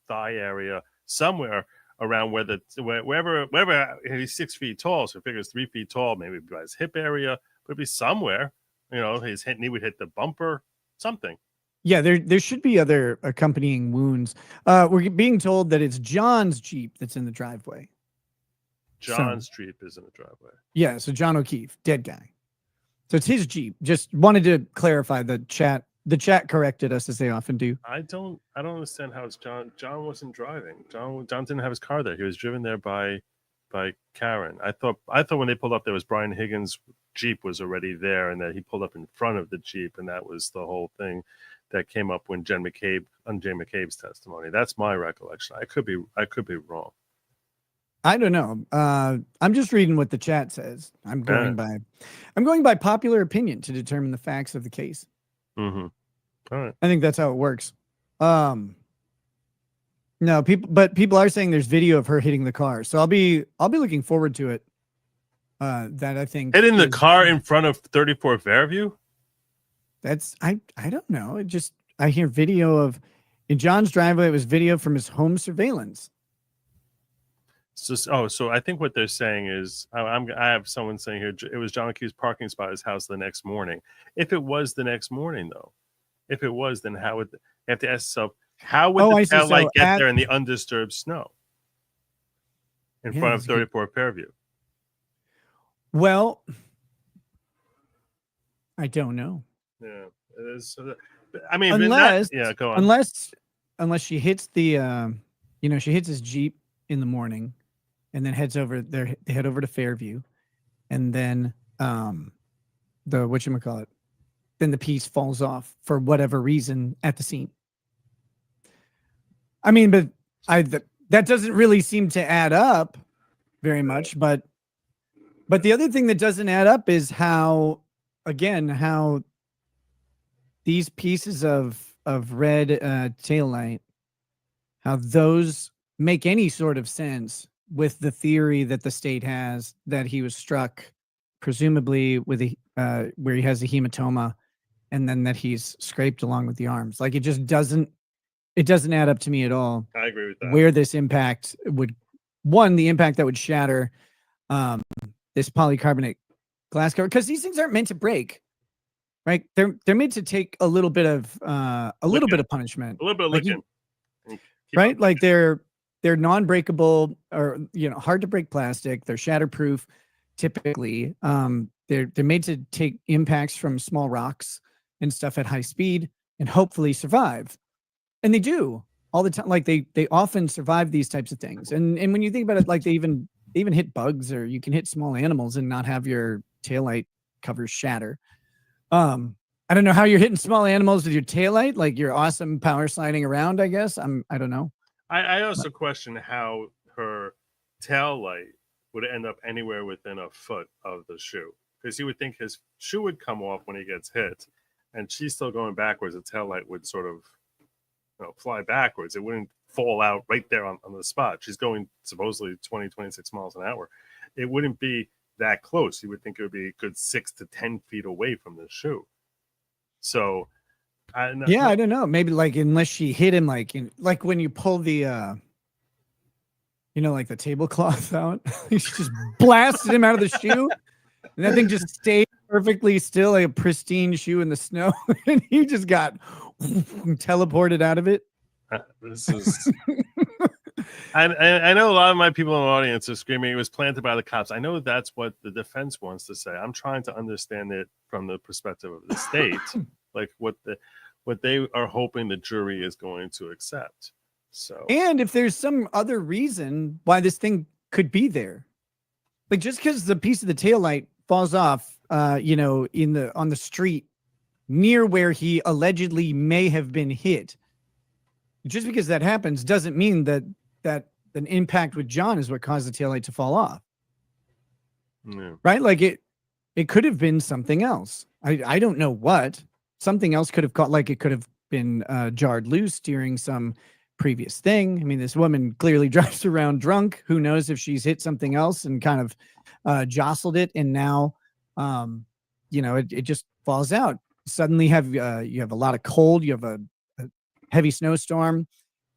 thigh area, somewhere around wherever he's 6 feet tall, so figures 3 feet tall, maybe by his hip area, but it'd be somewhere. His knee would hit the bumper, something. Yeah, there should be other accompanying wounds. We're being told that it's John's Jeep that's in the driveway. John's Jeep is in the driveway. Yeah, so John O'Keefe, dead guy. So it's his Jeep. Just wanted to clarify. The chat corrected us, as they often do. I don't understand how it's John. John wasn't driving. John didn't have his car there. He was driven there by Karen. I thought when they pulled up, there was Brian Higgins' Jeep was already there, and that he pulled up in front of the Jeep, and that was the whole thing that came up when Jay McCabe's testimony. That's my recollection. I could be wrong. I don't know. I'm just reading what the chat says. I'm going by popular opinion to determine the facts of the case. Mm-hmm. All right. I think that's how it works. No, people are saying there's video of her hitting the car. So I'll be looking forward to it. That I think hitting the car in front of 34 Fairview. That's I don't know. I hear video of in John's driveway. It was video from his home surveillance. So I think what they're saying is, I have someone saying here, it was John O'Keefe's parking spot at his house the next morning. If it was the next morning, though, then how would you have to ask yourself, how would the taillight get there in the undisturbed snow in front of 34 Fairview? Well, I don't know. Yeah, it is. I mean, unless go on. Unless she hits the, she hits his Jeep in the morning, and then heads over there. They head over to Fairview, and then then the piece falls off for whatever reason at the scene. I mean, but that doesn't really seem to add up very much. But the other thing that doesn't add up is how these pieces of red taillight, how those make any sort of sense with the theory that the state has that he was struck, presumably with a where he has a hematoma, and then that he's scraped along with the arms. Like it just doesn't add up to me at all. I agree with that. Where this impact would, the impact that would shatter this polycarbonate glass cover, because these things aren't meant to break, right? They're meant to take a little bit of punishment, A little bit of like licking. right? Like they're non-breakable, or hard to break plastic. They're shatterproof. Typically, they're made to take impacts from small rocks and stuff at high speed and hopefully survive. And they do all the time. Like they often survive these types of things. And when you think about it, like they even hit bugs, or you can hit small animals and not have your taillight covers shatter. I don't know how you're hitting small animals with your taillight, like you're awesome power sliding around, I guess. I don't know. I also question how her tail light would end up anywhere within a foot of the shoe, because you would think his shoe would come off when he gets hit, and she's still going backwards. The tail light would sort of fly backwards. It wouldn't fall out right there on the spot. She's going supposedly 20, 26 miles an hour. It wouldn't be that close. You would think it would be a good 6 to 10 feet away from the shoe. So I don't know. Maybe like unless she hit him, like when you pull the like the tablecloth out, she just blasted him out of the shoe, and that thing just stayed perfectly still, like a pristine shoe in the snow, and he just got teleported out of it. This is. I know a lot of my people in the audience are screaming it was planted by the cops. I know that's what the defense wants to say. I'm trying to understand it from the perspective of the state, like what they are hoping the jury is going to accept. So, and if there's some other reason why this thing could be there, like just because the piece of the taillight falls off, on the street near where he allegedly may have been hit, just because that happens doesn't mean that an impact with John is what caused the taillight to fall off. Yeah. Right? Like it could have been something else. I don't know what. Something else could have caught, like it could have been jarred loose during some previous thing. I mean, this woman clearly drives around drunk. Who knows if she's hit something else and kind of jostled it, and now it just falls out. Suddenly you have a lot of cold, you have a heavy snowstorm,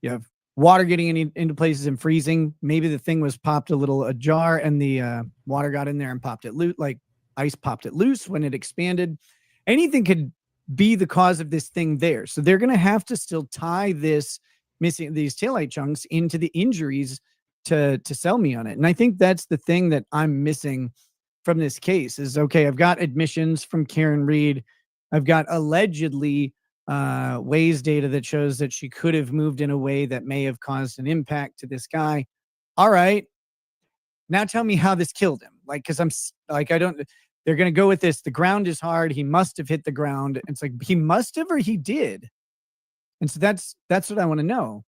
you have water getting into places and freezing. Maybe the thing was popped a little ajar, and the water got in there and popped it loose, like ice popped it loose when it expanded. Anything could be the cause of this thing there. So they're going to have to still tie these taillight chunks into the injuries to sell me on it. And I think that's the thing that I'm missing from this case is, okay, I've got admissions from Karen Reed. I've got allegedly Waze data that shows that she could have moved in a way that may have caused an impact to this guy. All right. Now tell me how this killed him. Like, cause they're going to go with this. The ground is hard. He must have hit the ground. It's like, he must have, or he did. And so that's what I want to know.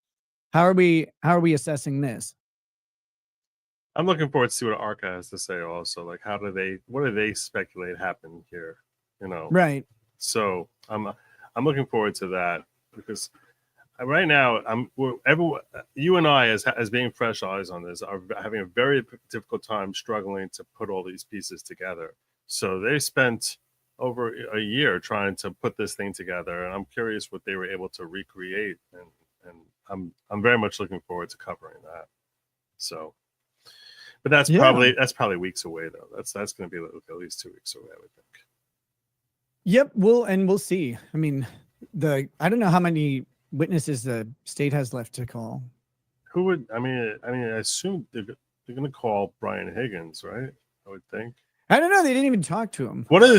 How are we assessing this? I'm looking forward to see what ARCA has to say also. Like, what do they speculate happened here? Right. So I'm looking forward to that, because right now you and I as being fresh eyes on this are having a very difficult time struggling to put all these pieces together. So they spent over a year trying to put this thing together, and I'm curious what they were able to recreate, and I'm very much looking forward to covering that. So, but that's probably weeks away though. That's going to be at least 2 weeks away, I would think. Yep, we'll see. I mean, I don't know how many witnesses the state has left to call. Who would? I assume they're going to call Brian Higgins, right? I would think. I don't know. They didn't even talk to him. One of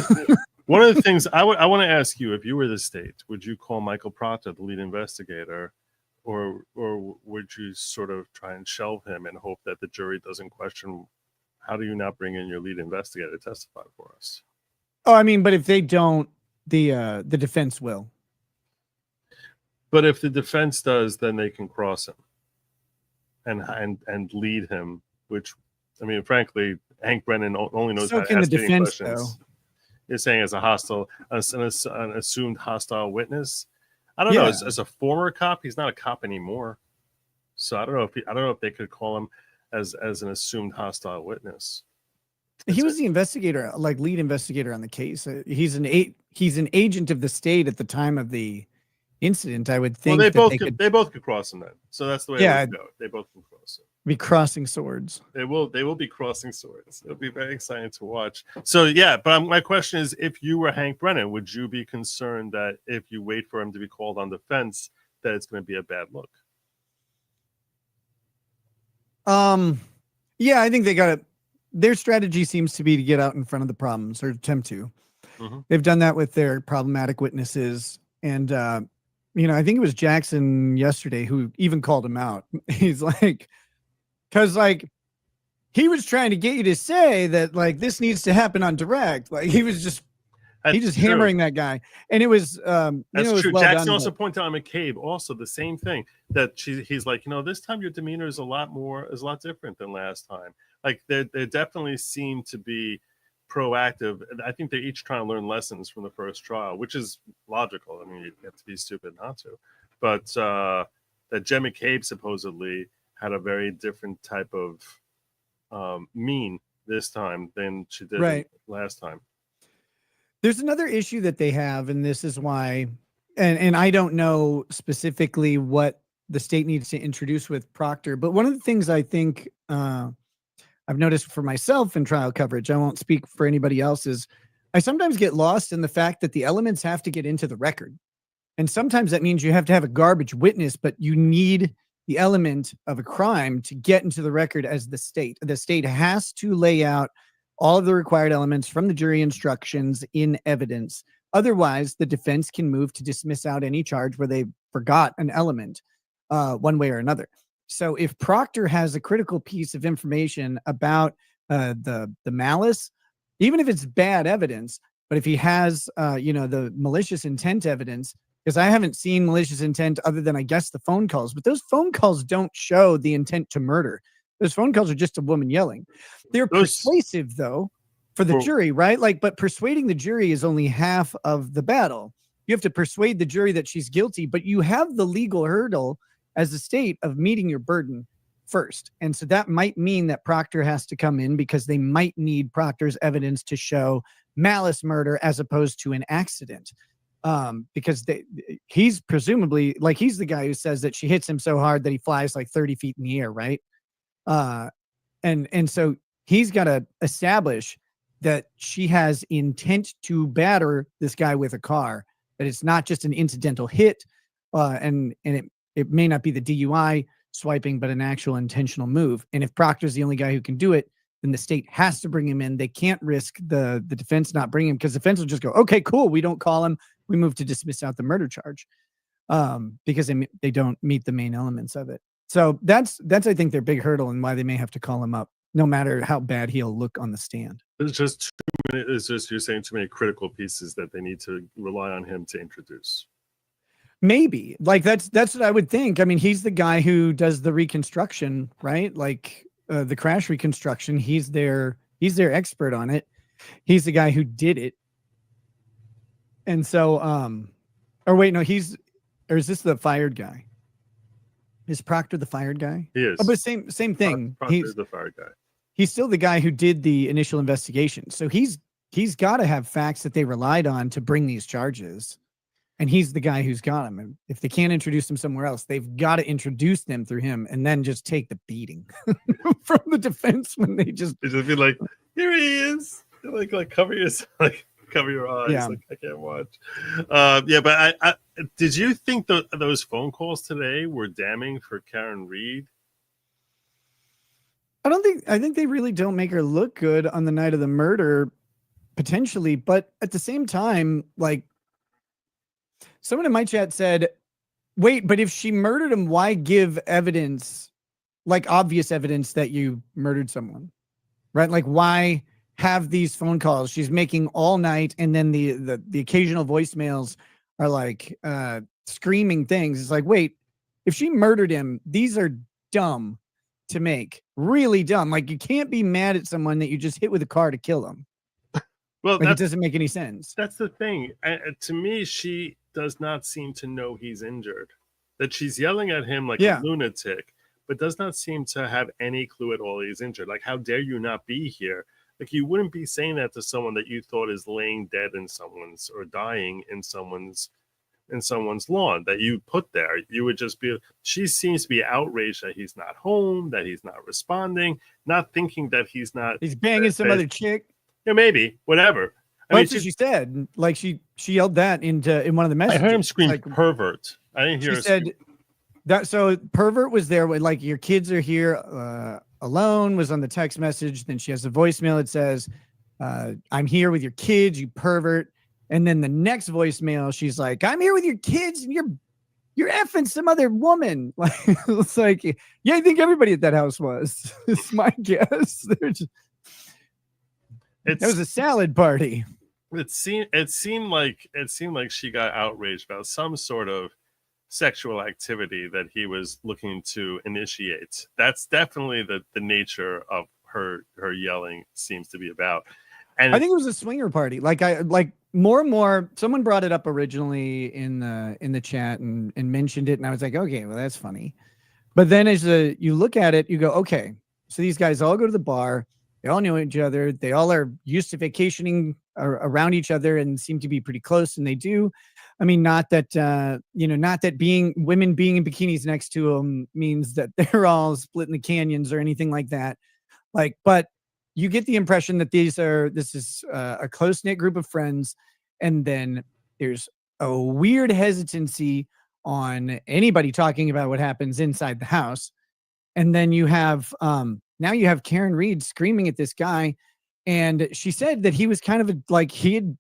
the things I want to ask you, if you were the state, would you call Michael Proctor, the lead investigator, or would you sort of try and shelve him and hope that the jury doesn't question, how do you not bring in your lead investigator to testify for us? Oh, I mean, but if they don't, the defense will. But if the defense does, then they can cross him and lead him, which, I mean, frankly, Hank Brennan only knows how to ask defense, questions. Though. You're saying as an assumed hostile witness. I don't know. As a former cop, he's not a cop anymore. So I don't know if they could call him. as an assumed hostile witness. He was the investigator, like lead investigator on the case. He's an agent of the state at the time of the incident. I would think Well, could they both could cross him then. So that's the way it would go. They both can cross him. Be crossing swords. They will be crossing swords. It'll be very exciting to watch. So yeah, but my question is, if you were Hank Brennan, would you be concerned that if you wait for him to be called on defense, that it's going to be a bad look? Yeah, I think their strategy seems to be to get out in front of the problems, or attempt to. They've done that with their problematic witnesses. And, I think it was Jackson yesterday who even called him out. He's like, because like he was trying to get you to say that like this needs to happen on direct. Like he was just hammering that guy. And it was that's true. Well Jackson done, also pointed out on McCabe also the same thing, that he's like, this time your demeanor is a lot different than last time. Like they definitely seem to be proactive. I think they're each trying to learn lessons from the first trial, which is logical. I mean, you have to be stupid not to. But that Jen McCabe supposedly had a very different type of mean this time than she did last time. There's another issue that they have, and this is why, and I don't know specifically what the state needs to introduce with Proctor, but one of the things I think I've noticed for myself in trial coverage, I won't speak for anybody else, is I sometimes get lost in the fact that the elements have to get into the record. And sometimes that means you have to have a garbage witness, but you need the element of a crime to get into the record as the state. The state has to lay out all of the required elements from the jury instructions in evidence. Otherwise, the defense can move to dismiss out any charge where they forgot an element one way or another. So if Proctor has a critical piece of information about the malice, even if it's bad evidence, but if he has, the malicious intent evidence, because I haven't seen malicious intent other than, I guess, the phone calls, but those phone calls don't show the intent to murder. Those phone calls are just a woman yelling. They're persuasive, though, for the jury, right? Like, but persuading the jury is only half of the battle. You have to persuade the jury that she's guilty, but you have the legal hurdle as a state of meeting your burden first. And so that might mean that Proctor has to come in because they might need Proctor's evidence to show malice murder as opposed to an accident. Because he's presumably, like, he's the guy who says that she hits him so hard that he flies like 30 feet in the air, right? And so he's got to establish that she has intent to batter this guy with a car, that it's not just an incidental hit, and it may not be the DUI swiping, but an actual intentional move. And if Proctor's the only guy who can do it, then the state has to bring him in. They can't risk the defense not bringing him, because the defense will just go, okay, cool, we don't call him. We move to dismiss out the murder charge because they don't meet the main elements of it. So that's I think their big hurdle, and why they may have to call him up, no matter how bad he'll look on the stand. It's just you're saying too many critical pieces that they need to rely on him to introduce. Maybe, like that's what I would think. I mean, he's the guy who does the reconstruction, right? Like the crash reconstruction. He's their expert on it. He's the guy who did it. And so, or wait, no, or is this the fired guy? Is Proctor the fired guy? He is. Oh, but same thing. Proctor's the fired guy. He's still the guy who did the initial investigation. So he's got to have facts that they relied on to bring these charges. And he's the guy who's got them. And if they can't introduce them somewhere else, they've got to introduce them through him, and then just take the beating from the defense when they just be like, here he is. Like cover your eyes. Yeah. Like, I can't watch. But I did you think those phone calls today were damning for Karen Reed? I think they really don't make her look good on the night of the murder, potentially. But at the same time, like, someone in my chat said, wait, but if she murdered him, why give evidence, like obvious evidence that you murdered someone, right? Like, why have these phone calls she's making all night, and then the occasional voicemails are like screaming things? It's like, wait, if she murdered him, these are dumb to make, really dumb. Like, you can't be mad at someone that you just hit with a car to kill them. Well, like, it doesn't make any sense. That's the thing. To me, she does not seem to know he's injured. That she's yelling at him like a lunatic, but does not seem to have any clue at all he's injured. Like, how dare you not be here? Like, you wouldn't be saying that to someone that you thought is laying dead in someone's or dying in someone's lawn that you put there. You would just be, she seems to be outraged that he's not home, that he's not responding, not thinking that he's banging some other chick. Yeah, maybe, whatever. That's what she said. Like she yelled that in one of the messages. I heard him scream like, pervert. I didn't hear she her said scream. that. So pervert was there with, like, your kids are here alone, was on the text message. Then she has a voicemail that says, I'm here with your kids, you pervert. And then the next voicemail, she's like, I'm here with your kids and you're effing some other woman. Like, it's like, yeah, I think everybody at that house was. It's my guess. That was a salad party. It seemed like she got outraged about some sort of sexual activity that he was looking to initiate. That's definitely the nature of her yelling seems to be about. And I think it was a swinger party. Like more and more, someone brought it up originally in the chat and mentioned it, and I was like, okay, well, that's funny. But then as you look at it, you go, okay, so these guys all go to the bar, they all know each other, they all are used to vacationing around each other and seem to be pretty close, and they do. I mean, not that not that women being in bikinis next to them means that they're all split in the canyons or anything like that. Like, but you get the impression that this is a close-knit group of friends, and then there's a weird hesitancy on anybody talking about what happens inside the house. And then you have now you have Karen Reed screaming at this guy, and she said that he was kind of like he had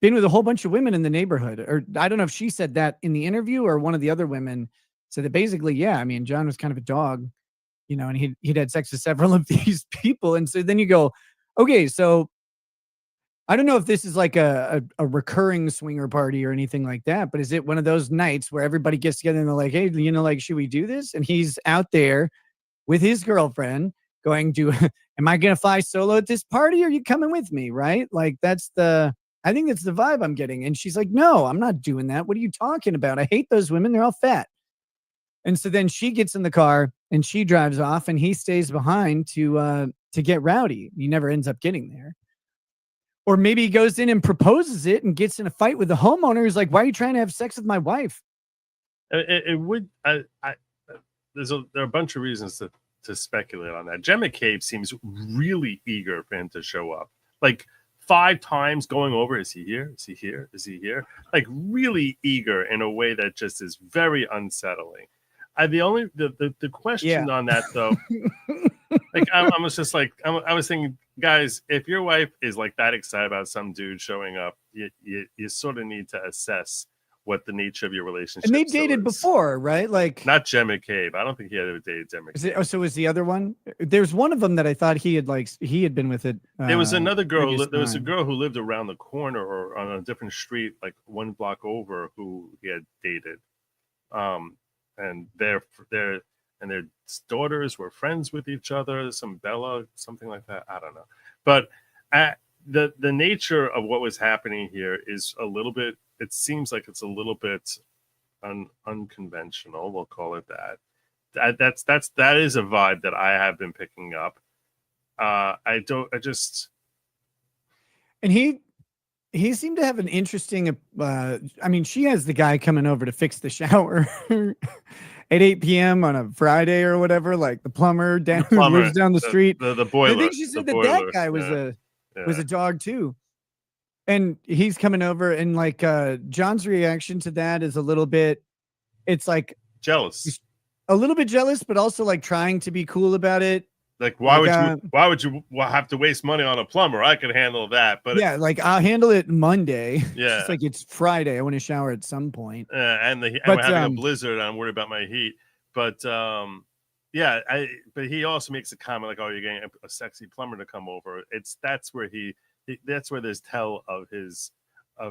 been with a whole bunch of women in the neighborhood, or I don't know if she said that in the interview or one of the other women said that basically, yeah, I mean, John was kind of a dog, and he'd had sex with several of these people. And so then you go, okay, so I don't know if this is like a recurring swinger party or anything like that, but is it one of those nights where everybody gets together and they're like, hey, like, should we do this? And he's out there with his girlfriend going, am I going to fly solo at this party? Or are you coming with me? Right? Like, I think that's the vibe I'm getting. And she's like, no, I'm not doing that. What are you talking about? I hate those women. They're all fat. And so then she gets in the car and she drives off, and he stays behind to get rowdy. He never ends up getting there. Or maybe he goes in and proposes it and gets in a fight with the homeowner who's like, why are you trying to have sex with my wife? There are a bunch of reasons to speculate on that. Jen McCabe seems really eager for him to show up. Like 5 times going over, is he here? Is he here? Is he here? Like really eager in a way that just is very unsettling. The question on that though, like I was thinking, guys, if your wife is like that excited about some dude showing up, you sort of need to assess what the nature of your relationship. And they dated before, right? Like not Jen McCabe. I don't think he had ever dated Jen McCabe. So was the other one? There's one of them that I thought he had been with it. There was another girl. There was a girl who lived around the corner or on a different street, like 1 block over, who he had dated. And their daughters were friends with each other. Some Bella, something like that. I don't know. But the nature of what was happening here is a little bit. It seems like it's a little bit unconventional. We'll call it that. That is a vibe that I have been picking up. And he seemed to have an interesting. I mean, she has the guy coming over to fix the shower at 8 p.m. on a Friday or whatever, like the plumber who lives down the street. The boiler. I think she said that guy was a dog too. And he's coming over, and like John's reaction to that is a little bit, it's like jealous, a little bit jealous, but also like trying to be cool about it. Like, why would you have to waste money on a plumber? I could handle that. But yeah, like I'll handle it Monday. Yeah, it's like it's Friday. I want to shower at some point. And we're having a blizzard. And I'm worried about my heat. But but he also makes a comment like, "Oh, you're getting a sexy plumber to come over." That's where there's tell of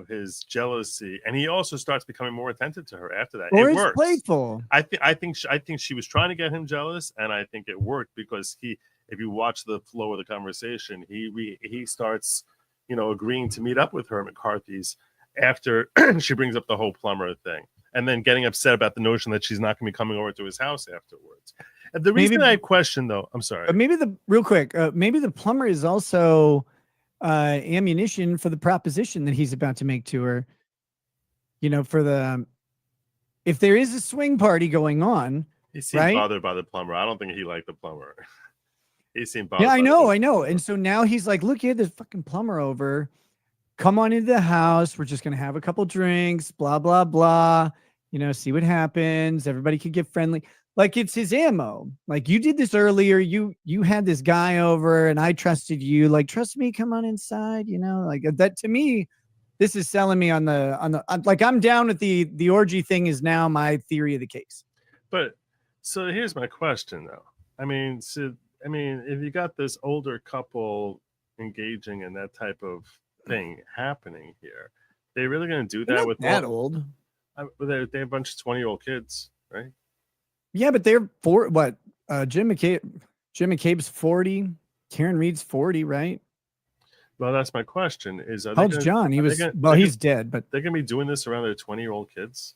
his jealousy, and he also starts becoming more attentive to her after that. Or it it's works. Playful. I think she was trying to get him jealous, and I think it worked because if you watch the flow of the conversation, he starts, agreeing to meet up with her at McCarthy's after she brings up the whole plumber thing. and then getting upset about the notion that she's not going to be coming over to his house afterwards. And the reason I question, though, I'm sorry. Maybe maybe the plumber is also ammunition for the proposition that he's about to make to her. You know, for the if there is a swing party going on, He seemed right? bothered by the plumber. I don't think he liked the plumber. He seemed bothered. Yeah, I by the know. plumber. And so now he's like, look, you had this fucking plumber over. Come on into the house. We're just gonna have a couple drinks, blah, blah, blah. You know, see what happens. Everybody could get friendly. Like it's his ammo. Like you did this earlier. You had this guy over and I trusted you. Like, trust me, come on inside, you know, like that to me. This is selling me on like I'm down with the orgy thing is now my theory of the case. But so here's my question, though. I mean, if you got this older couple engaging in that type of thing happening here, they really going to do that with that old? They have a bunch of 20-year-old kids, right? Yeah, but they're Jim McCabe's 40, Karen Reed's 40, right? Well, that's my question. Is how old's John? He's dead, but they're gonna be doing this around their 20-year-old kids.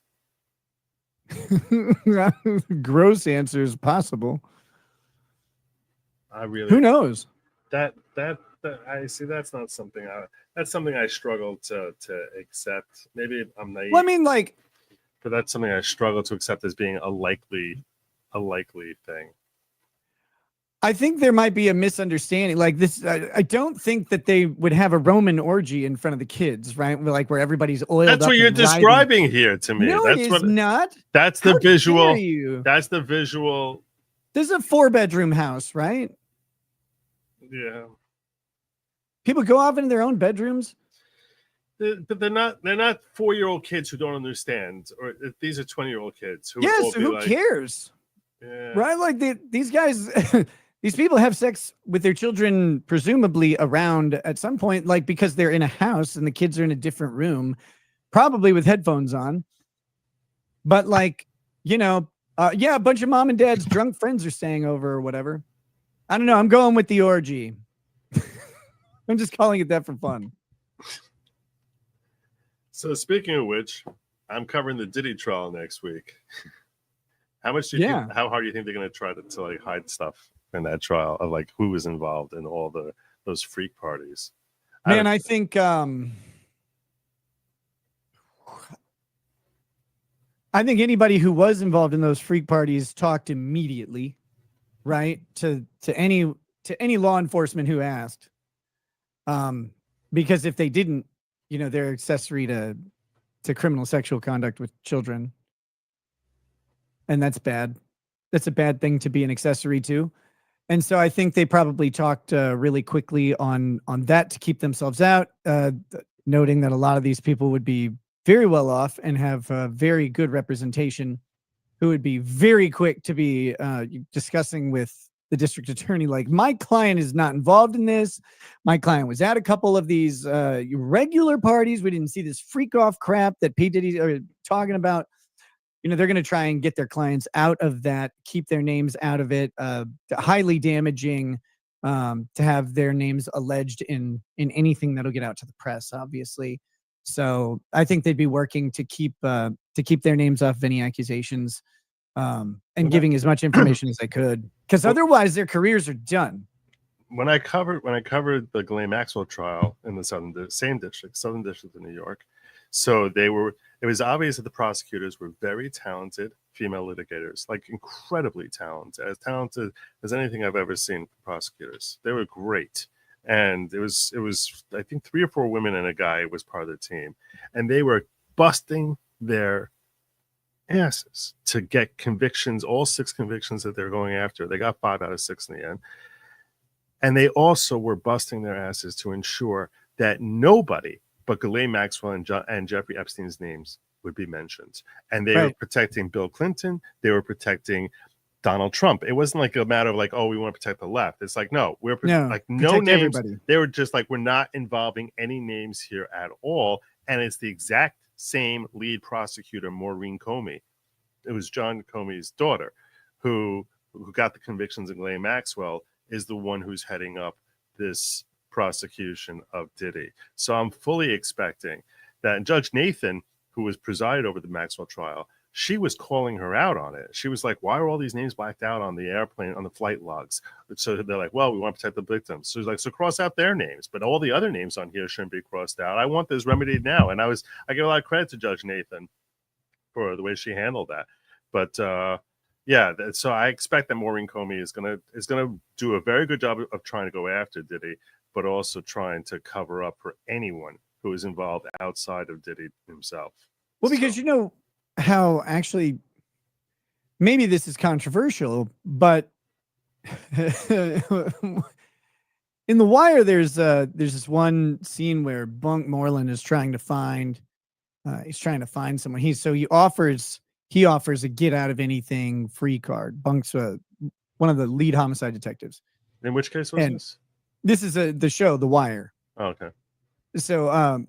Gross answer is possible. Who knows? That I see. That's not something. That's something I struggle to accept. Maybe I'm naive. Well, I mean, like, but that's something I struggle to accept as being a likely thing. I think there might be a misunderstanding. Like this, I don't think that they would have a Roman orgy in front of the kids, right? Like where everybody's oiled. That's up what you're and describing here to me. No, that's it is what, not. That's the How visual. dare you? That's the visual. This is a 4-bedroom house, right? Yeah. People go off into their own bedrooms. But they're not 4-year-old kids who don't understand, or these are 20-year-old kids who. Yes, who cares? Yeah. Right? Like these guys. These people have sex with their children, presumably around at some point, like because they're in a house and the kids are in a different room, probably with headphones on. But like, you know, yeah, a bunch of mom and dad's drunk friends are staying over or whatever. I don't know. I'm going with the orgy. I'm just calling it that for fun. So speaking of which, I'm covering the Diddy trial next week. How much do you think, how hard do you think they're going to try to like hide stuff in that trial of like who was involved in all those freak parties? Man, I think anybody who was involved in those freak parties talked immediately, right? To any law enforcement who asked. Because if they didn't, you know, they're accessory to criminal sexual conduct with children. And that's bad. That's a bad thing to be an accessory to. And so I think they probably talked really quickly on that to keep themselves out, noting that a lot of these people would be very well off and have very good representation, who would be very quick to be discussing with the district attorney, like, my client is not involved in this. My client was at a couple of these regular parties. We didn't see this freak off crap that P. Diddy are talking about. You know, they're going to try and get their clients out of that, keep their names out of it. Highly damaging to have their names alleged in anything that'll get out to the press, obviously. So I think they'd be working to keep their names off of any accusations, and giving as much information as they could, because otherwise their careers are done. When I covered the Ghislaine Maxwell trial in the Southern District of New York, so it was obvious that the prosecutors were very talented female litigators, like incredibly talented as anything I've ever seen from prosecutors. They were great. And it was I think 3 or 4 women and a guy was part of the team, and they were busting their asses to get convictions, all 6 convictions that they're going after. They got 5 out of 6 in the end. And they also were busting their asses to ensure that nobody but Ghislaine Maxwell and Jeffrey Epstein's names would be mentioned. And they were protecting Bill Clinton. They were protecting Donald Trump. It wasn't like a matter of like, oh, we want to protect the left. It's like, no, we're like no names. Everybody. They were just like, we're not involving any names here at all. And it's the exact same lead prosecutor, Maureen Comey. It was John Comey's daughter who got the convictions of Ghislaine Maxwell, is the one who's heading up this prosecution of Diddy. So I'm fully expecting that Judge Nathan, who was presided over the Maxwell trial, she was calling her out on it. She was like, why are all these names blacked out on the airplane, on the flight logs? So they're like, well, we want to protect the victims. So she's like, so cross out their names, but all the other names on here shouldn't be crossed out. I want this remedied now. And I give a lot of credit to Judge Nathan for the way she handled that. But yeah, so I expect that Maureen Comey is gonna do a very good job of trying to go after Diddy, but also trying to cover up for anyone who is involved outside of Diddy himself. Well, because you know how actually, maybe this is controversial, but in The Wire, there's this one scene where Bunk Moreland is trying to find someone. He offers a get out of anything free card. Bunk's one of the lead homicide detectives. In which case was this? This is the show, The Wire. Oh, okay. So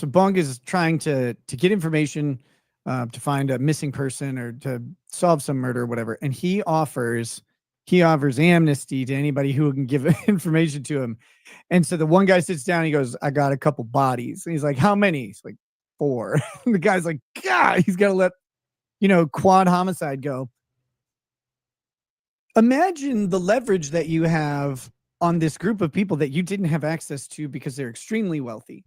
Bunk is trying to get information to find a missing person or to solve some murder or whatever, and he offers amnesty to anybody who can give information to him. And so the one guy sits down, he goes, I got a couple bodies. And he's like, how many? He's like, 4. And the guy's like, God, he's got to let, quad homicide go. Imagine the leverage that you have on this group of people that you didn't have access to because they're extremely wealthy.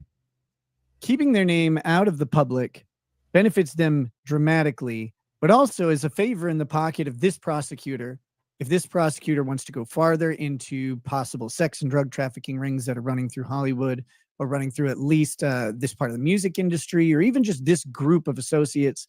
Keeping their name out of the public benefits them dramatically, but also is a favor in the pocket of this prosecutor. If this prosecutor wants to go farther into possible sex and drug trafficking rings that are running through Hollywood or running through at least this part of the music industry, or even just this group of associates,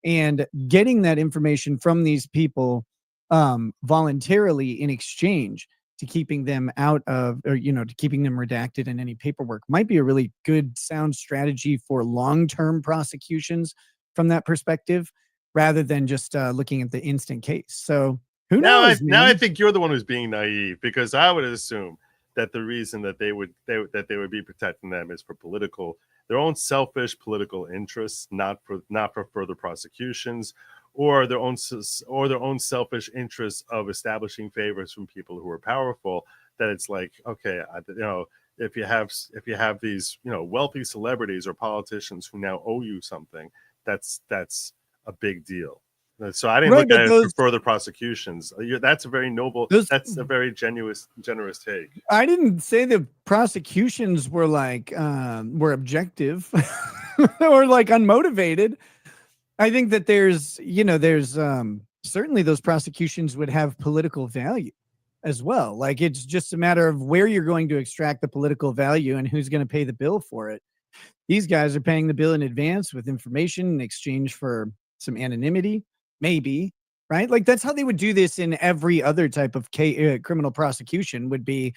and getting that information from these people voluntarily in exchange to keeping them out of, or, to keeping them redacted in any paperwork might be a really good, sound strategy for long-term prosecutions from that perspective, rather than just looking at the instant case. So who knows? Now I think you're the one who's being naive, because I would assume that the reason that they would be protecting them is for their own selfish political interests, not for further prosecutions, or their own selfish interests of establishing favors from people who are powerful. That it's like, okay, if you have these wealthy celebrities or politicians who now owe you something, that's a big deal. So I didn't look at it for further prosecutions. That's a very noble. That's a very generous take. I didn't say the prosecutions were were objective or unmotivated. I think that there's certainly those prosecutions would have political value as well. It's just a matter of where you're going to extract the political value and who's going to pay the bill for it. These guys are paying the bill in advance with information in exchange for some anonymity, maybe, right? That's how they would do this in every other type of criminal prosecution would be,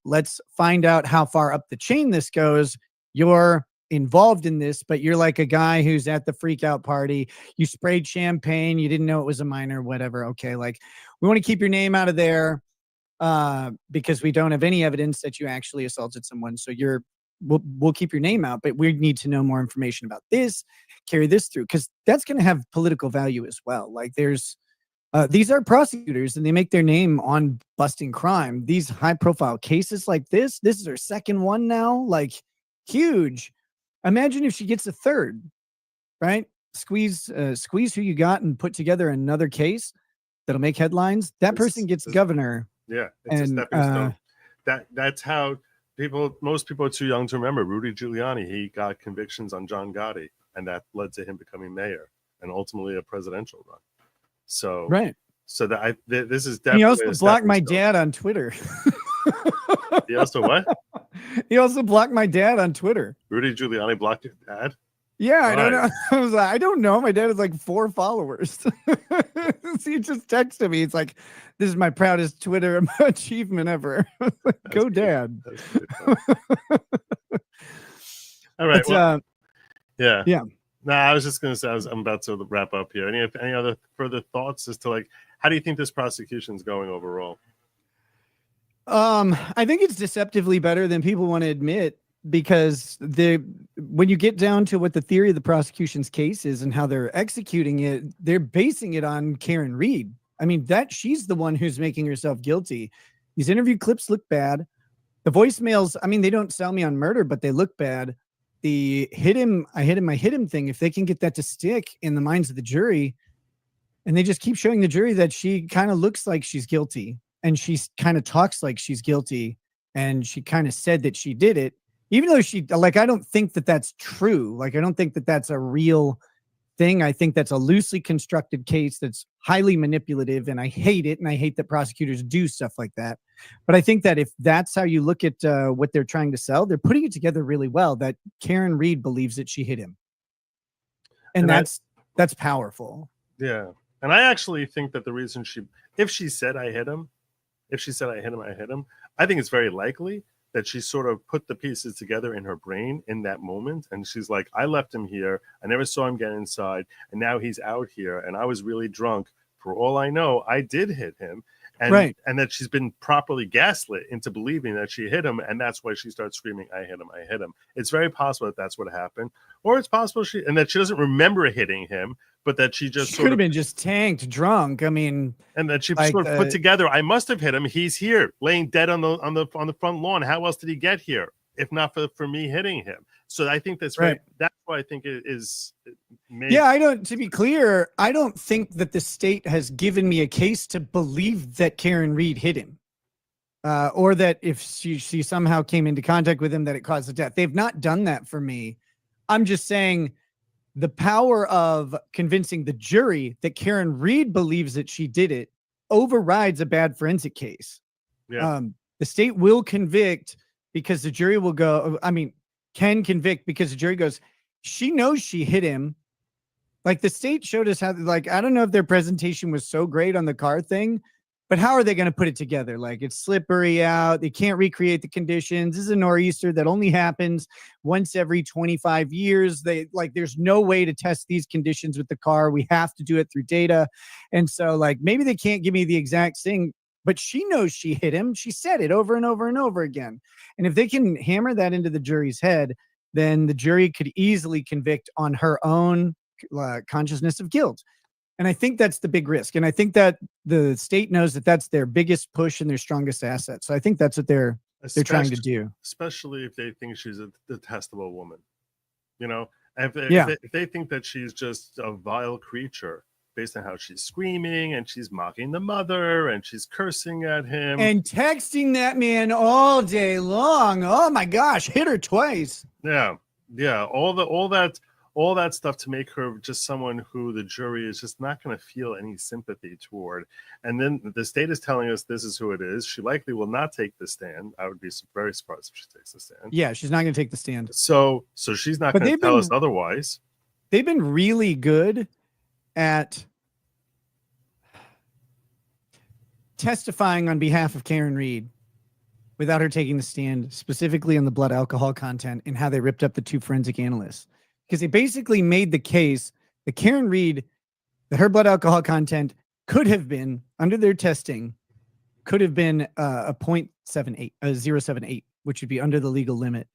let's find out how far up the chain this goes. You're involved in this, but you're like a guy who's at the freak out party. You sprayed champagne. You didn't know it was a minor, whatever. Okay. We want to keep your name out of there because we don't have any evidence that you actually assaulted someone. So we'll keep your name out, but we need to know more information about this, carry this through, because that's going to have political value as well. These are prosecutors and they make their name on busting crime. These high profile cases like this is her second one now, huge. Imagine if she gets a third, right? Squeeze who you got and put together another case that'll make headlines. That person gets governor. Yeah. It's a stepping stone. That's how most people are too young to remember. Rudy Giuliani, he got convictions on John Gotti, and that led to him becoming mayor and ultimately a presidential run. So, right. So this is definitely. He also blocked my dad on Twitter. He also what? He also blocked my dad on Twitter. Rudy Giuliani blocked your dad? Yeah, I don't know. I was like, I don't know. My dad has 4 followers. So he just texted me. It's like, this is my proudest Twitter achievement ever. Go, Dad. All right. Well, yeah. Yeah. No, I was just going to say, I'm about to wrap up here. Any other further thoughts as to how do you think this prosecution is going overall? I think it's deceptively better than people want to admit, because when you get down to what the theory of the prosecution's case is and how they're executing it, they're basing it on Karen Reed. I mean, she's the one who's making herself guilty. These interview clips look bad. The voicemails, I mean, they don't sell me on murder, but they look bad. the I hit him thing, if they can get that to stick in the minds of the jury, and they just keep showing the jury that she kind of looks like she's guilty and she kind of talks like she's guilty and she kind of said that she did it, even though she, like, I don't think that that's true. Like, I don't think that that's a real thing. I think that's a loosely constructed case that's highly manipulative, and I hate it. And I hate that prosecutors do stuff like that. But I think that if that's how you look at what they're trying to sell, they're putting it together really well, that Karen Reed believes that she hit him. And that's powerful. Yeah. And I actually think that the reason if she said I hit him, I think it's very likely that she sort of put the pieces together in her brain in that moment. And she's like, I left him here. I never saw him get inside. And now he's out here. And I was really drunk. For all I know, I did hit him. And, and that she's been properly gaslit into believing that she hit him. And that's why she starts screaming, I hit him, I hit him. It's very possible that that's what happened. Or it's possible that she doesn't remember hitting him, but that she just could have been just tanked drunk. I mean, and that she sort of put together, I must have hit him. He's here laying dead on the front lawn. How else did he get here if not for me hitting him? So I think that's right. That's why I think it is. To be clear, I don't think that the state has given me a case to believe that Karen Reed hit him, or that if she somehow came into contact with him, that it caused the death. They've not done that for me. I'm just saying the power of convincing the jury that Karen Reed believes that she did it overrides a bad forensic case. Yeah. The state will convict because the jury will go, can convict because the jury goes, she knows she hit him. Like, the state showed us how, like, I don't know if their presentation was so great on the car thing, but how are they going to put it together? Like, it's slippery out. They can't recreate the conditions. This is a nor'easter that only happens once every 25 years. There's no way to test these conditions with the car. We have to do it through data. And so, like, maybe they can't give me the exact thing, but she knows she hit him. She said it over and over and over again. And if they can hammer that into the jury's head, then the jury could easily convict on her own consciousness of guilt. And I think that's the big risk. And I think that the state knows that that's their biggest push and their strongest asset. So I think that's what they're trying to do. Especially if they think she's a detestable woman, if they think that she's just a vile creature based on how she's screaming and she's mocking the mother and she's cursing at him and texting that man all day long. Oh my gosh, hit her twice. Yeah. All that stuff to make her just someone who the jury is just not going to feel any sympathy toward. And then the state is telling us this is who it is. She likely will not take the stand. I would be very surprised if she takes the stand. Yeah, she's not going to take the stand. So she's not going to tell us otherwise. They've been really good at testifying on behalf of Karen Reed without her taking the stand, specifically on the blood alcohol content and how they ripped up the two forensic analysts. Because they basically made the case that Karen Reed, that her blood alcohol content could have been, under their testing, could have been a 0.78, which would be under the legal limit.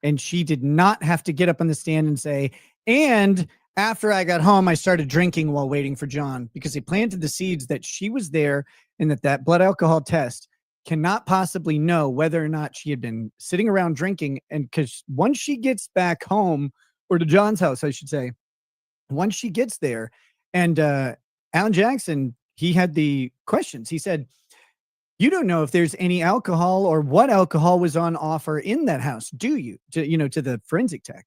And she did not have to get up on the stand and say, and after I got home, I started drinking while waiting for John, because they planted the seeds that she was there and that blood alcohol test cannot possibly know whether or not she had been sitting around drinking. And because once she gets back home, or to John's house, I should say, once she gets there, and Alan Jackson, he had the questions. He said, you don't know if there's any alcohol or what alcohol was on offer in that house, do you? To the forensic tech.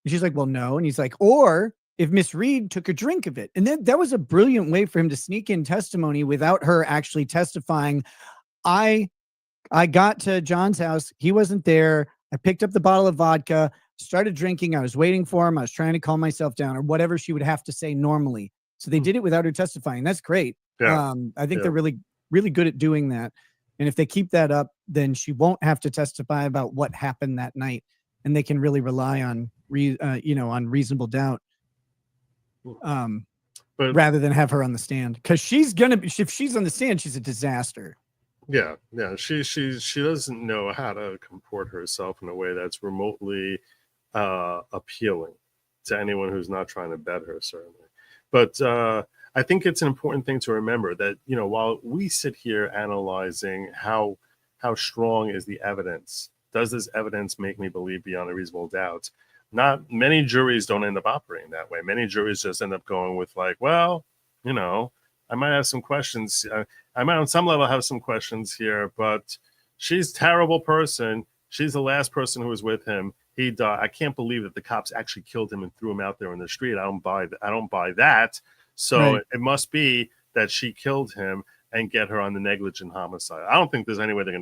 And she's like, well, no. And he's like, or if Miss Reed took a drink of it. And then that was a brilliant way for him to sneak in testimony without her actually testifying. I got to John's house. He wasn't there. I picked up the bottle of vodka, started drinking. I was waiting for him. I was trying to calm myself down, or whatever she would have to say normally. So they did it without her testifying. That's great. Yeah. I think they're really, really good at doing that. And if they keep that up, then she won't have to testify about what happened that night. And they can really rely on, on reasonable doubt. But rather than have her on the stand, because if she's on the stand, she's a disaster. Yeah. She doesn't know how to comport herself in a way that's remotely appealing to anyone who's not trying to bet her, certainly. But I think it's an important thing to remember that, while we sit here analyzing how strong is the evidence, does this evidence make me believe beyond a reasonable doubt? not many juries don't end up operating that way. Many juries just end up going with like, well, you know, I might have some questions. I might on some level have some questions here, but she's a terrible person. She's the last person who was with him. He died. I can't believe that the cops actually killed him and threw him out there in the street. I don't buy that. So Right. it must be that she killed him and get her on the negligent homicide. I don't think there's any way she's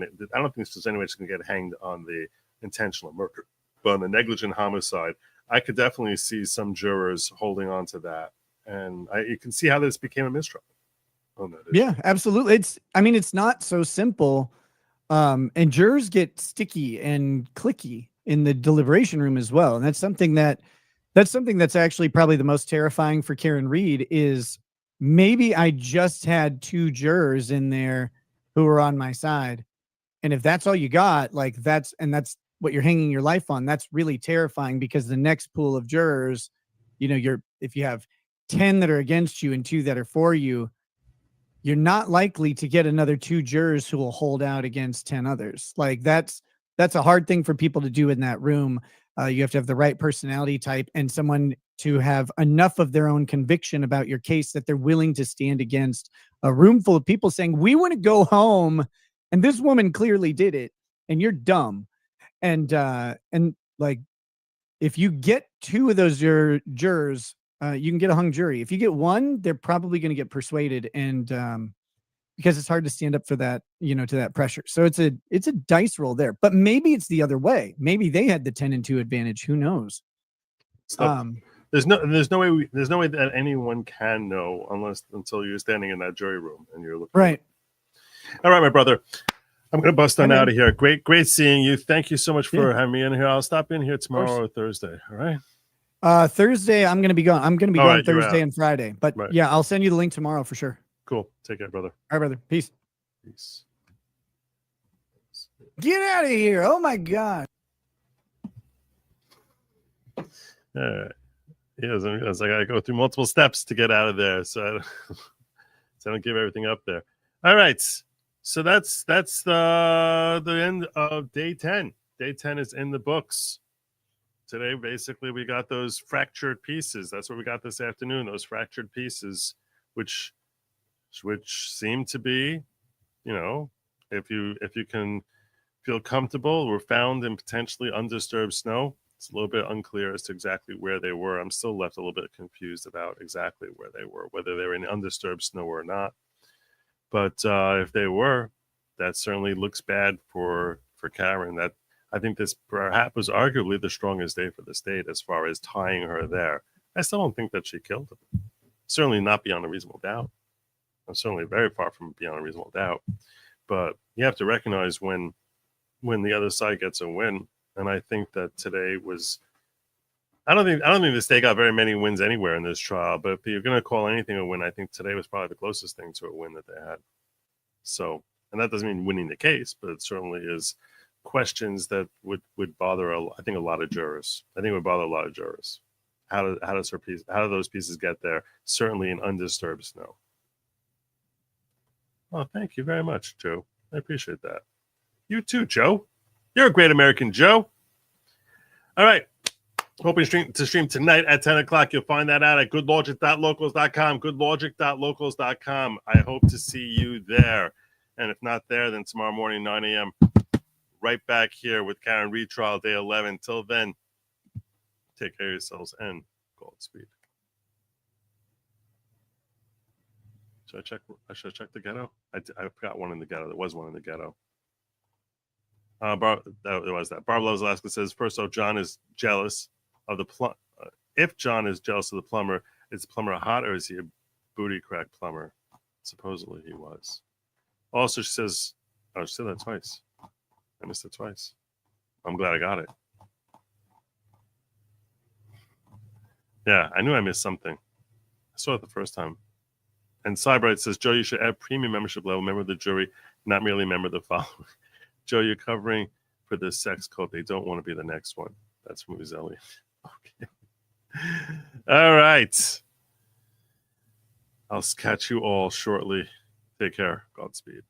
going to get hanged on the intentional murder, but on the negligent homicide, I could definitely see some jurors holding on to that, and you can see how this became a mistrial. Yeah, absolutely. It's not so simple. And jurors get sticky and clicky in the deliberation room as well. And that's something that's actually probably the most terrifying for Karen Reed is maybe I just had 2 jurors in there who were on my side. And if that's all you got, like that's what you're hanging your life on, that's really terrifying because the next pool of jurors, you know, if you have 10 that are against you and 2 that are for you, you're not likely to get another 2 jurors who will hold out against 10 others. Like that's a hard thing for people to do in that room. You have to have the right personality type and someone to have enough of their own conviction about your case that they're willing to stand against a room full of people saying, we want to go home. And this woman clearly did it and you're dumb. And like, if you get 2 of those jurors, you can get a hung jury. If you get 1, they're probably going to get persuaded, and because it's hard to stand up for that, you know, to that pressure. So it's a dice roll there. But maybe it's the other way. Maybe they had the 10-2 advantage. Who knows? So, there's no way that anyone can know until you're standing in that jury room and you're looking. Right. All right, my brother. I'm going to bust on out of here. Great seeing you. Thank you so much for having me in here. I'll stop in here tomorrow or Thursday. All right. Thursday, I'm going to be gone. I'm going to be gone Thursday and Friday. But yeah, I'll send you the link tomorrow for sure. Cool. Take care, brother. All right, brother. Peace. Peace. Get out of here. Oh, my God. All right. Yes, I got to go through multiple steps to get out of there. So I don't give everything up there. All right. So that's the end of day 10. Day 10 is in the books. Today, basically, we got those fractured pieces. That's what we got this afternoon, those fractured pieces, which seem to be, you know, if you can feel comfortable, were found in potentially undisturbed snow. It's a little bit unclear as to exactly where they were. I'm still left a little bit confused about exactly where they were, whether they were in undisturbed snow or not. But if they were, that certainly looks bad for Karen. That I think this perhaps was arguably the strongest day for the state as far as tying her there. I still don't think that she killed him. Certainly not beyond a reasonable doubt. I'm certainly very far from beyond a reasonable doubt. But you have to recognize when the other side gets a win. And I think that today was. I don't think the state got very many wins anywhere in this trial. But if you're going to call anything a win, I think today was probably the closest thing to a win that they had. So, and that doesn't mean winning the case, but it certainly is questions that would bother a lot of jurors. I think it would bother a lot of jurors. How do those pieces get there? Certainly in undisturbed snow. Oh, thank you very much, Joe. I appreciate that. You too, Joe. You're a great American, Joe. All right. Hoping to stream tonight at 10 o'clock. You'll find that out at goodlogic.locals.com. Goodlogic.locals.com. I hope to see you there. And if not there, then tomorrow morning, 9 a.m., right back here with Karen Reed trial, day 11. Till then, take care of yourselves and Godspeed. Should I check the ghetto? I forgot one in the ghetto. There was one in the ghetto. There was that. Barbara Alaska says, first off, John is jealous of the plumber. If John is jealous of the plumber, is the plumber hot or is he a booty crack plumber? Supposedly he was. Also, she says, she said that twice. I missed it twice. I'm glad I got it. Yeah, I knew I missed something. I saw it the first time. And Cybright says, Joe, you should add premium membership level, member of the jury, not merely member of the following. Joe, you're covering for this sex cult. They don't want to be the next one. That's from Uzelli. Okay. All right. I'll catch you all shortly. Take care. Godspeed.